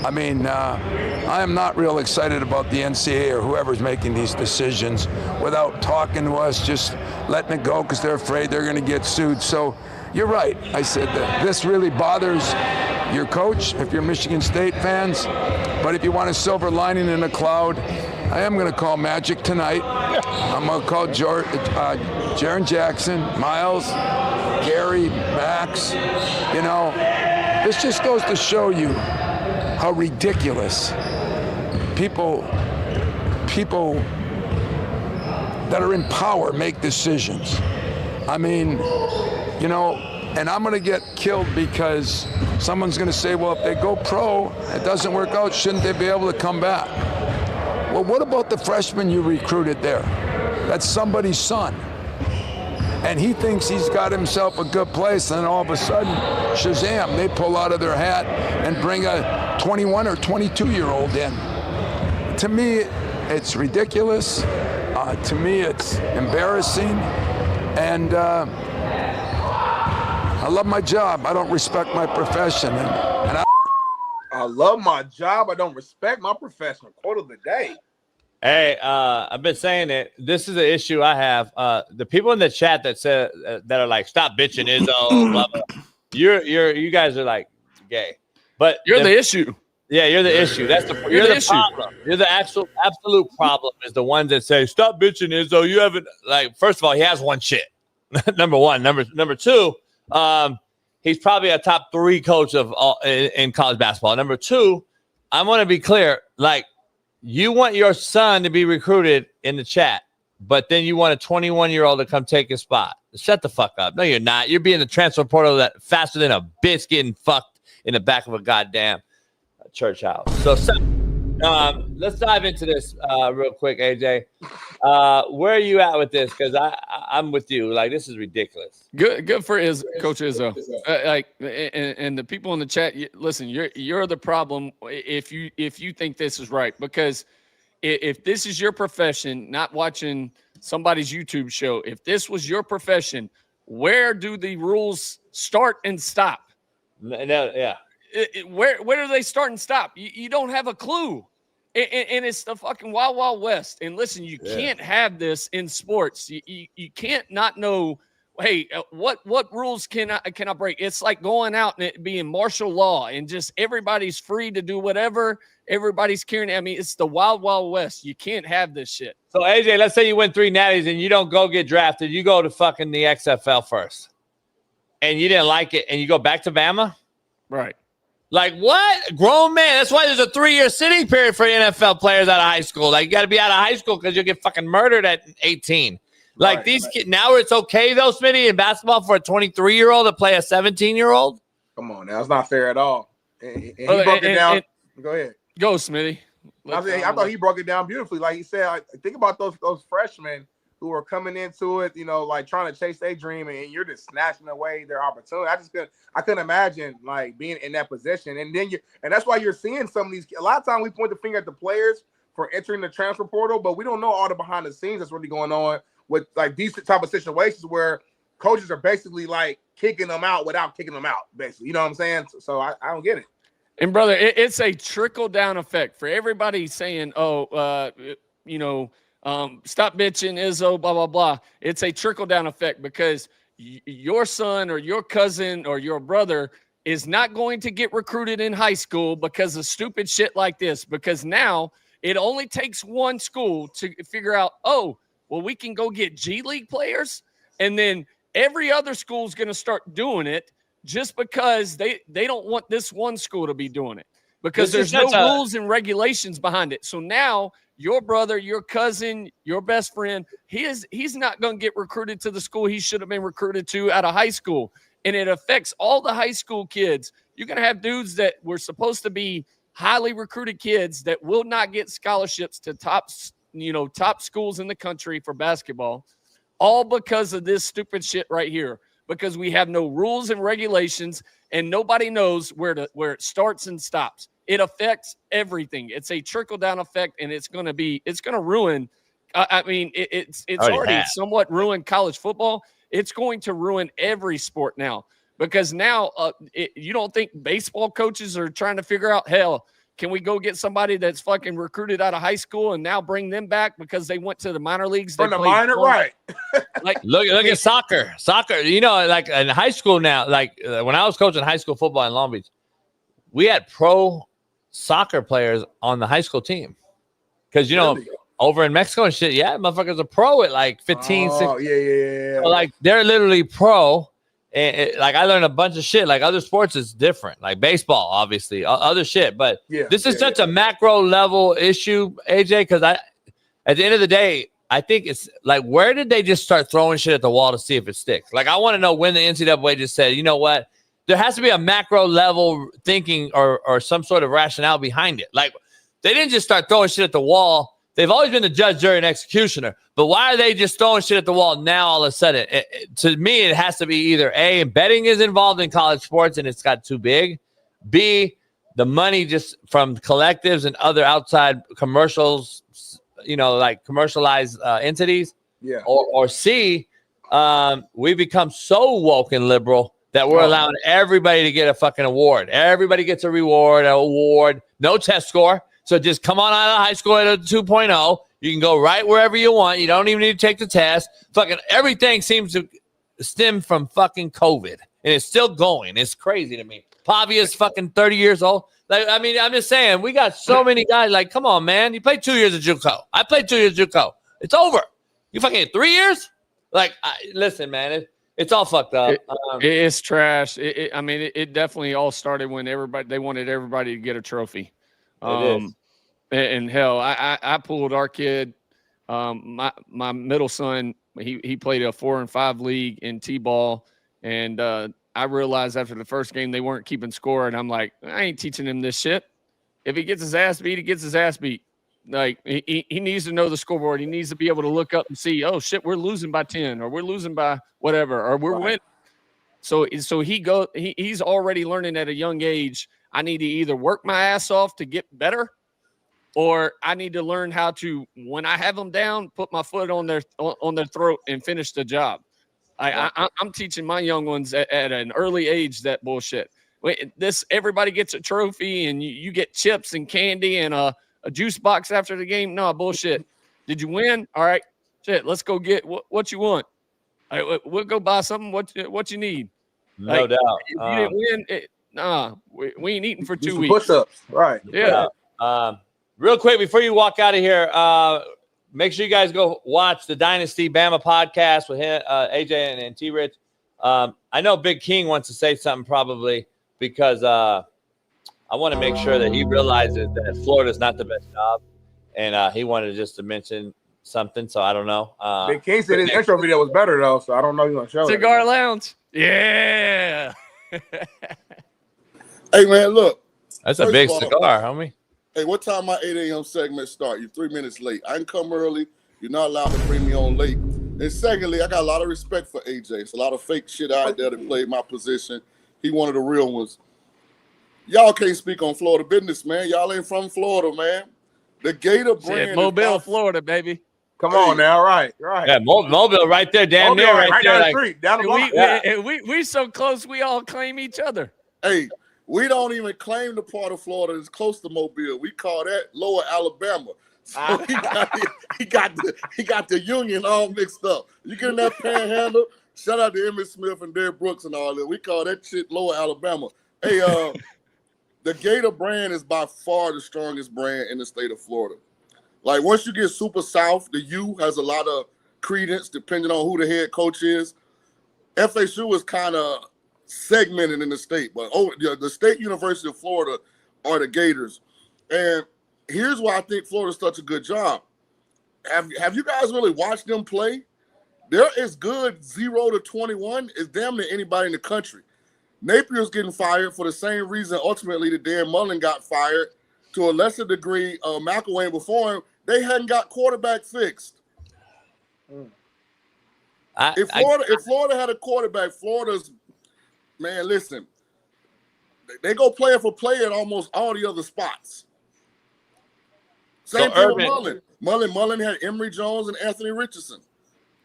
I mean, I am not real excited about the NCAA or whoever's making these decisions without talking to us, just letting it go because they're afraid they're going to get sued. So you're right. I said that this really bothers your coach if you're Michigan State fans. But if you want a silver lining in a cloud, I am going to call Magic tonight. I'm going to call Jaren Jackson, Miles, Gary, Max. You know, this just goes to show you how ridiculous people that are in power make decisions. I mean, you know, and I'm going to get killed because someone's going to say, well, if they go pro, it doesn't work out, shouldn't they be able to come back? Well, what about the freshman you recruited there? That's somebody's son. And he thinks he's got himself a good place, and all of a sudden, Shazam, they pull out of their hat and bring a 21 or 22-year-old in. To me, it's ridiculous. To me, it's embarrassing. And I love my job. I don't respect my profession. And I love my job. I don't respect my profession. Quote of the day. Hey, I've been saying it. This is an issue I have. The people in the chat that say that are like, "Stop bitching, Izzo." Blah, blah. You guys are like gay, but you're the issue. Yeah, you're the issue. That's you're the issue. Problem. You're the absolute problem. Is the ones that say, "Stop bitching, Izzo." You haven't like. First of all, he has one shit. Number one. Number two. He's probably a top 3 coach of all in college basketball. Number two, I want to be clear, like. You want your son to be recruited in the chat, but then you want a 21-year-old to come take his spot. Shut the fuck up. No, you're not. You're being the transfer portal that faster than a bitch getting fucked in the back of a goddamn church house. So Let's dive into this real quick, AJ. Where are you at with this? Because I'm with you. Like, this is ridiculous. Good for Coach Izzo. And the people in the chat, listen, you're the problem if you think this is right, because if this is your profession, not watching somebody's YouTube show, if this was your profession, where do the rules start and stop? Yeah. Where do they start and stop? You don't have a clue. And it's the fucking wild, wild west. And listen, you can't have this in sports. You can't not know, hey, what rules can I break? It's like going out and it being martial law and just everybody's free to do whatever everybody's carrying. I mean, it's the wild, wild west. You can't have this shit. So, AJ, let's say you win 3 natties and you don't go get drafted. You go to fucking the XFL first. And you didn't like it. And you go back to Bama? Right. Like, what? Grown man. That's why there's a 3-year sitting period for NFL players out of high school. Like, you got to be out of high school because you'll get fucking murdered at 18. Like, these kids, now it's okay, though, Smitty, in basketball for a 23-year-old to play a 17-year-old? Come on now. It's not fair at all. And he broke it down. Go ahead. Go, Smitty. I thought he broke it down beautifully. Like he said, think about those freshmen who are coming into it, like trying to chase their dream, and you're just snatching away their opportunity. I couldn't imagine like being in that position. And that's why you're seeing some of these. A lot of times we point the finger at the players for entering the transfer portal, but we don't know all the behind the scenes that's really going on with like these type of situations where coaches are basically like kicking them out without kicking them out, basically. You know what I'm saying? So I don't get it. And brother, it's a trickle down effect for everybody saying, stop bitching, Izzo, blah, blah, blah. It's a trickle down effect because your son or your cousin or your brother is not going to get recruited in high school because of stupid shit like this. Because now it only takes one school to figure out, we can go get G League players. And then every other school is going to start doing it just because they don't want this one school to be doing it. Because there's no rules and regulations behind it. So now your brother, your cousin, your best friend, he's not going to get recruited to the school he should have been recruited to out of high school. And it affects all the high school kids. You're going to have dudes that were supposed to be highly recruited kids that will not get scholarships to top schools in the country for basketball, all because of this stupid shit right here. Because we have no rules and regulations and nobody knows where it starts and stops. It affects everything. It's a trickle down effect, and it's going to ruin. It's already somewhat ruined college football. It's going to ruin every sport now because now you don't think baseball coaches are trying to figure out, hell, can we go get somebody that's fucking recruited out of high school and now bring them back because they went to the minor leagues? From the minor, right? Like look at soccer. Soccer, like in high school now, like when I was coaching high school football in Long Beach, we had pro soccer players on the high school team because over in Mexico and shit, motherfuckers are pro at like 15, 16. Yeah. So, like they're literally pro. And like I learned a bunch of shit. Like other sports is different, like baseball, obviously, other shit. But this is such a macro level issue, AJ. Because at the end of the day, I think it's like, where did they just start throwing shit at the wall to see if it sticks? Like I want to know when the NCAA just said, you know what, there has to be a macro level thinking or some sort of rationale behind it. Like they didn't just start throwing shit at the wall. They've always been the judge, jury, and executioner. But why are they just throwing shit at the wall now all of a sudden? To me, it has to be either A, betting is involved in college sports and it's got too big. B, the money just from collectives and other outside commercials, like commercialized entities. Yeah. Or C, we become so woke and liberal that we're allowing everybody to get a fucking award. Everybody gets a reward, an award, no test score. So just come on out of high school at a 2.0. You can go right wherever you want. You don't even need to take the test. Fucking everything seems to stem from fucking COVID. And it's still going. It's crazy to me. Pavia's fucking 30 years old. Like, I mean, I'm just saying, we got so many guys. Like, come on, man. You played 2 years of JUCO. I played 2 years of JUCO. It's over. You fucking 3 years? Like, listen, man. It's all fucked up. It's trash. It definitely all started when they wanted everybody to get a trophy. And hell, I pulled our kid, my middle son. He played a 4 and 5 league in T-ball, and I realized after the first game they weren't keeping score, and I'm like, I ain't teaching him this shit. If he gets his ass beat, he gets his ass beat. Like he needs to know the scoreboard. He needs to be able to look up and see, oh shit, we're losing by 10, or we're losing by whatever, or we're winning. So he's already learning at a young age. I need to either work my ass off to get better, or I need to learn how to, when I have them down, put my foot on their throat and finish the job. I'm teaching my young ones at an early age that bullshit. Everybody gets a trophy and you get chips and candy and a juice box after the game. No, bullshit. Did you win? All right, shit. Let's go get what you want. All right, we'll go buy something. What you need? No doubt. If you didn't win, we ain't eating for 2 weeks. Push-ups, right? Yeah. Real quick before you walk out of here, make sure you guys go watch the Dynasty Bama podcast with him, AJ and T. Rich. I know Big King wants to say something probably because I want to make sure that he realizes that Florida's not the best job, and he wanted just to mention something. So I don't know. Big King said his intro video was better though, so I don't know. He's gonna show Cigar it. Lounge. Yeah. Hey man, look. That's a big cigar, homie. Hey, what time my 8 a.m. segment start? You're 3 minutes late. I can come early. You're not allowed to bring me on late. And secondly, I got a lot of respect for AJ. It's a lot of fake shit out there that played my position. He one of the real ones. Y'all can't speak on Florida business, man. Y'all ain't from Florida, man. The Gator brand. Mobile, Florida, baby. Come on now, right. Yeah, Mobile right there, damn near right there. Down the street, down the block. We so close, we all claim each other. Hey, we don't even claim the part of Florida that's close to Mobile. We call that Lower Alabama. So he got the Union all mixed up. You get in that Panhandle. Shout out to Emmitt Smith and Derrick Brooks and all that. We call that shit Lower Alabama. Hey, the Gator brand is by far the strongest brand in the state of Florida. Like once you get super south, the U has a lot of credence depending on who the head coach is. FSU is kind of segmented in the state, but the State University of Florida are the Gators. And here's why I think Florida's such a good job. Have you guys really watched them play? They're as good 0 to 21 as damn near anybody in the country. Napier's getting fired for the same reason ultimately that Dan Mullen got fired. To a lesser degree, McElwain before him, they hadn't got quarterback fixed. If Florida had a quarterback, Florida's, man, listen, they go player for player at almost all the other spots. Same thing with Mullen. Mullen had Emory Jones and Anthony Richardson.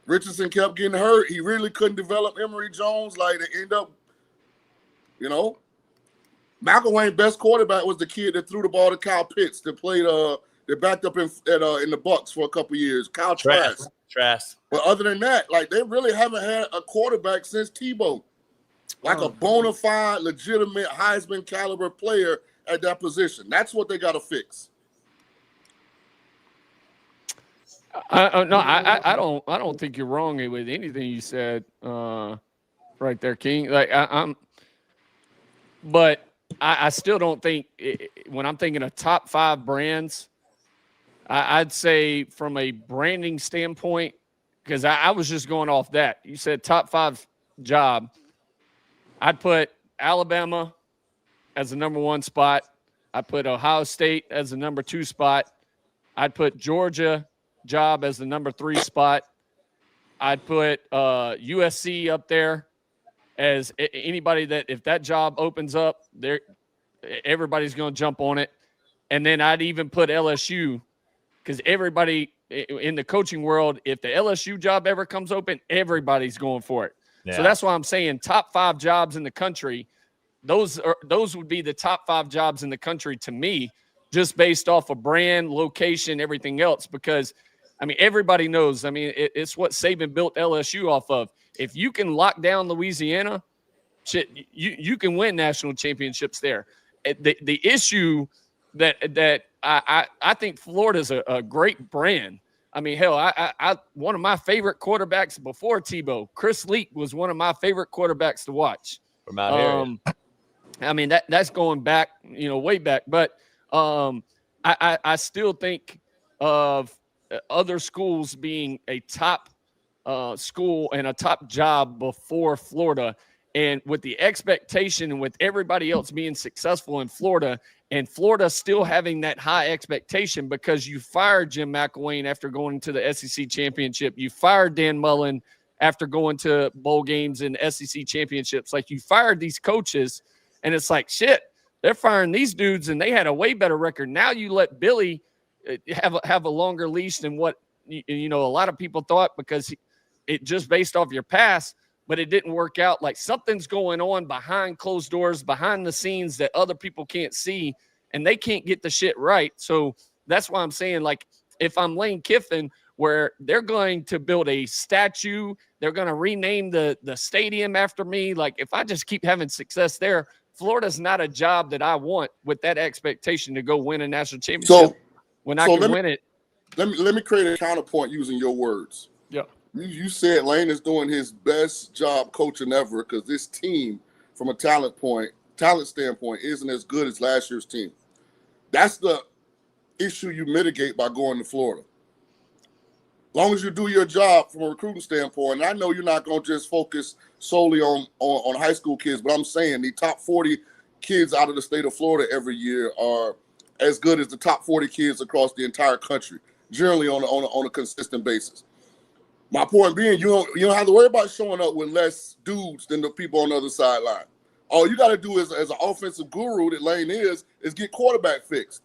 Richardson kept getting hurt. He really couldn't develop Emory Jones. Like, they end up, McElwain's best quarterback was the kid that threw the ball to Kyle Pitts that played that backed up in the Bucks for a couple years. Kyle Trask. But other than that, like they really haven't had a quarterback since Tebow. Like a bona fide, legitimate Heisman caliber player at that position. That's what they got to fix. I don't think you're wrong with anything you said right there, King. Like but I still don't think when I'm thinking of top 5 brands, I'd say from a branding standpoint, because I was just going off that. You said top 5 job. I'd put Alabama as the number 1 spot. I'd put Ohio State as the number 2 spot. I'd put Georgia job as the number 3 spot. I'd put USC up there as anybody that if that job opens up, everybody's going to jump on it. And then I'd even put LSU because everybody in the coaching world, if the LSU job ever comes open, everybody's going for it. Yeah. So that's why I'm saying top 5 jobs in the country. Those would be the top 5 jobs in the country to me, just based off of brand, location, everything else. Because I mean, everybody knows. I mean, it's what Saban built LSU off of. If you can lock down Louisiana, shit, you can win national championships there. The issue that I think Florida's a great brand. I mean, hell, I one of my favorite quarterbacks before Tebow, Chris Leak, was one of my favorite quarterbacks to watch. From out here. I mean, that's going back, way back. But I still think of other schools being a top school and a top job before Florida. And with the expectation and with everybody else being successful in Florida, and Florida still having that high expectation because you fired Jim McElwain after going to the SEC championship. You fired Dan Mullen after going to bowl games and SEC championships. Like, you fired these coaches, and it's like, shit, they're firing these dudes, and they had a way better record. Now you let Billy have a longer leash than what, a lot of people thought, because it just based off your past, but it didn't work out. Like, something's going on behind closed doors, behind the scenes that other people can't see, and they can't get the shit right. So that's why I'm saying, like, if I'm Lane Kiffin, where they're going to build a statue, they're going to rename the stadium after me. Like, if I just keep having success there, Florida's not a job that I want with that expectation to go win a national championship when I can win it. Let me create a counterpoint using your words. Yeah. You said Lane is doing his best job coaching ever because this team, from a talent standpoint, isn't as good as last year's team. That's the issue you mitigate by going to Florida. As long as you do your job from a recruiting standpoint, and I know you're not going to just focus solely on high school kids, but I'm saying the top 40 kids out of the state of Florida every year are as good as the top 40 kids across the entire country, generally on a consistent basis. My point being, you don't have to worry about showing up with less dudes than the people on the other sideline. All you got to do as an offensive guru that Lane is get quarterback fixed.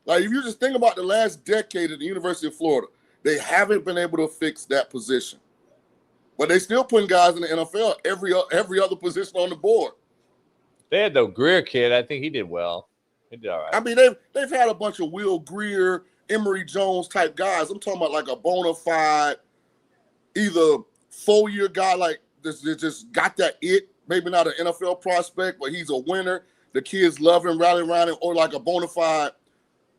Like, if you just think about the last decade at the University of Florida, they haven't been able to fix that position. But they still putting guys in the NFL every other position on the board. They had the Greer kid. I think he did well. He did all right. I mean, they've had a bunch of Will Greer, Emory Jones type guys. I'm talking about like a bona fide, either 4-year guy like this that just got that it. Maybe not an NFL prospect, but he's a winner. The kids love him, rally around him, or like a bona fide,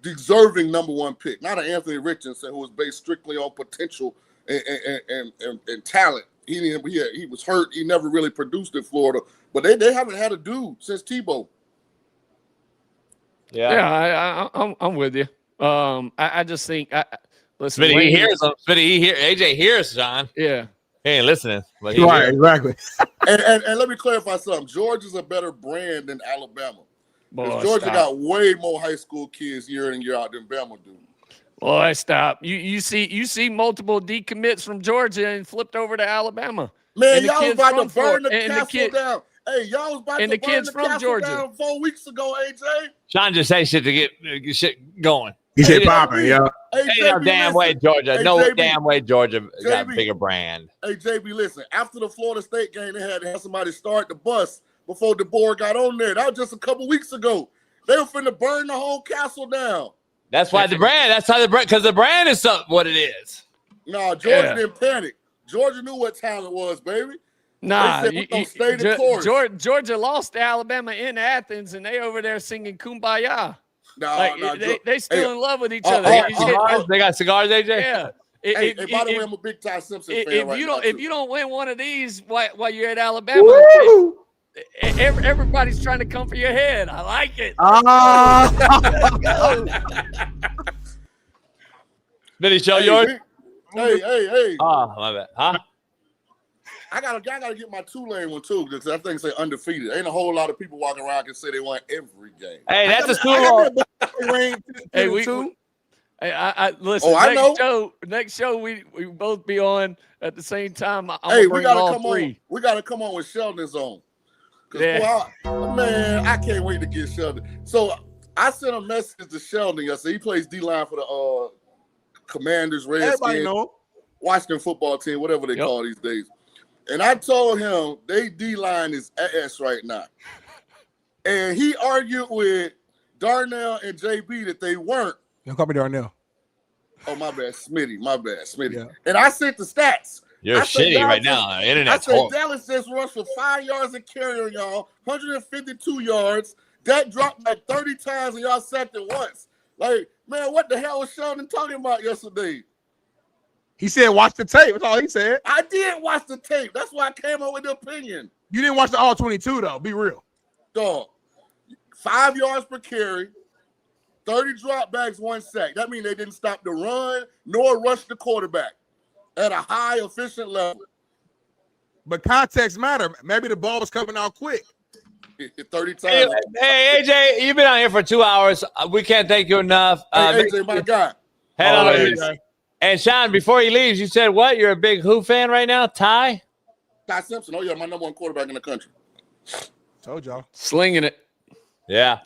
deserving number 1 pick. Not an Anthony Richardson who was based strictly on potential and talent. He was hurt. He never really produced in Florida. But they haven't had a dude since Tebow. Yeah, I'm with you. I just think listen. Smitty, he hears him. Smitty, AJ hears John. Yeah. He ain't listening. But Right, exactly. and let me clarify something. Georgia's a better brand than Alabama. Because Georgia got way more high school kids year in and year out than Bama do. Boy, stop. You see multiple decommits from Georgia and flipped over to Alabama. Man, y'all was about to burn the castle down. Hey, y'all was about to burn the castle down 4 weeks ago, AJ. Sean just say shit to get shit going. He said popping, yeah. Hey, no damn way Georgia. Hey, no JB, damn way Georgia got JB, a bigger brand. Hey, JB, listen. After the Florida State game, they had to have somebody start the bus before the board got on there. That was just a couple weeks ago. They were finna burn the whole castle down. That's why the brand. That's how the brand. Because the brand is what it is. No, Georgia didn't panic. Georgia knew what talent was, baby. Nah, Georgia lost to Alabama in Athens, and they over there singing "Kumbaya." No, they still in love with each other. They got cigars, AJ. Yeah. By the way, I'm a big Ty Simpson fan. If you don't win one of these while you're at Alabama, everybody's trying to come for your head. I like it. Did he show yours? Hey. Oh, my bad. Huh? I gotta get my Tulane one too because that thing say undefeated. Ain't a whole lot of people walking around can say they won every game. Hey, that's a Tulane. Hey, listen. I know. Next show, we both be on at the same time. We gotta come on. We gotta come on with Sheldon's on. Yeah. Man, I can't wait to get Sheldon. So I sent a message to Sheldon yesterday. He plays D-line for the Commanders, Redskins, Washington football team, whatever they call these days. And I told him they D-line is ass right now. And he argued with Darnell and JB that they weren't. Don't call me Darnell. Oh, my bad, Smitty. Yeah. And I sent the stats. You're shitty right now. Internet's I said Dallas just rushed for 5 yards and carry on y'all, 152 yards. That dropped like 30 times and y'all sacked it once. Like, man, what the hell was Sheldon talking about yesterday? He said, watch the tape. That's all he said. I did watch the tape. That's why I came up with the opinion. You didn't watch the all 22, though. Be real. Dog. 5 yards per carry, 30 dropbacks, 1 sack. That means they didn't stop the run nor rush the quarterback at a high, efficient level. But context matter. Maybe the ball was coming out quick. 30 times. Hey, AJ, you've been out here for 2 hours. We can't thank you enough. Hey, AJ, my guy. Head on. And Sean, before he leaves, you said what? You're a big who fan right now? Ty Simpson. Oh, yeah, my number one quarterback in the country. Told y'all. Slinging it. Yeah.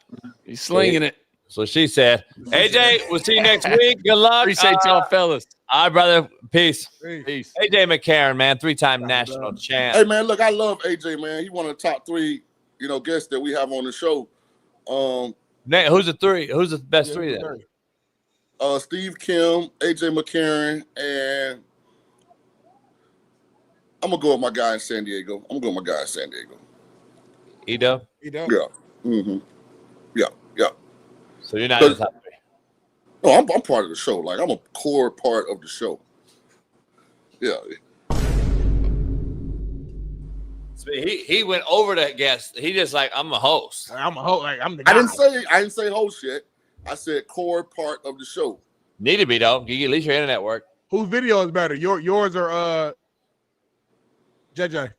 He's slinging it. So she said. AJ, we'll see you next week. Good luck. Appreciate y'all, fellas. All right, brother. Peace. Peace. AJ McCarron, man, 3-time national champ. Hey, man, look, I love AJ, man. He's one of the top 3, guests that we have on the show. Nate, who's the 3? Who's the best 3 then? Steve Kim, AJ McCarron, and I'm gonna go with my guy in San Diego. Edo? Yeah. Mm-hmm. Yeah. So you're not in the top 3? No, I'm part of the show. Like, I'm a core part of the show. Yeah. So he went over the guest. He just like, I'm a host. I'm a host. Like, I'm the guy. I didn't say host yet. I said core part of the show. Need to be though. You at least your internet work. Whose video is better? Yours or JJ?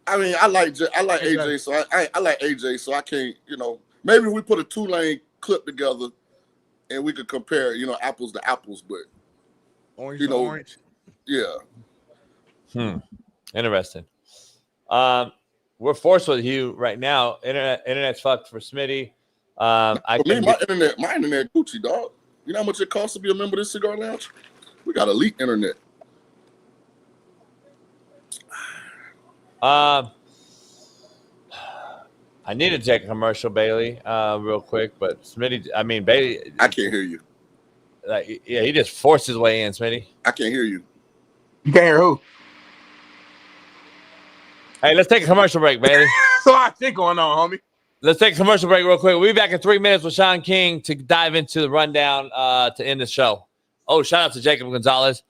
I mean, I like AJ, so I like AJ, so I can't, maybe we put a 2-lane clip together and we could compare, apples to apples, but orange to orange. Yeah. Interesting. We're forced with you right now. Internet's fucked for Smitty. My internet Gucci, dog. You know how much it costs to be a member of this cigar lounge? We got elite internet. I need to take a commercial, Bailey, real quick, but Smitty, Bailey. I can't hear you. He just forced his way in, Smitty. I can't hear you. You can't hear who? Hey, let's take a commercial break, Bailey. So I think going on, homie. Let's take a commercial break real quick. We'll be back in 3 minutes with Sean King to dive into the rundown to end the show. Oh, shout out to Jacob Gonzalez.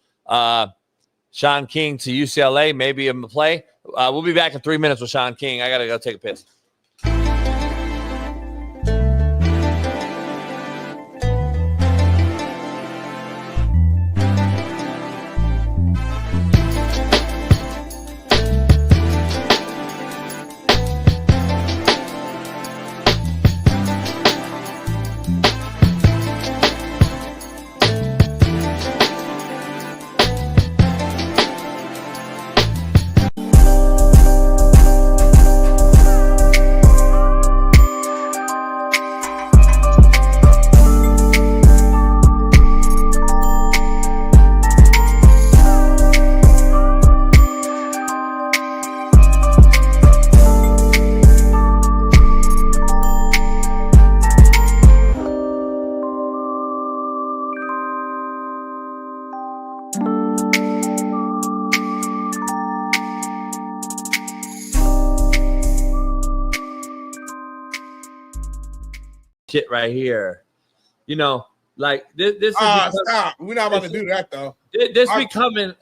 Sean King to UCLA, maybe a play. We'll be back in 3 minutes with Sean King. I got to go take a piss. Shit right here, like this is stop. We're not about to do that though. It's becoming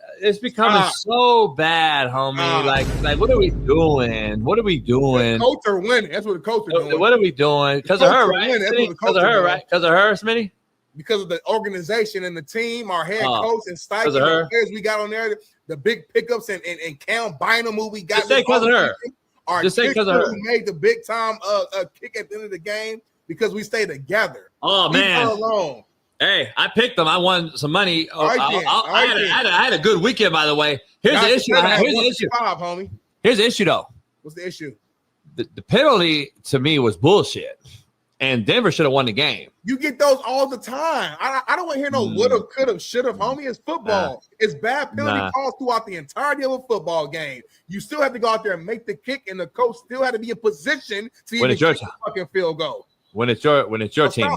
so bad, homie. Like what are we doing? The Colts are winning. That's what the Colts are doing. What are we doing? Because of her, right? Because of her, right? Because of her, Smitty. Because of the organization and the team, our head coach and Stike, the players we got on there, the big pickups and Cam Bynum who we got. Just say because of her. Just say because of her. Who made the big time kick at the end of the game. Because we stay together. Oh, man. Alone. Hey, I picked them. I won some money. I had a good weekend, by the way. Here's the issue. Here's the issue, though. What's the issue? The penalty, to me, was bullshit. And Denver should have won the game. You get those all the time. I don't want to hear no woulda, coulda, shoulda, homie. It's football. It's bad penalty calls throughout the entirety of a football game. You still have to go out there and make the kick, and the coach still had to be in position to even get the fucking field goal. When it's your team.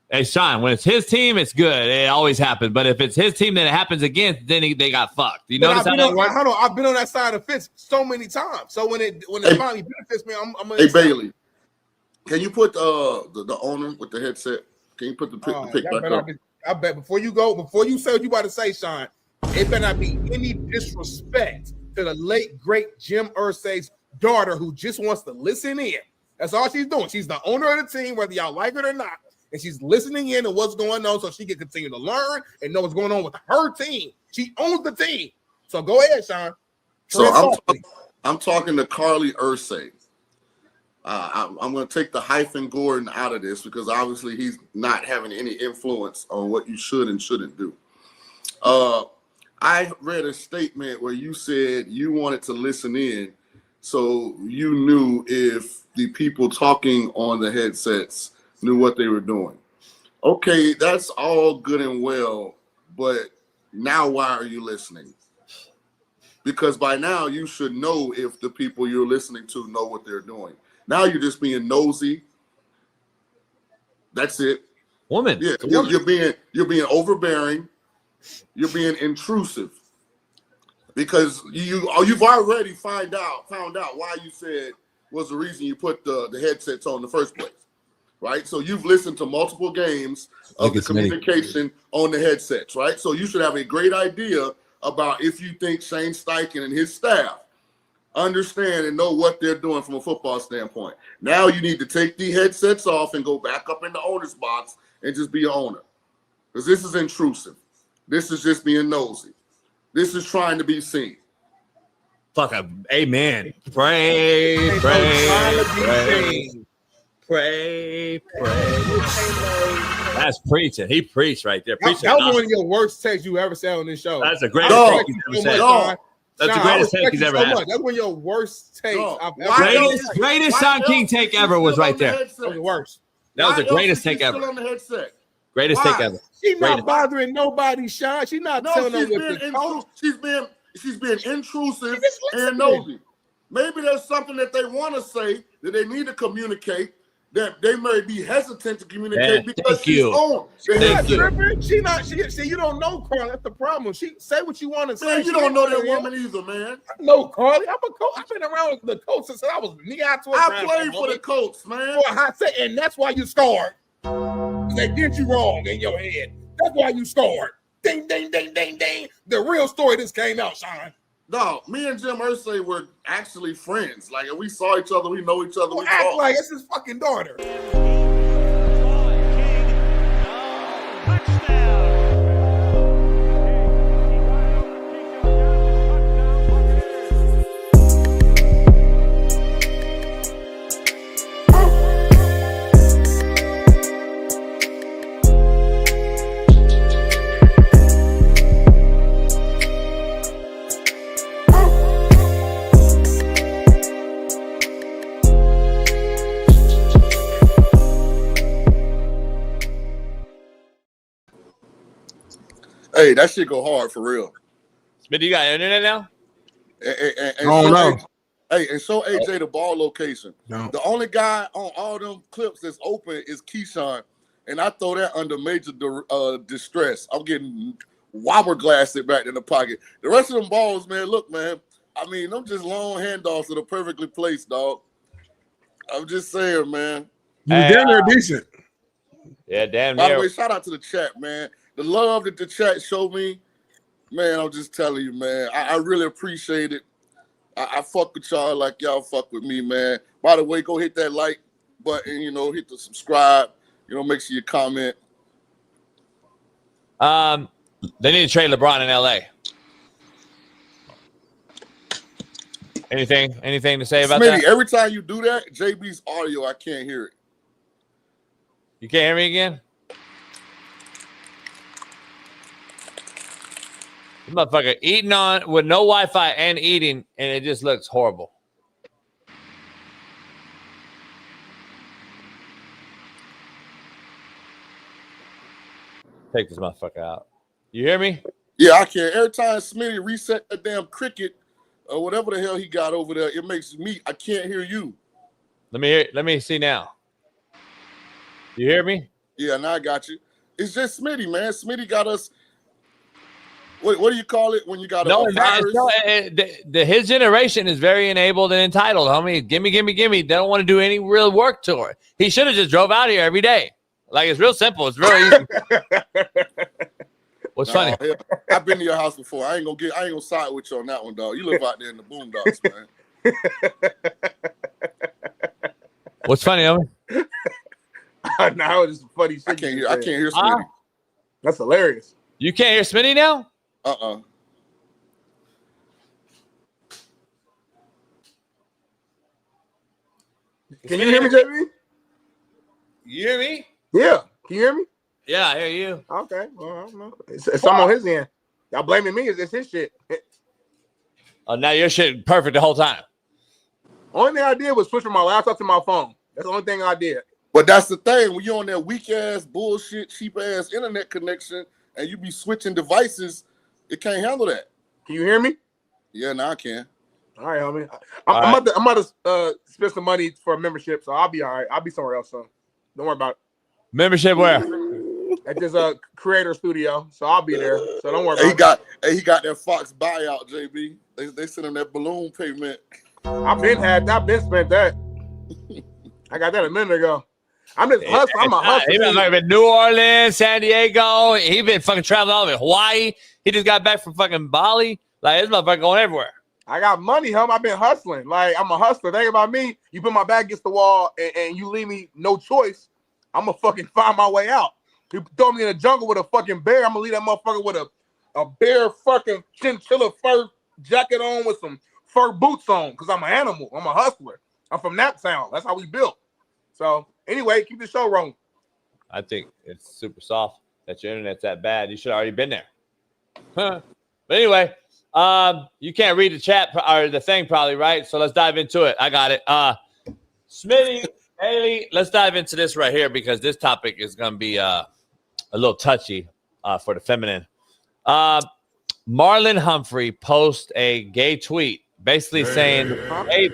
Hey, Sean, when it's his team, it's good. It always happens. But if it's his team that it happens against, then they got fucked. You notice how that works? I've been on that side of the fence so many times. So when it finally benefits me, I'm gonna. Hey, Bailey, can you put the owner with the headset? Can you put the pick back up? I bet before you say what you about to say, Sean, it better not be any disrespect to the late great Jim Irsay's daughter who just wants to listen in. That's all she's doing. She's the owner of the team, whether y'all like it or not. And she's listening in to what's going on so she can continue to learn and know what's going on with her team. She owns the team. So go ahead, Sean. So I'm talking to Carly Irsay. I'm going to take the hyphen Gordon out of this because obviously he's not having any influence on what you should and shouldn't do. I read a statement where you said you wanted to listen in so you knew if the people talking on the headsets knew what they were doing. Okay, that's all good and well, but now why are you listening? Because by now you should know if the people you're listening to know what they're doing. Now you're just being nosy. That's it. Woman. Yeah, you're being overbearing. You're being intrusive. Because you've already found out why you said was the reason you put the headsets on in the first place. Right? So you've listened to multiple games of the communication on the headsets, right? So you should have a great idea about if you think Shane Steichen and his staff understand and know what they're doing from a football standpoint. Now you need to take the headsets off and go back up in the owner's box and just be an owner. Because this is intrusive. This is just being nosy. This is trying to be seen. Fuck a amen. Pray. That's preaching. He preached right there. That was one of your worst takes you ever said on this show. That's the greatest take he's ever said. That's the greatest take he's ever had. That's one of your worst takes I've ever Greatest Sean King take ever was right there. That was the worst. That was the greatest take ever. Greatest take ever. She's not bothering nobody, Sean. She's not telling them what to coach. She's being intrusive and nosy. Maybe there's something that they want to say that they need to communicate that they may be hesitant to communicate because she's on. She's not tripping. She, you don't know Carly. That's the problem. She say what you want to say. Man, you don't know that woman either, man. No, Carly. I'm a coach. I've been around the Colts since I was knee-high. I played for the Colts, man. And that's why you scored. They did you wrong in your head. That's why you scored. Ding, ding, ding, ding, ding. The real story just came out, Sean. No, me and Jim Irsay were actually friends. Like, if we saw each other, we know each other. We act like it's his fucking daughter. Hey, that shit go hard for real. But you got internet now? And show AJ the ball location. No. The only guy on all them clips that's open is Keyshawn, and I throw that under major distress. I'm getting wobbleglassed back in the pocket. The rest of them balls, man, look, man. I mean, them just long handoffs that are perfectly placed, dog. I'm just saying, man. You're damn near decent. Yeah, damn near. By near. the way, shout out to the chat, man. The love that the chat showed me, man, I'm just telling you, man. I really appreciate it. I fuck with y'all like y'all fuck with me, man. By the way, go hit that like button, hit the subscribe, make sure you comment. They need to trade LeBron in LA. Anything to say about Smitty, that? every time you do that, JB's audio, I can't hear it. You can't hear me again? Motherfucker eating on with no Wi-Fi and eating, and it just looks horrible. Take this motherfucker out. You hear me? Yeah, I can. Every time Smitty reset that damn cricket or whatever the hell he got over there, it makes I can't hear you. Let me see now. You hear me? Yeah, now I got you. It's just Smitty, man. Smitty got us. What do you call it when you got a virus? His generation is very enabled and entitled, homie. Gimme. They don't want to do any real work to it. He should have just drove out here every day. Like, it's real simple. It's real easy. What's funny? Yeah. I've been to your house before. I ain't gonna side with you on that one, dog. You live out there in the boondocks, man. What's funny, homie? Now it's just funny shit. I can't hear Smitty. That's hilarious. You can't hear Smitty now? Can you hear me, JB? You hear me? Yeah. Can you hear me? Yeah, I hear you. Okay. Well, I don't know. It's something on his end. Y'all blaming me. It's his shit. Oh, now your shit perfect the whole time. Only thing I did was switch from my laptop to my phone. That's the only thing I did. But that's the thing. When you're on that weak-ass, bullshit, cheap-ass internet connection and you be switching devices, it can't handle that. Can you hear me? Yeah, now I can. All right, homie. I'm about to spend some money for a membership, so I'll be all right. I'll be somewhere else, so don't worry about it. Membership where? At this creator studio, so I'll be there. So don't worry about it. He got that Fox buyout, JB. They sent him that balloon payment. I've been spent that. I got that a minute ago. I'm just hustling. I'm a hustler. He been like in New Orleans, San Diego. He been fucking traveling all over Hawaii. He just got back from fucking Bali. Like, this motherfucker going everywhere. I got money, hum. I've been hustling. Like, I'm a hustler. Think about me. You put my back against the wall and you leave me no choice. I'm going to fucking find my way out. You throw me in the jungle with a fucking bear. I'm going to leave that motherfucker with a bear fucking chinchilla fur jacket on with some fur boots on because I'm an animal. I'm a hustler. I'm from Naptown. That's how we built. So, anyway, keep the show rolling. I think it's super soft that your internet's that bad. You should have already been there. Huh. But anyway, you can't read the chat or the thing probably, right? So let's dive into it. I got it. Smitty, Haley, let's dive into this right here because this topic is going to be a little touchy for the feminine. Marlon Humphrey posts a gay tweet basically saying, hey,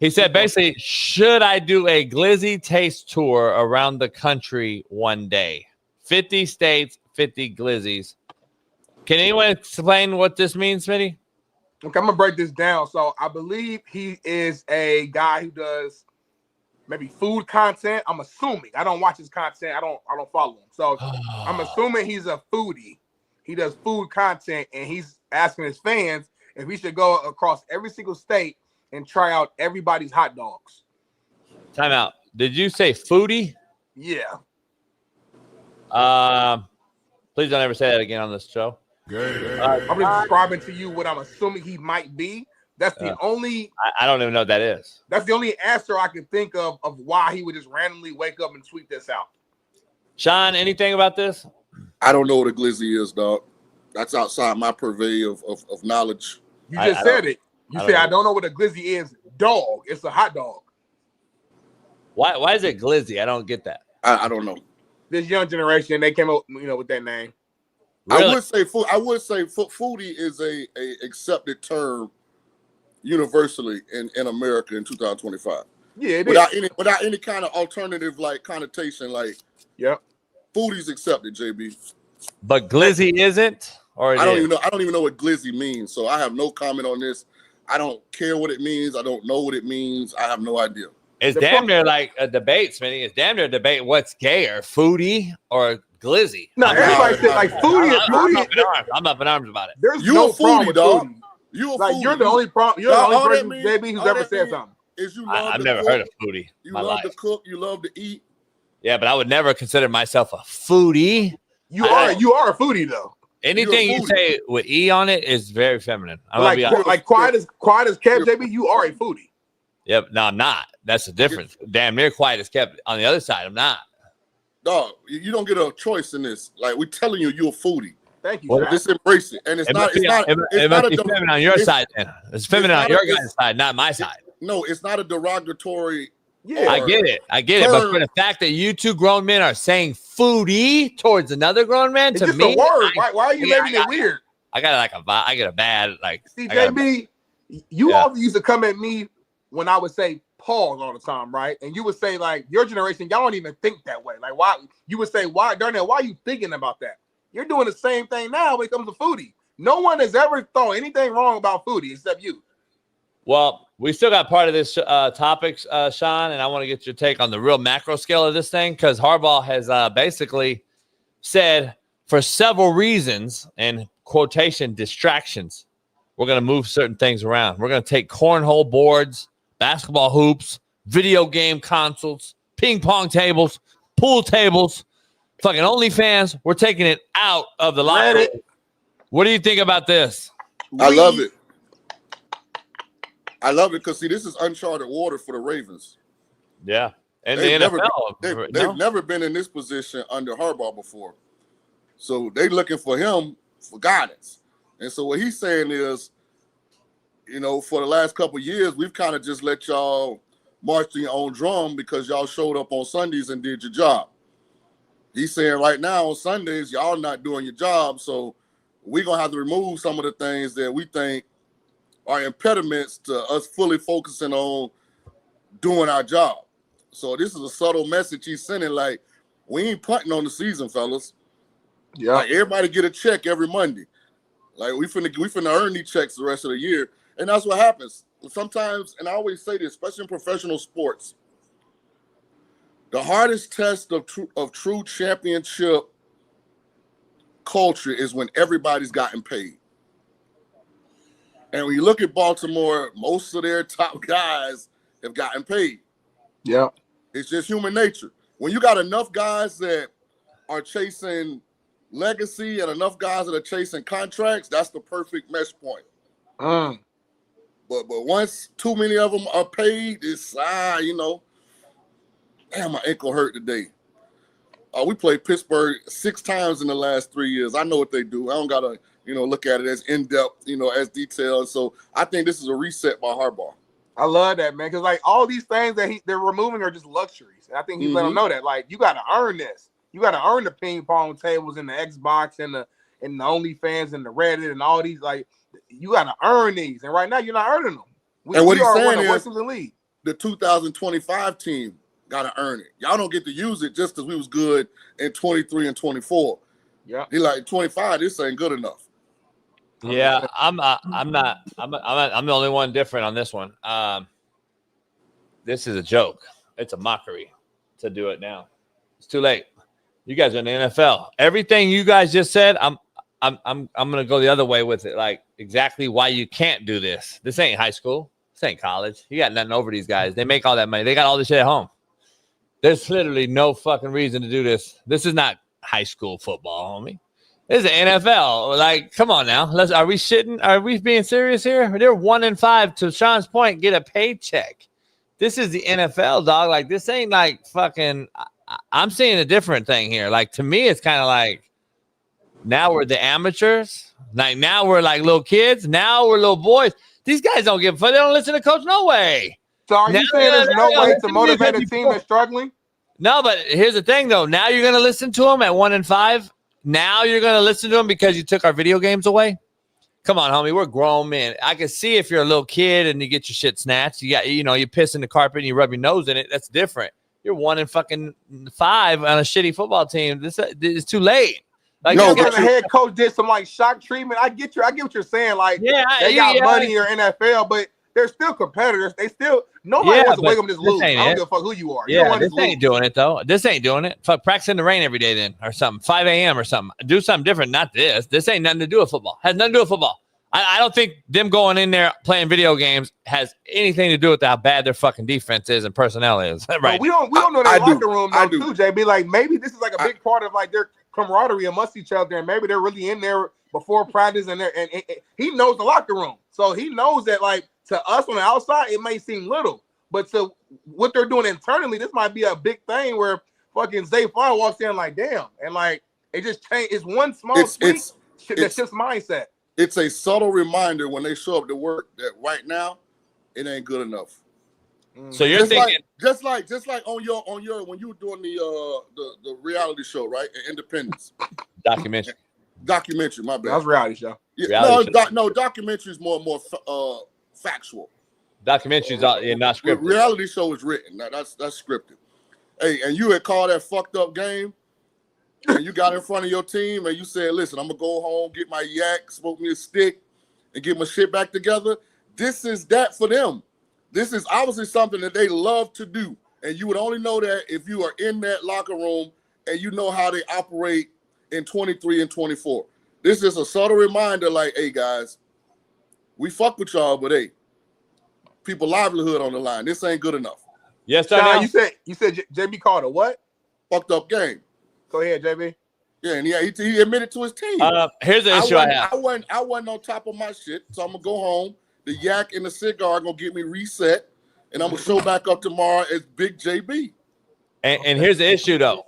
he said basically, should I do a glizzy taste tour around the country one day? 50 states, 50 glizzies. Can anyone explain what this means, Smitty? Okay, I'm gonna break this down. So I believe he is a guy who does maybe food content. I'm assuming. I don't watch his content. I don't follow him. So I'm assuming he's a foodie. He does food content, and he's asking his fans if we should go across every single state and try out everybody's hot dogs. Time out. Did you say foodie? Yeah. Please don't ever say that again on this show. I'm just describing to you what I'm assuming he might be. That's the only. I don't even know what that is. That's the only answer I can think of why he would just randomly wake up and tweet this out. Sean, anything about this? I don't know what a glizzy is, dog. That's outside my purvey of knowledge. You just said it. You said I don't know what a glizzy is. Dog. It's a hot dog. Why is it glizzy? I don't get that. I don't know. This young generation, they came up, with that name. Really? I would say foodie is a accepted term universally in America in 2025. Yeah, it without any kind of alternative connotation. Foodie's accepted, JB. But glizzy isn't, or I don't even know what glizzy means, so I have no comment on this. I don't care what it means. I don't know what it means. I have no idea. It's damn near like a debate, Smitty. It's damn near a debate. What's gayer, foodie or glizzy? No, everybody said foodie. I'm up in arms about it. There's you no a foodie, dog. Foodie. You a foodie. You're the only problem. You're the only person, JB, who's ever said something. I've never heard of foodie. You love to cook. You love to eat. Yeah, but I would never consider myself a foodie. You are a foodie though. Anything you say with E on it is very feminine. Quiet as kept, JB. You are a foodie. Yep. No, I'm not. That's the difference. Damn near quiet as kept. On the other side, I'm not. Dog, you don't get a choice in this. Like, we're telling you, you're a foodie. Thank you. Well, just embrace it. And it's not feminine on your side. Then it's feminine on your guys' side, not my side. No, it's not a derogatory. Yeah, I get it. But for the fact that you two grown men are saying foodie towards another grown man, it's to just me, a word. Why are you making it weird? I got I get a bad See, JB, you all used to come at me when I would say pause all the time, right? And you would say your generation, y'all don't even think that way. Like, why? You would say, why, Darnell? Why are you thinking about that? You're doing the same thing now when it comes to foodie. No one has ever thought anything wrong about foodie except you. Well, we still got part of this topic, Sean, and I want to get your take on the real macro scale of this thing because Harbaugh has basically said for several reasons and quotation distractions, we're going to move certain things around. We're going to take cornhole boards, basketball hoops, video game consoles, ping pong tables, pool tables, fucking OnlyFans. We're taking it out of the locker. What do you think about this? I love it. I love it because, see, this is uncharted water for the Ravens. Yeah. And They've the NFL. They've never been in this position under Harbaugh before. So they're looking for him for guidance. And so what he's saying is, you know, for the last couple of years, we've kind of just let y'all march to your own drum because y'all showed up on Sundays and did your job. He's saying right now on Sundays, y'all not doing your job. So we're going to have to remove some of the things that we think are impediments to us fully focusing on doing our job. So this is a subtle message he's sending, like, we ain't punting on the season, fellas. Yeah. Like, everybody get a check every Monday. Like, we finna earn these checks the rest of the year. And that's what happens. Sometimes, and I always say this, especially in professional sports, the hardest test of true championship culture is when everybody's gotten paid. And when you look at Baltimore, most of their top guys have gotten paid. Yeah. It's just human nature. When you got enough guys that are chasing legacy and enough guys that are chasing contracts, that's the perfect mesh point. But once too many of them are paid, it's you know, damn, my ankle hurt today. We played Pittsburgh 6 times in the last 3 years. I know what they do. I don't gotta, you know, look at it as in-depth, you know, as detailed. So I think this is a reset by Harbaugh. I love that, man, because like all these things that they're removing are just luxuries. And I think he's letting them know that, like, you got to earn this. You got to earn the ping pong tables and the Xbox and the OnlyFans and the Reddit and all these. Like, you got to earn these, and right now you're not earning them. And what he's saying is the 2025 team got to earn it. Y'all don't get to use it just because we was good in 23 and 24. Yeah, he like 25. This ain't good enough. Yeah, I'm the only one different on this one. This is a joke. It's a mockery to do it now. It's too late. You guys are in the NFL. Everything you guys just said, I'm gonna go the other way with it. Like, exactly why you can't do this. This ain't high school. This ain't college. You got nothing over these guys. They make all that money. They got all this shit at home. There's literally no fucking reason to do this. This is not high school football, homie. This is the NFL. Like, come on now. Are we shitting? Are we being serious here? They're 1-5, to Sean's point, get a paycheck. This is the NFL, dog. Like, this ain't like fucking. I'm seeing a different thing here. Like, to me, it's kind of like now we're the amateurs. Like, now we're like little kids. Now we're little boys. These guys don't give a fuck. They don't listen to coach. No way. So are you saying there's no way to motivate a team that's struggling? No, but here's the thing, though. Now you're going to listen to them at 1-5. Now you're going to listen to them because you took our video games away? Come on, homie. We're grown men. I can see if you're a little kid and you get your shit snatched. You piss in the carpet and you rub your nose in it. That's different. You're 1-5 on a shitty football team. This is too late. Like, no, because the head coach did some like shock treatment. I get what you're saying. Like, they got money in their NFL, but they're still competitors. Nobody wants to wake them just lose. I don't give a fuck who you are. Yeah, this ain't doing it though. This ain't doing it. Fuck, practice in the rain every day then, or something. 5 a.m. or something. Do something different. Not this. This ain't nothing to do with football. Has nothing to do with football. I don't think them going in there playing video games has anything to do with how bad their fucking defense is and personnel is. Right? But we don't know their locker room though, too, JB. Like, maybe this is like a big part of like their camaraderie amongst each other, and maybe they're really in there before practice, and he knows the locker room, so he knows that, like, to us on the outside it may seem little, but to what they're doing internally, this might be a big thing where fucking Zay Flower walks in like, damn, and like it just changed. It's one small tweak that shifts mindset. It's a subtle reminder when they show up to work that right now it ain't good enough. So you're thinking just like on your when you were doing the reality show, right? Independence documentary, my bad. That's reality show. Yeah, no, documentary is more factual. Documentaries are not scripted. Reality show is written. That's scripted. Hey, and you had called that fucked up game, and you got in front of your team, and you said, "Listen, I'm gonna go home, get my yak, smoke me a stick, and get my shit back together." This is that for them. This is obviously something that they love to do, and you would only know that if you are in that locker room and you know how they operate in 23 and 24. This is a subtle reminder, like, hey guys, we fuck with y'all, but hey, people livelihood on the line. This ain't good enough. Yes, John, you said JB called a what? Fucked up game. Go ahead, JB. Yeah, and he admitted to his team. Here's the issue I have. I wasn't on top of my shit, so I'm gonna go home, the yak and the cigar are gonna get me reset, and I'm gonna show back up tomorrow as Big JB. And here's the issue though.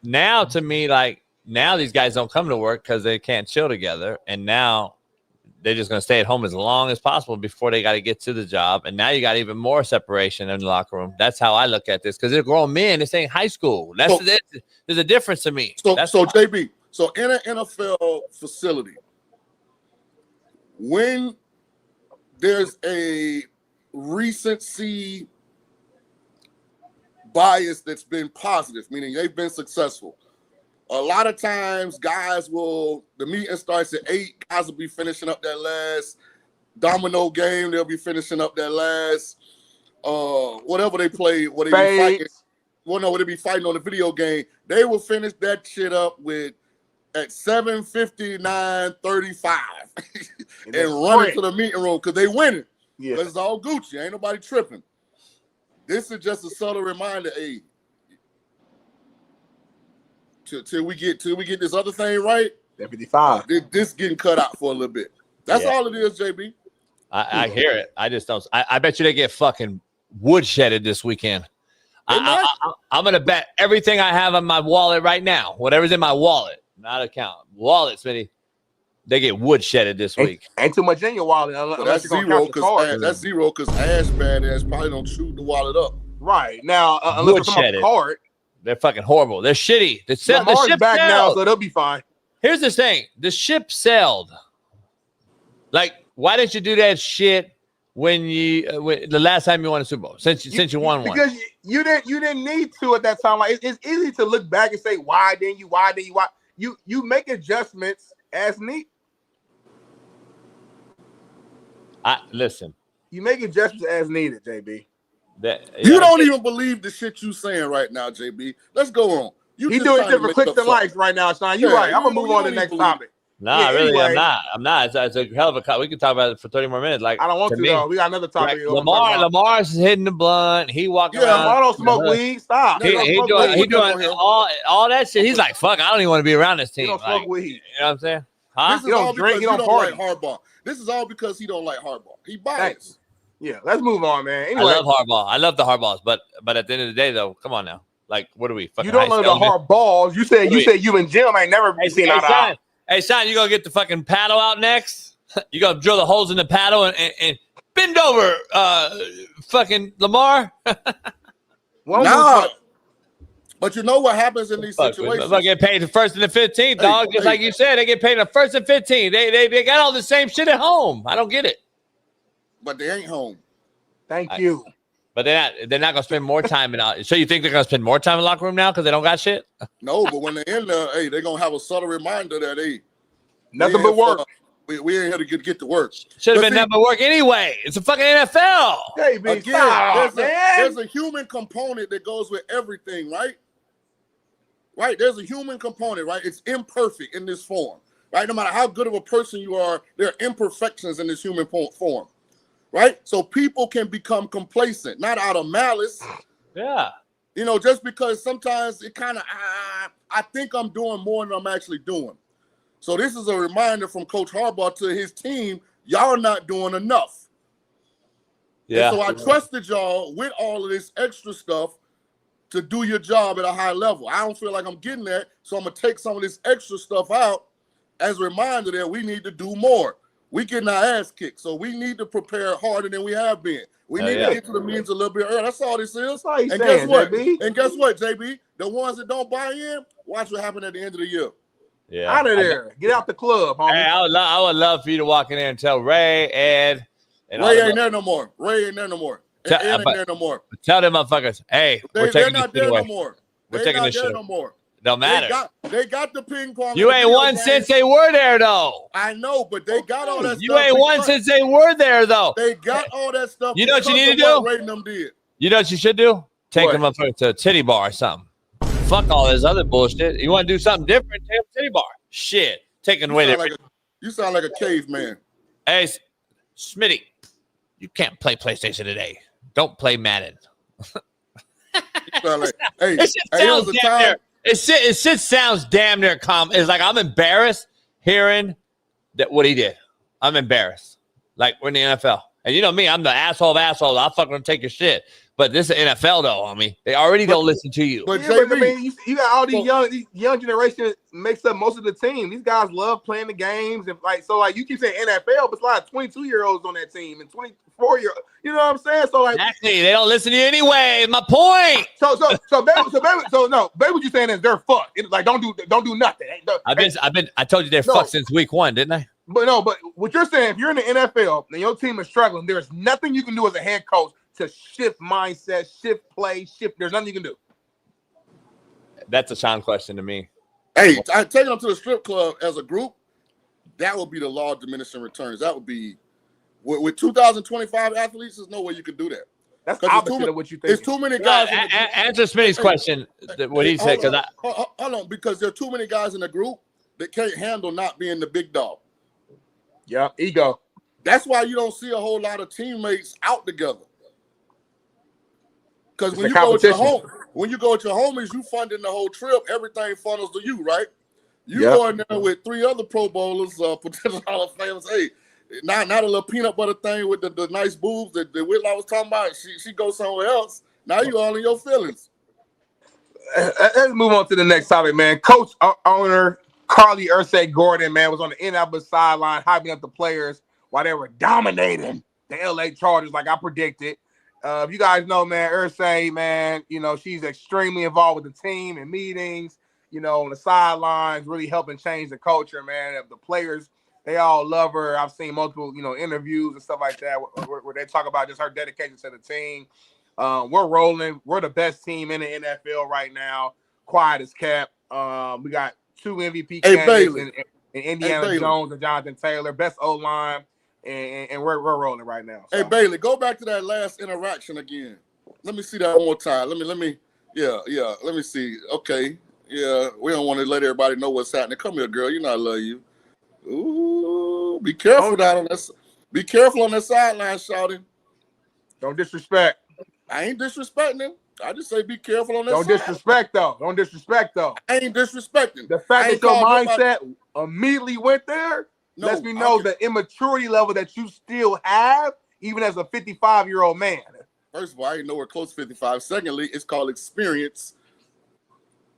Now to me, like now these guys don't come to work because they can't chill together, and now they're just gonna stay at home as long as possible before they got to get to the job. And now you got even more separation in the locker room. That's how I look at this because they're grown men. This ain't high school. There's a difference to me. So JB, so in an NFL facility, when there's a recency bias that's been positive, meaning they've been successful. A lot of times the meeting starts at 8, guys will be finishing up that last domino game. They'll be finishing up that last, whatever they play, what they be fighting. Well, no, what they be fighting on the video game. They will finish that shit up at 7:59:35 and run into the meeting room because they winning. Yeah. Because it's all Gucci. Ain't nobody tripping. This is just a subtle reminder, hey, till we get this other thing right. 55. This getting cut out for a little bit. That's all it is, JB. I hear it. I just don't. I bet you they get fucking woodshedded this weekend. I'm gonna bet everything I have in my wallet right now, whatever's in my wallet, not account, wallet, Smitty. They get woodshedded this week. Ain't too much in your wallet. That's zero because Ash badass probably don't shoot the wallet up. Right now, unless it's on the card. They're fucking horrible. They're shitty. The ship back sailed. now, so they'll be fine. Here's the thing: the ship sailed. Like, why didn't you do that shit when the last time you won a Super Bowl? Since you won one, because you didn't need to at that time. Like it's easy to look back and say, why didn't you? Why you make adjustments as need. Listen. You make adjustments as needed, JB. You don't even believe the shit you saying right now, JB. Let's go on. He doing different clicks and likes right now, Sean. You're right. I'm gonna move on to the next topic. Nah, really, anyway, I'm not. It's a hell of a. We can talk about it for 30 more minutes. Like I don't want to though. We got another topic. Like, Lamar's hitting the blunt. He walking around. Lamar don't smoke weed. Stop. He doing all that shit. He's like, fuck. I don't even want to be around this team. He don't smoke weed. You know what I'm saying? Huh? He don't drink. He don't party. Like Harbaugh. This is all because he don't like Harbaugh. He biased. Yeah, let's move on, man. Anyway, I love Harbaugh. I love the Harbaughs, but at the end of the day, though, come on now. Like, what are we? You don't love the Harbaugh. You said you and Jim ain't never seen that. Hey, son, you gonna get the fucking paddle out next? You gonna drill the holes in the paddle and bend over, fucking Lamar? No. But you know what happens in these situations? They get paid the 1st and the 15th, dog. Just like you said, they get paid the 1st and 15th. They got all the same shit at home. I don't get it. But they ain't home. Thank you. But they're not gonna spend more time in out. So you think they're gonna spend more time in the locker room now because they don't got shit? No, but when they're in there, hey, they're gonna have a subtle reminder that nothing but work. We ain't here to get to work. Should have been nothing but work anyway. It's a fucking NFL. Hey, there's a human component that goes with everything, right? Right? There's a human component, right? It's imperfect in this form, right? No matter how good of a person you are, there are imperfections in this human form. Right? So people can become complacent, not out of malice. Yeah. You know, just because sometimes it kind of, I think I'm doing more than I'm actually doing. So this is a reminder from Coach Harbaugh to his team, y'all are not doing enough. Yeah. And so I trusted y'all with all of this extra stuff to do your job at a high level. I don't feel like I'm getting that, so I'm going to take some of this extra stuff out as a reminder that we need to do more. We getting our ass kicked, so we need to prepare harder than we have been. We need to get to the meetings a little bit earlier. That's all this is. And guess what? JB? And guess what, JB? The ones that don't buy in, watch what happens at the end of the year. Yeah, out of there. Get out the club, homie. Hey, I would love for you to walk in there and tell Ray, Ed, and Ray ain't there no more. Ray ain't there no more. Ed ain't there no more. Tell them motherfuckers, hey, they're not there no more. We're taking this shit. No more. Don't matter. They got the ping pong. You ain't won since they were there, though. I know, but they got all that stuff. You ain't won since they were there, though. They got all that stuff. You know what you need to do? Them did. You know what you should do? Take them up to a titty bar or something. Fuck all this other bullshit. You want to do something different? Take them to a titty bar. Shit. Taking away their. You sound like a caveman. Hey, Smitty, you can't play PlayStation today. Don't play Madden. It sounds damn near calm. It's like I'm embarrassed hearing that what he did. I'm embarrassed. Like we're in the NFL. And you know me, I'm the asshole of assholes. I'll fucking take your shit. But this is NFL, though, homie. They already don't listen to you. But, I mean, you got all these young generation makes up most of the team. These guys love playing the games. And you keep saying NFL, but it's a lot of 22-year-olds on that team and 24-year-olds. You know what I'm saying? So, exactly. They don't listen to you anyway. My point. Baby, what you saying is they're fucked. It's like, don't do nothing. I told you they're fucked since week 1, didn't I? But what you're saying, if you're in the NFL and your team is struggling, there's nothing you can do as a head coach to shift mindset, shift play, shift. There's nothing you can do. That's a Sean question to me. Hey, I take them to the strip club as a group. That would be the law of diminishing returns. That would be with 2025 athletes. There's no way you can do that. That's opposite of what you think. There's too many guys. Answer Smitty's question. What he said, because hold on, because there are too many guys in the group that can't handle not being the big dog. Yeah, ego. That's why you don't see a whole lot of teammates out together. Because when you go with your homies, you funding the whole trip. Everything funnels to you, right? You go in there with 3 other Pro Bowlers, potential Hall of Famers. Hey, not a little peanut butter thing with the nice boobs that Whitlaw was talking about. She goes somewhere else. Now you all in your feelings. Let's move on to the next topic, man. Coach owner Carly Irsay Gordon, man, was on the Indianapolis sideline hyping up the players while they were dominating the LA Chargers, like I predicted. If you guys know, man, Irsay, man, you know, she's extremely involved with the team in meetings, you know, on the sidelines, really helping change the culture, man. Of the players, they all love her. I've seen multiple, you know, interviews and stuff like that where they talk about just her dedication to the team. We're rolling. We're the best team in the NFL right now. Quiet as kept. We got 2 MVP candidates in Indiana Jones and Jonathan Taylor, best O-line. And we're rolling right now. So. Hey Bailey, go back to that last interaction again. Let me see that one more time. Let me let me see. Okay. Yeah, we don't want to let everybody know what's happening. Come here, girl. You know I love you. Ooh, be careful down on that. Be careful on that sideline, shouting. Don't disrespect. I ain't disrespecting him. I just say be careful on that. Don't disrespect though. Don't disrespect though. I ain't disrespecting. The fact that your mindset immediately went there. Lets me know the immaturity level that you still have, even as a 55-year-old man. First of all, I ain't nowhere close to 55. Secondly, it's called experience.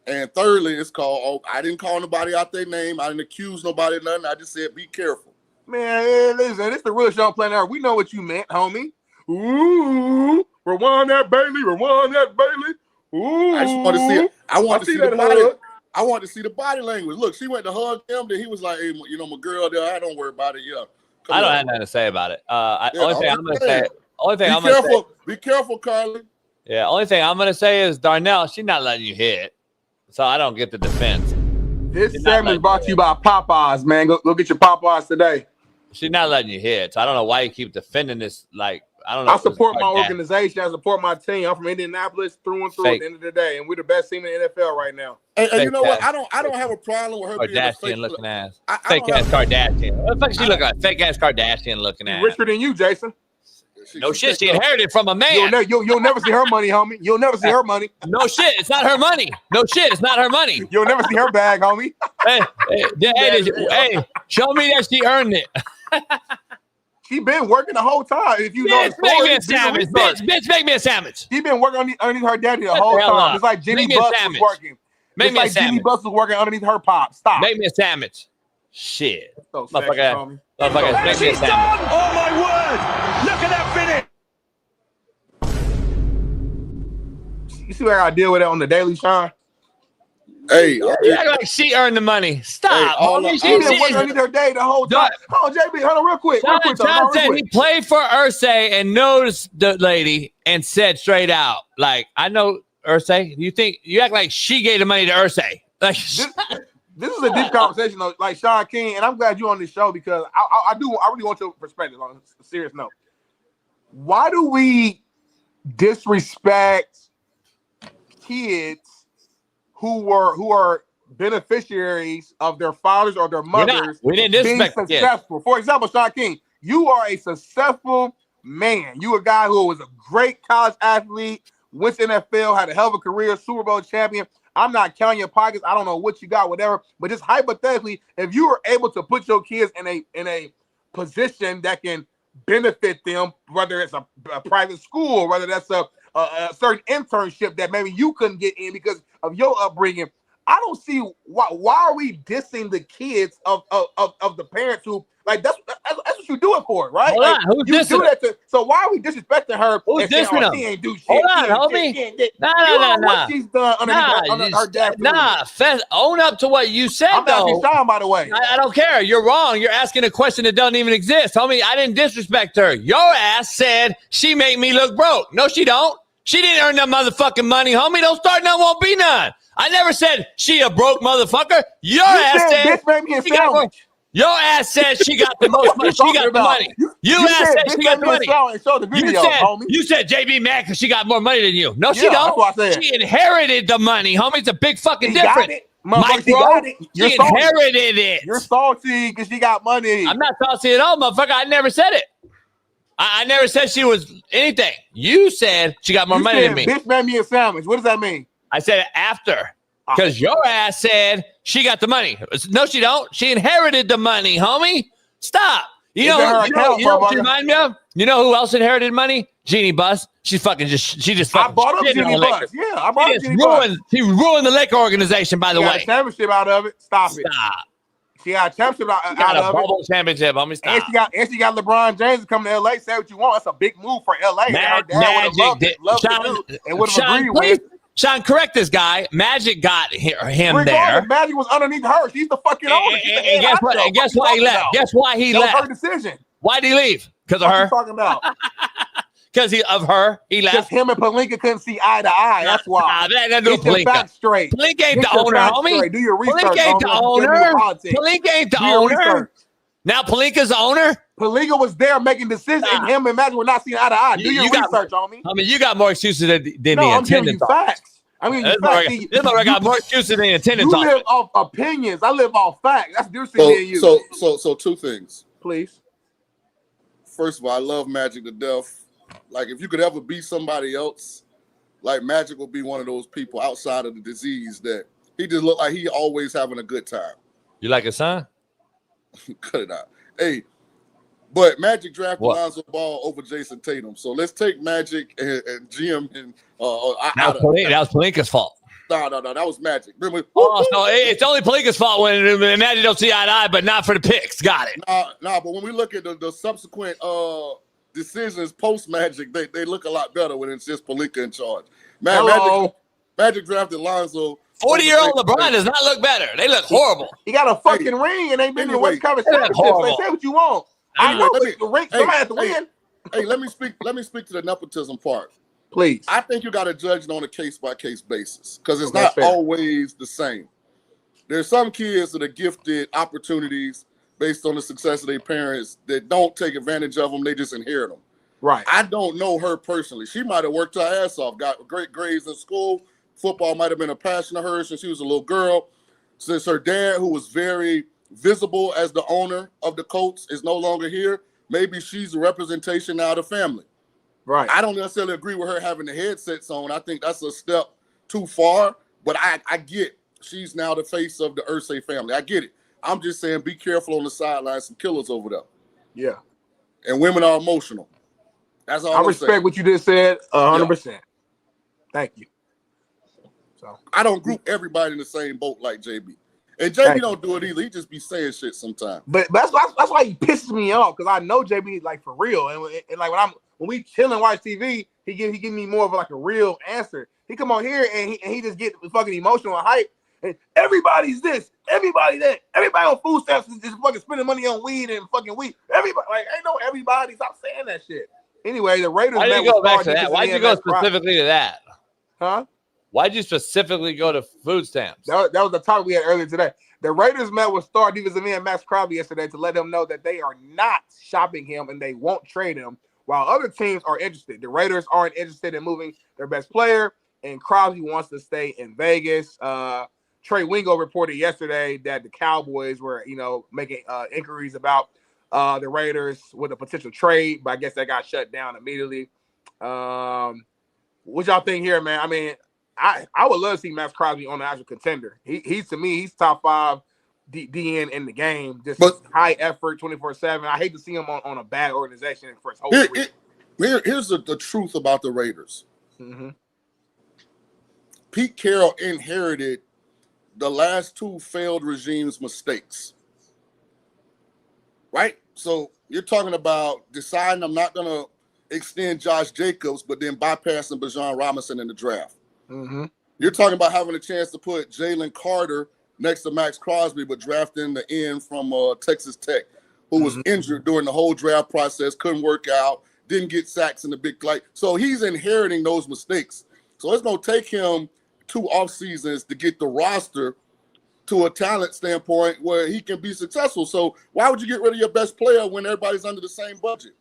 And thirdly, it's called, I didn't call nobody out their name. I didn't accuse nobody of nothing. I just said, be careful. Man, listen, this the real show on Planet ERF. We know what you meant, homie. Ooh, rewind that Bailey, rewind that Bailey. Ooh. I just want to see it. I want to see the body. I want to see the body language. Look, she went to hug him. Then he was like, "Hey, you know, my girl there. I don't worry about it. Yeah, I don't have nothing to say about it. Only thing I'm gonna say. Be careful, Carly. Yeah, only thing I'm gonna say is Darnell. She's not letting you hit, so I don't get the defense. This segment is brought to you by Popeyes, man. Go get your Popeyes today. She's not letting you hit, so I don't know why you keep defending this. Like, I don't know. I support my organization. I support my team. I'm from Indianapolis through and through. At the end of the day, and we're the best team in the NFL right now. And you know what? I don't have a problem with her being a fake looking ass. Fake ass Kardashian. What the fuck she look like? Fake ass Kardashian looking ass. Richer than you, Jason. No shit. She inherited from a man. You'll never see her money, homie. You'll never see her money. No shit. It's not her money. No shit. It's not her money. You'll never see her bag, homie. Hey, show me that she earned it. She been working the whole time. If you know the story, make me a sandwich. Bitch, make me a sandwich. She been working underneath her daddy the whole time. It's like Jenny Buss was working. Make me a sandwich. Jenny Buss was working underneath her pop. Stop. Make me a sandwich. Shit. So motherfucker, make me a sandwich. Oh my word! Look at that finish. You see what I gotta deal with that on the daily, Sean? Hey, you act like she earned the money. Stop. She been working underneath her day the whole time. Hold on, JB, hold on real quick. John said he played for Irsay and knows the lady and said straight out, like, I know Irsay. You act like she gave the money to Irsay. Like this is a deep conversation, though, like Sean King, and I'm glad you're on this show because I really want your perspective on a serious note. Why do we disrespect kids who are beneficiaries of their fathers or their mothers being successful? For example, Sean King, you are a successful man. You a guy who was a great college athlete, went to NFL, had a hell of a career, Super Bowl champion. I'm not counting your pockets. I don't know what you got, whatever. But just hypothetically, if you were able to put your kids in a position that can benefit them, whether it's a private school, whether that's a certain internship that maybe you couldn't get in because of your upbringing. I don't see why are we dissing the kids of the parents who like that's what you do it for, right? Hold like, on, who's you dissing do that to, so why are we disrespecting her? Who's and saying, dissing them? She ain't do shit. Hold on, homie. Nah. What she's done under her dad. Own up to what you said, I'm asking Sean, by the way. I don't care. You're wrong. You're asking a question that doesn't even exist, homie. I didn't disrespect her. Your ass said she made me look broke. No, she don't. She didn't earn that motherfucking money, homie. Don't start none, won't be none. I never said she a broke motherfucker. Your ass said your ass said she got the most money. She got the money. You ass said she got the money. You said JB mad because she got more money than you. No, she don't. That's what I said. She inherited the money, homie. It's a big fucking difference. Mike, she got it. She inherited it. You're salty because she got money. I'm not salty at all, motherfucker. I never said it. I never said she was anything. You said she got more money than me. Bitch made me a sandwich. What does that mean? I said it after. Because your ass said she got the money. No, she don't. She inherited the money, homie. Stop. You know what you remind me of? You know who else inherited money? Jeannie Buss. She just I bought up Jeannie Buss. Yeah, I bought up Jeannie Buss. She ruined the Laker organization, by the way. Got a championship out of it. Stop. She got a championship out of it. Championship, homie. Stop. And she got LeBron James to come to LA. Say what you want. That's a big move for LA. Magic and would have agreed with. Sean, correct this guy. Magic got him Regardless, there. Magic was underneath her. She's the fucking owner. And guess what? And guess why he left? Guess why he left? That was her decision. Why did he leave? Because of her? What are you talking about? Because of her, he left. Because him and Palinka couldn't see eye to eye. That's why. That do Palinka. Straight. Palinka ain't the owner, homie. Do your research. Palinka ain't the owner. Palinka ain't the owner. Now Palinka's the owner. Palinka was there making decisions, and him and Magic were not seeing eye to eye. Do your research, homie. I mean, you got more excuses than the attendance. I'm giving you facts. I mean, I got more excuses than the attendance. You live off opinions. I live off facts. That's different than you. So two things. Please. First of all, I love Magic to death. Like, if you could ever be somebody else, like Magic will be one of those people outside of the disease that he just look like he always having a good time. You like his son? Cut it out. Hey, but Magic drafted Lonzo Ball over Jason Tatum. So let's take Magic and GM and that was Palinka's fault. No, that was Magic. Remember? So it's only Palinka's fault when Magic don't see eye to eye, but not for the picks. Got it. But when we look at the subsequent decisions post Magic, they look a lot better when it's just Palinka in charge. Magic drafted Lonzo. 40-year-old LeBron does not look better. They look horrible. He got a fucking ring and ain't been in the West Coast Championship. So say what you want. I know the ring. Somebody has to win. Hey, let me speak to the nepotism part. Please. I think you got to judge it on a case-by-case basis because it's not always the same. There's some kids that are gifted opportunities based on the success of their parents that don't take advantage of them. They just inherit them. Right. I don't know her personally. She might have worked her ass off, got great grades in school. Football might have been a passion of hers since she was a little girl. Since her dad, who was very visible as the owner of the Colts, is no longer here, maybe she's a representation now of the family. Right. I don't necessarily agree with her having the headsets on. I think that's a step too far, but I get she's now the face of the Irsay family. I get it. I'm just saying be careful on the sidelines. Some killers over there. Yeah. And women are emotional. That's all I respect what you just said 100%. Yeah. Thank you. So I don't group everybody in the same boat like JB. And JB don't do it either. He just be saying shit sometimes. But that's why he pisses me off, because I know JB like for real. And like when we chill and watch TV, he give me more of like a real answer. He come on here and he just get fucking emotional and hype. And everybody's this, everybody that, everybody on food stamps is just fucking spending money on weed and fucking weed. Everybody, like, ain't no everybody. Stop saying that shit. Anyway, the Raiders. Why did you go back to that? Why did you go specifically to that? Huh? Why'd you specifically go to food stamps? That was the topic we had earlier today. The Raiders met with star defensive end Max Crosby yesterday to let him know that they are not shopping him and they won't trade him, while other teams are interested. The Raiders aren't interested in moving their best player, and Crosby wants to stay in Vegas. Trey Wingo reported yesterday that the Cowboys were, making inquiries about the Raiders with a potential trade, but I guess that got shut down immediately. What y'all think here, man? I mean, I would love to see Max Crosby on the actual contender. He's to me, he's top 5 DN in the game. Just But- high effort, 24/7. I hate to see him on a bad organization for his whole career. Here's the truth about the Raiders. Mm-hmm. Pete Carroll inherited the last two failed regimes' mistakes. Right? So you're talking about deciding I'm not going to extend Josh Jacobs, but then bypassing Bijan Robinson in the draft. Mm-hmm. You're talking about having a chance to put Jalen Carter next to Max Crosby, but drafting the end from Texas Tech, who was injured during the whole draft process, couldn't work out, didn't get sacks in the big light. So he's inheriting those mistakes. So it's going to take him 2 off seasons to get the roster to a talent standpoint where he can be successful. So why would you get rid of your best player when everybody's under the same budget?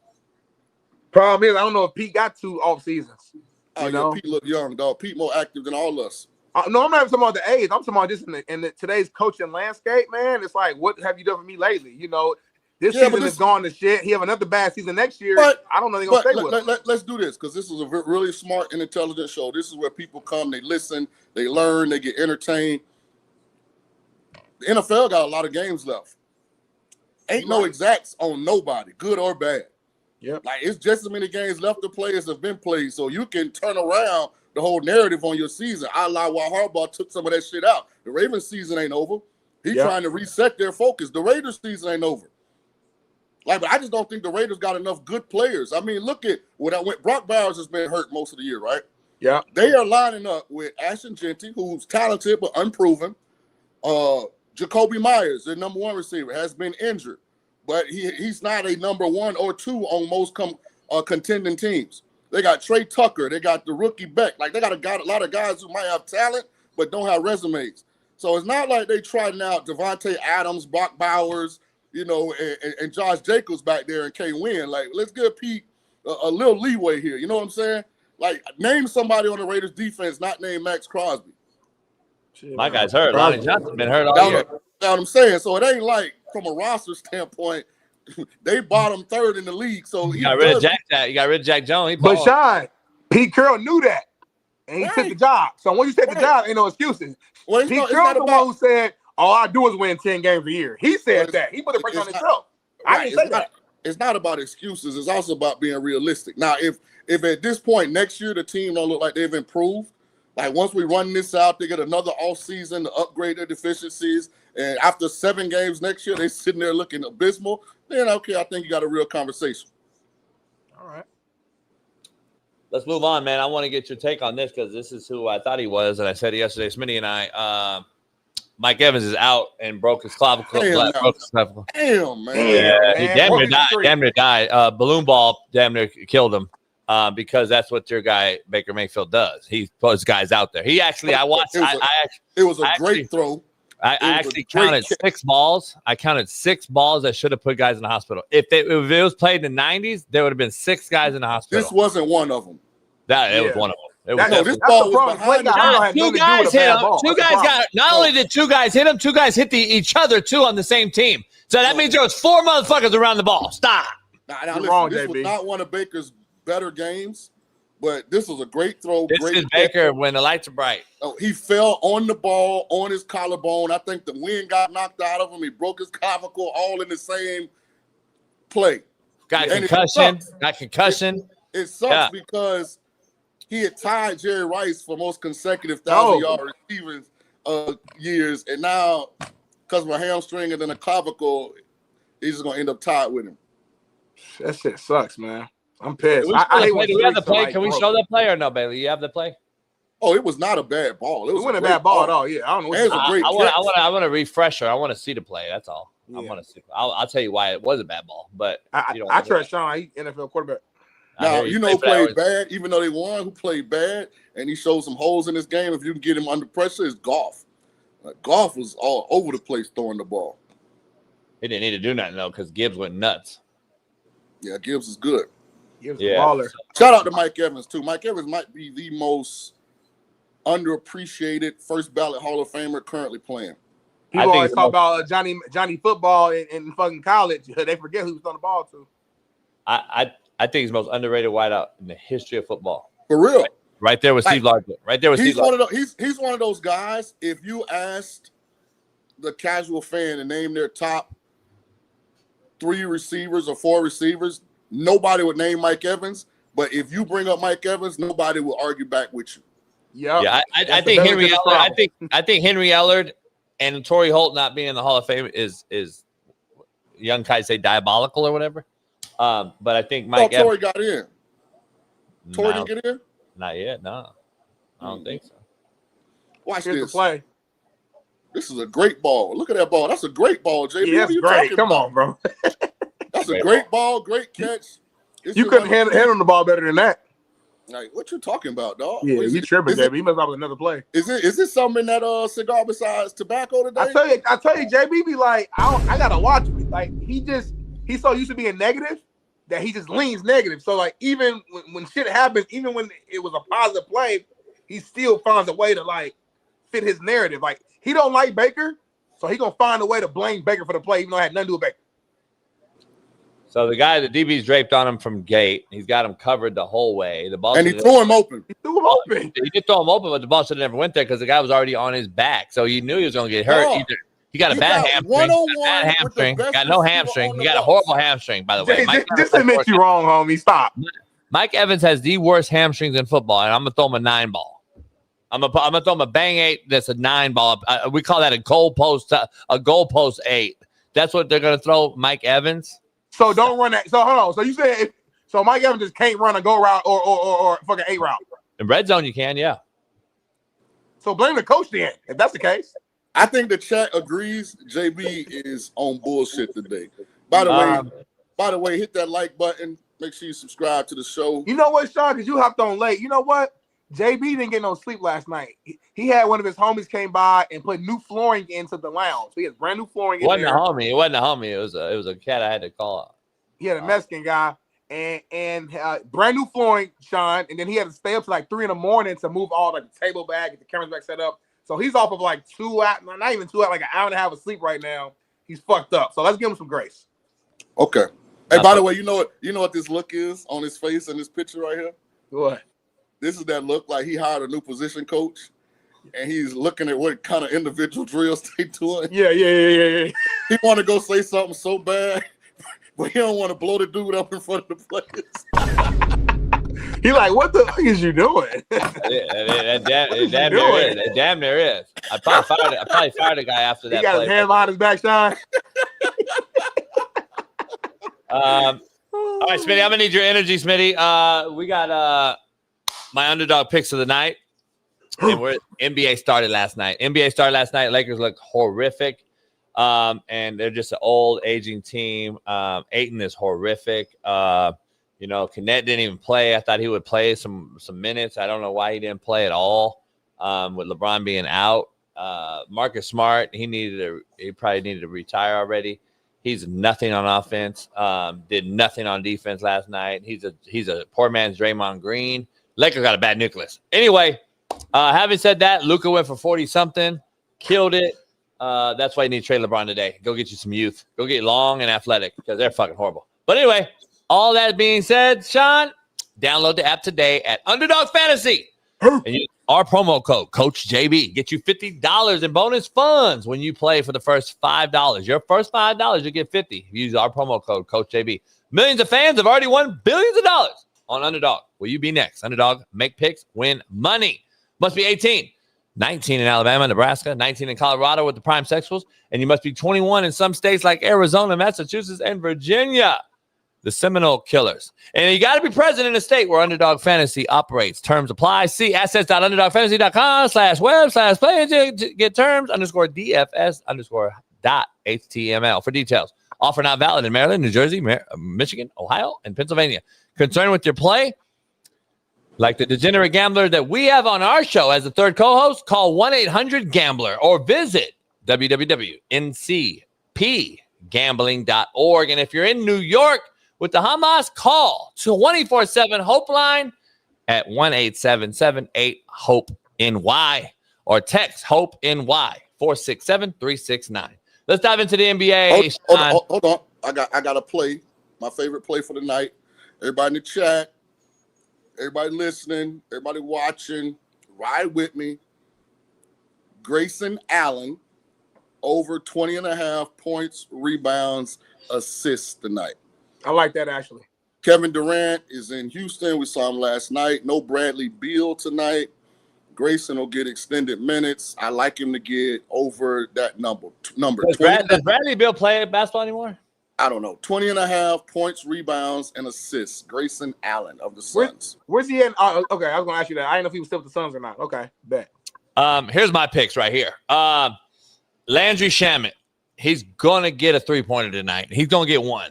Problem is, I don't know if Pete got 2 off seasons. Oh, yeah, Pete look young, dog. Pete more active than all us. No, I'm not even talking about the age. I'm talking about just in today's coaching landscape, man. It's like, what have you done for me lately? You know, this season is gone to shit. He have another bad season next year. But, I don't know they're going to stay with him. Let's do this, because this is a really smart and intelligent show. This is where people come, they listen, they learn, they get entertained. The NFL got a lot of games left. Ain't no exacts on nobody, good or bad. Yeah, like it's just as many games left to play as have been played, so you can turn around the whole narrative on your season. I lie why Harbaugh took some of that shit out. The Ravens season ain't over. He's trying to reset their focus. The Raiders season ain't over. Like, but I just don't think the Raiders got enough good players. I mean, look at what I went. Brock Bowers has been hurt most of the year, right? Yeah. They are lining up with Ashton Genty, who's talented but unproven. Jacoby Myers, their number 1 receiver, has been injured, but he's not a number 1 or 2 on most contending teams. They got Trey Tucker. They got the rookie Beck. Like, they got a lot of guys who might have talent but don't have resumes. So it's not like they tried out Devontae Adams, Brock Bowers, you know, and Josh Jacobs back there and K. Win. Like, let's give Pete a little leeway here. You know what I'm saying? Like, name somebody on the Raiders defense not named Max Crosby. My guy's hurt. Lonnie Johnson's been hurt all year. That's what I'm saying. So it ain't like, from a roster standpoint, they bottom 3rd in the league. So you got rid of Jack. You got rid of Jack Jones. But Sean, Pete Carroll knew that, and he took the job. So when you take the job, ain't no excuses. Well, Pete Carroll's the one who said, "All I do is win 10 games a year." He said that. He put the pressure on himself. I didn't say that. It's not about excuses. It's also about being realistic. Now, if at this point next year the team don't look like they've improved, like once we run this out, they get another off season to upgrade their deficiencies, and after 7 games next year, they sitting there looking abysmal, then okay, I think you got a real conversation. All right. Let's move on, man. I want to get your take on this because this is who I thought he was, and I said it yesterday. Smitty and I, Mike Evans is out and broke his clavicle. Damn, man. Yeah, he damn near died. Balloon ball damn near killed him because that's what your guy Baker Mayfield does. He puts guys out there. He actually, I watched. It was a great throw. I actually counted 6 balls. I counted 6 balls that should have put guys in the hospital. If it was played in the 90s, there would have been 6 guys in the hospital. This wasn't one of them. It was one of them. This ball was behind the 2 guys hit him. 2 guys got. Not only did 2 guys hit him, 2 guys hit each other too on the same team. So that means there was 4 motherfuckers around the ball. Stop. Listen, this was not one of Baker's better games, but this was a great throw. This is Baker when the lights are bright. Oh, he fell on the ball, on his collarbone. I think the wind got knocked out of him. He broke his clavicle all in the same play. Got concussion. It sucks because he had tied Jerry Rice for most consecutive 1,000-yard receiving years, and now because of a hamstring and then a clavicle, he's just gonna end up tied with him. That shit sucks, man. I'm pissed. Do we have the play? Can we show that play or no, Bailey? You have the play? Oh, it was not a bad ball. It wasn't a bad ball at all. Yeah, I don't know. It was a great I want a refresher. I want to see the play. That's all. Yeah. I want to see. I'll tell you why it was a bad ball. But I trust Sean. He NFL quarterback. Now, you know who played bad, even though they won, who played bad, and he showed some holes in this game. If you can get him under pressure, is Goff. Goff was all over the place throwing the ball. He didn't need to do nothing, though, because Gibbs went nuts. Yeah, Gibbs is good. Gibbs is a baller. Shout out to Mike Evans, too. Mike Evans might be the most underappreciated first ballot Hall of Famer currently playing. People always talk about Johnny football in fucking college. They forget who was on the ball, too. I think he's the most underrated wideout in the history of football. For real. Right there with Steve Largent. Right there with Steve Largent. He's one of those guys, if you asked the casual fan and name their top 3 receivers or 4 receivers, nobody would name Mike Evans. But if you bring up Mike Evans, nobody will argue back with you. Yeah, I think Henry Ellard. I think Henry Ellard and Torrey Holt not being in the Hall of Fame is young guys say diabolical or whatever. But I think Mike Evans. Torrey got in. Torrey didn't get in? Not yet. No, I don't think so. Watch Here's this. the play. This is a great ball. Look at that ball. That's a great ball, JB. Yeah, that's great. Come on, bro. That's a great ball, great catch. You couldn't handle the ball better than that. Like, what you talking about, dog? Yeah, you tripping, JB. He must have another play. Is this something in that cigar besides tobacco today? I tell you, JB be like, I gotta watch it. Like he's so used to being negative that he just leans negative. So like even when shit happens, even when it was a positive play, he still finds a way to like fit his narrative. Like he don't like Baker, so he gonna find a way to blame Baker for the play, even though it had nothing to do with Baker. So the DB's draped on him from gate. He's got him covered the whole way. The ball and he threw him open. He threw him open. He did throw him open, but the ball should have never went there because the guy was already on his back. So you knew he was going to get hurt. Either he got a bad hamstring. Got no hamstring. He got a horrible hamstring, by the way. Just admit you wrong, homie. Stop. Mike Evans has the worst hamstrings in football, and I'm going to throw him a 9-ball. I'm gonna throw him a bang 8. That's a 9-ball. We call that a goalpost 8. That's what they're going to throw Mike Evans. So don't run that. So hold on. So you said so Mike Evans just can't run a go route or fucking 8 route. In red zone, you can, yeah. So blame the coach then, if that's the case. I think the chat agrees. JB is on bullshit today. By the way, hit that like button. Make sure you subscribe to the show. You know what, Sean? Because you hopped on late. You know what? JB didn't get no sleep last night. He had one of his homies came by and put new flooring into the lounge. So he has brand new flooring. It wasn't a homie. It wasn't a homie. It was a cat I had to call out. He had a Mexican guy and brand new flooring, Sean. And then he had to stay up to like 3 a.m. to move all like the table back, get the cameras back set up. So he's off of like 2 hours, not even 2 hours, like an hour and a half of sleep right now. He's fucked up. So let's give him some grace. Okay. Hey, by the way, you know what this look is on his face in this picture right here? What? This is that look like he hired a new position coach, and he's looking at what kind of individual drills they doing. Yeah. He want to go say something so bad, but he don't want to blow the dude up in front of the players. He like, what the fuck is you doing? It damn near is. I probably fired a guy after that. He got his hand behind his back, Sean. All right, Smitty, I'm gonna need your energy, Smitty. We got my underdog picks of the night. And NBA started last night. Lakers looked horrific. And they're just an old, aging team. Payton is horrific. Knet didn't even play. I thought he would play some minutes. I don't know why he didn't play at all. With LeBron being out. Marcus Smart, he probably needed to retire already. He's nothing on offense. Did nothing on defense last night. He's a poor man's Draymond Green. Lakers got a bad nucleus. Anyway, having said that, Luka went for 40-something, killed it. That's why you need to trade LeBron today. Go get you some youth. Go get long and athletic because they're fucking horrible. But anyway, all that being said, Sean, download the app today at Underdog Fantasy. And use our promo code, Coach JB. Get you $50 in bonus funds when you play for the first $5. Your first $5, you get $50. Use our promo code, Coach JB. Millions of fans have already won billions of dollars on Underdog. Will you be next? Underdog, make picks, win money. Must be 18. 19 in Alabama, Nebraska, 19 in Colorado with the prime sexuals, and you must be 21 in some states like Arizona, Massachusetts, and Virginia. The Seminole Killers. And you got to be present in a state where Underdog Fantasy operates. Terms apply. See assets.underdogfantasy.com/web/play to get terms _DFS_.html for details. Offer not valid in Maryland, New Jersey, Michigan, Ohio, and Pennsylvania. Concerned with your play? Like the degenerate gambler that we have on our show as the third co-host, call 1-800-GAMBLER or visit www.ncpgambling.org. And if you're in New York with the Hamas, call 24/7 Hope line at 1-877-8-HOPE-NY or text HOPE-NY 467-369. Let's dive into the NBA. Hold on. I got a play, my favorite play for the night. Everybody in the chat, everybody listening, everybody watching, ride with me. Grayson Allen over 20.5 points, rebounds, assists tonight. I like that, actually. Kevin Durant is in Houston. We saw him last night. No Bradley Beal tonight. Grayson will get extended minutes. I like him to get over that number. Does Bradley Beal play basketball anymore? I don't know. 20.5 points, rebounds, and assists. Grayson Allen of the Suns. Where's he at? Okay, I was going to ask you that. I didn't know if he was still with the Suns or not. Okay, bet. Here's my picks right here. Landry Shamet. He's going to get a three-pointer tonight. He's going to get one.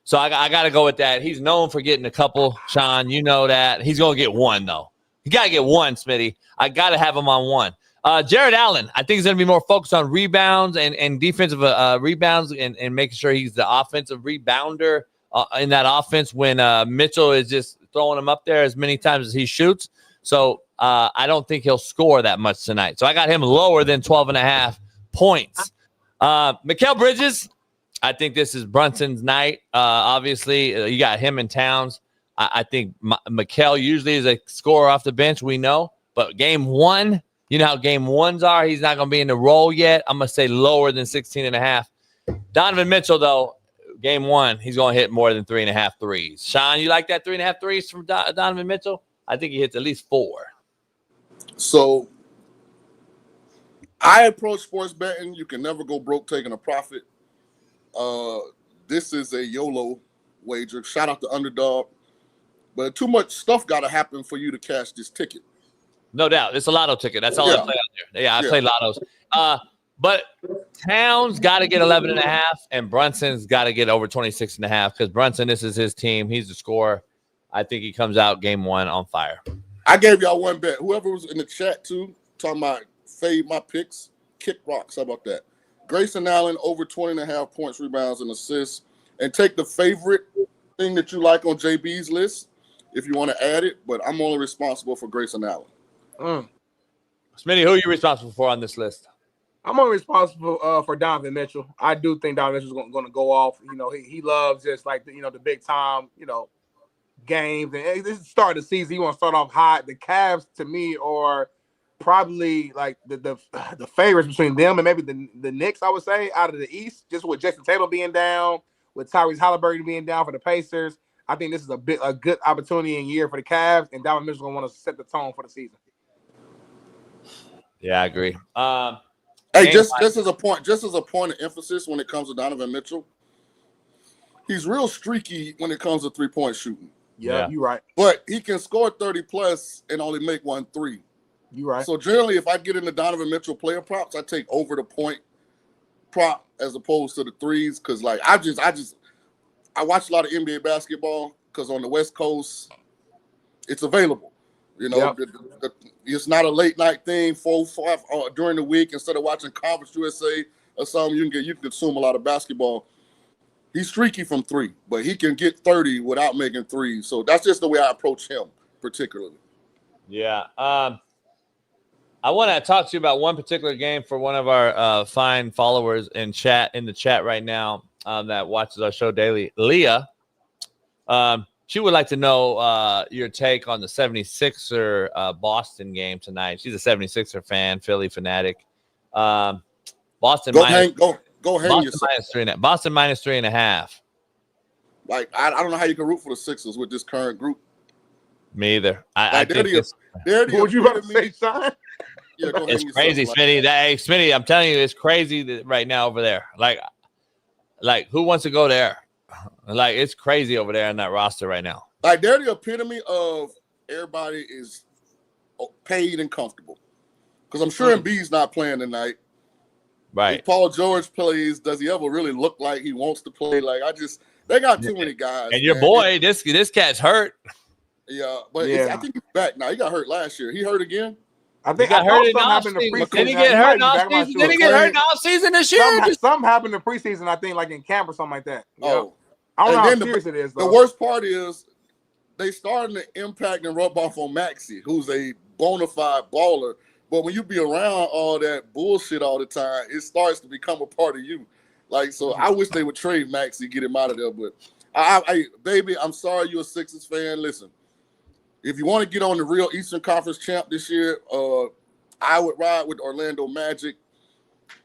So I got to go with that. He's known for getting a couple, Sean. You know that. He's going to get one, though. You got to get one, Smitty. I got to have him on one. Jared Allen, I think he's going to be more focused on rebounds and defensive rebounds and making sure he's the offensive rebounder in that offense when Mitchell is just throwing him up there as many times as he shoots. So I don't think he'll score that much tonight. So I got him lower than 12.5 points. Mikal Bridges, I think this is Brunson's night. Obviously, you got him and Towns. I think Mikal usually is a scorer off the bench. We know. But game one, you know how game ones are. He's not going to be in the role yet. I'm going to say lower than 16.5. Donovan Mitchell, though, game one, he's going to hit more than 3.5 threes. Sean, you like that 3.5 threes from Donovan Mitchell? I think he hits at least 4. So I approach sports betting. You can never go broke taking a profit. This is a YOLO wager. Shout out to Underdog. But too much stuff got to happen for you to cash this ticket. No doubt. It's a lotto ticket. That's all I play out there. Yeah, I play lottos. But Towns got to get 11.5, and Brunson's got to get over 26.5 because Brunson, this is his team. He's the scorer. I think he comes out game one on fire. I gave y'all one bet. Whoever was in the chat, too, talking about fade my picks, kick rocks. How about that? Grayson Allen, over 20.5 points, rebounds, and assists. And take the favorite thing that you like on JB's list if you want to add it, but I'm only responsible for Grayson Allen. Smitty, who are you responsible for on this list? I'm only responsible for Donovan Mitchell. I do think Donovan Mitchell's going to go off. You know, he loves just like the big time, games. And this is the start of the season. He want to start off hot. The Cavs, to me, are probably like the favorites between them and maybe the Knicks, I would say, out of the East. Just with Jason Tatum being down, with Tyrese Halliburton being down for the Pacers, I think this is a good opportunity and year for the Cavs, and Donovan Mitchell's going to want to set the tone for the season. Yeah, I agree. Hey, just as a point of emphasis when it comes to Donovan Mitchell, he's real streaky when it comes to 3-point shooting. Yeah, you're right. But he can score 30 plus and only make 1 3. You're right. So generally, if I get into Donovan Mitchell player props, I take over the point prop as opposed to the threes because, like, I watch a lot of NBA basketball because on the West Coast, it's available. It's not a late night thing, 4, 5 during the week. Instead of watching Conference USA or something, you can consume a lot of basketball. He's streaky from 3, but he can get 30 without making threes. So that's just the way I approach him, particularly. Yeah. I want to talk to you about one particular game for one of our fine followers in the chat right now that watches our show daily. Leah, she would like to know your take on the 76er Boston game tonight. She's a 76er fan, Philly fanatic. Boston Go hang yourself. Boston minus 3.5. Like, I don't know how you can root for the Sixers with this current group. Me either. What would you about to say, Sean? Yeah, it's crazy, Smitty. Hey, Smitty, I'm telling you, it's crazy right now over there. Like who wants to go there? Like, it's crazy over there in that roster right now. Like, they're the epitome of everybody is paid and comfortable. Because I'm sure Embiid's not playing tonight. Right. If Paul George plays, does he ever really look like he wants to play? Like, they got too many guys. And your boy, this cat's hurt. Yeah, but I think he's back now. He got hurt last year. He hurt again? I think he got hurt in the preseason. Did he get hurt in offseason? Did he get hurt in offseason this year? Something happened in preseason, I think, like in camp or something like that. Oh. I don't know how serious it is, though. The worst part is they starting to impact and rub off on Maxey, who's a bona fide baller. But when you be around all that bullshit all the time, it starts to become a part of you. Like, so I wish they would trade Maxey, get him out of there. But, baby, I'm sorry you're a Sixers fan. Listen, if you want to get on the real Eastern Conference champ this year, I would ride with Orlando Magic.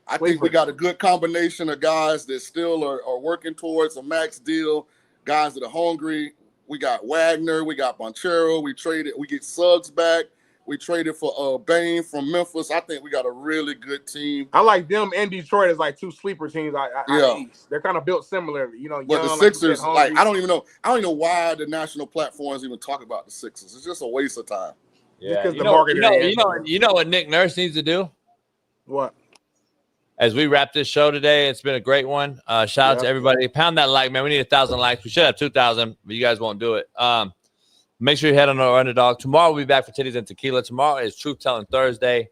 I think we got a good combination of guys that still are working towards a max deal, guys that are hungry. We got Wagner, we got Bonchero, we get Suggs back. We traded for Bain from Memphis. I think we got a really good team. I like them and Detroit as like two sleeper teams. They're kind of built similarly. You know, but the Sixers, I don't even know why the national platforms even talk about the Sixers. It's just a waste of time. Yeah, because you know what Nick Nurse needs to do? What? As we wrap this show today, it's been a great one. Shout out to everybody. Pound that like, man. We need 1,000 likes. We should have 2,000, but you guys won't do it. Make sure you head on our Underdog. Tomorrow we'll be back for Titties and Tequila. Tomorrow is Truth Telling Thursday.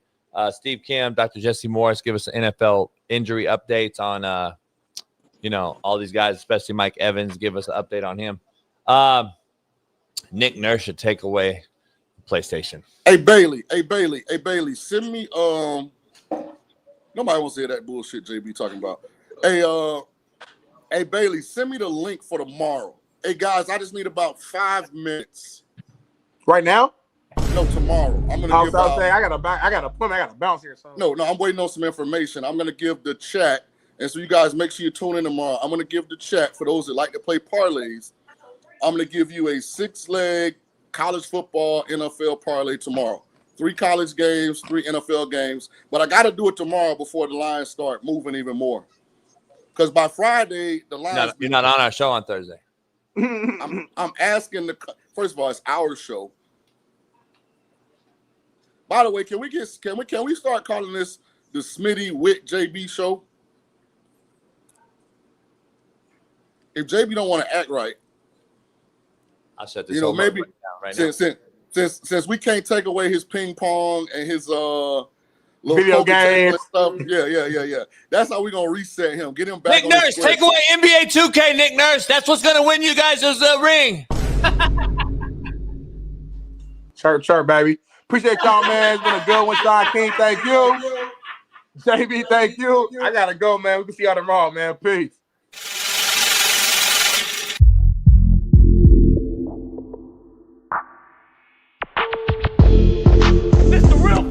Steve Kim, Dr. Jesse Morris give us NFL injury updates on, all these guys, especially Mike Evans. Give us an update on him. Nick Nurse should take away PlayStation. Hey, Bailey. Send me nobody wants to hear that bullshit JB talking about. Hey, Bailey, send me the link for tomorrow. Hey, guys, I just need about 5 minutes. Right now? No, tomorrow. I'm gonna give out. I got to bounce here. Son. No, I'm waiting on some information. I'm gonna give the chat, and so you guys make sure you tune in tomorrow. I'm gonna give the chat for those that like to play parlays. I'm gonna give you a 6-leg college football NFL parlay tomorrow. 3 college games, 3 NFL games. But I got to do it tomorrow before the lines start moving even more. Because by Friday, the lines. You're not on our show on Thursday. I'm asking first of all, it's our show. By the way, can we start calling this the Smitty with JB show? If JB don't want to act right, I'll shut this maybe right now. Since we can't take away his ping pong and his little video games stuff. Yeah. That's how we're gonna reset him. Get him back. Nick Nurse, take away NBA 2K, Nick Nurse. That's what's gonna win you guys this ring. Chirp, baby. Appreciate y'all, man. It's been a good one. Sean King, thank you. JB, thank you. I gotta go, man. We can see y'all tomorrow, man. Peace. Mr. Real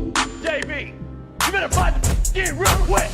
JB, you better find the real quick.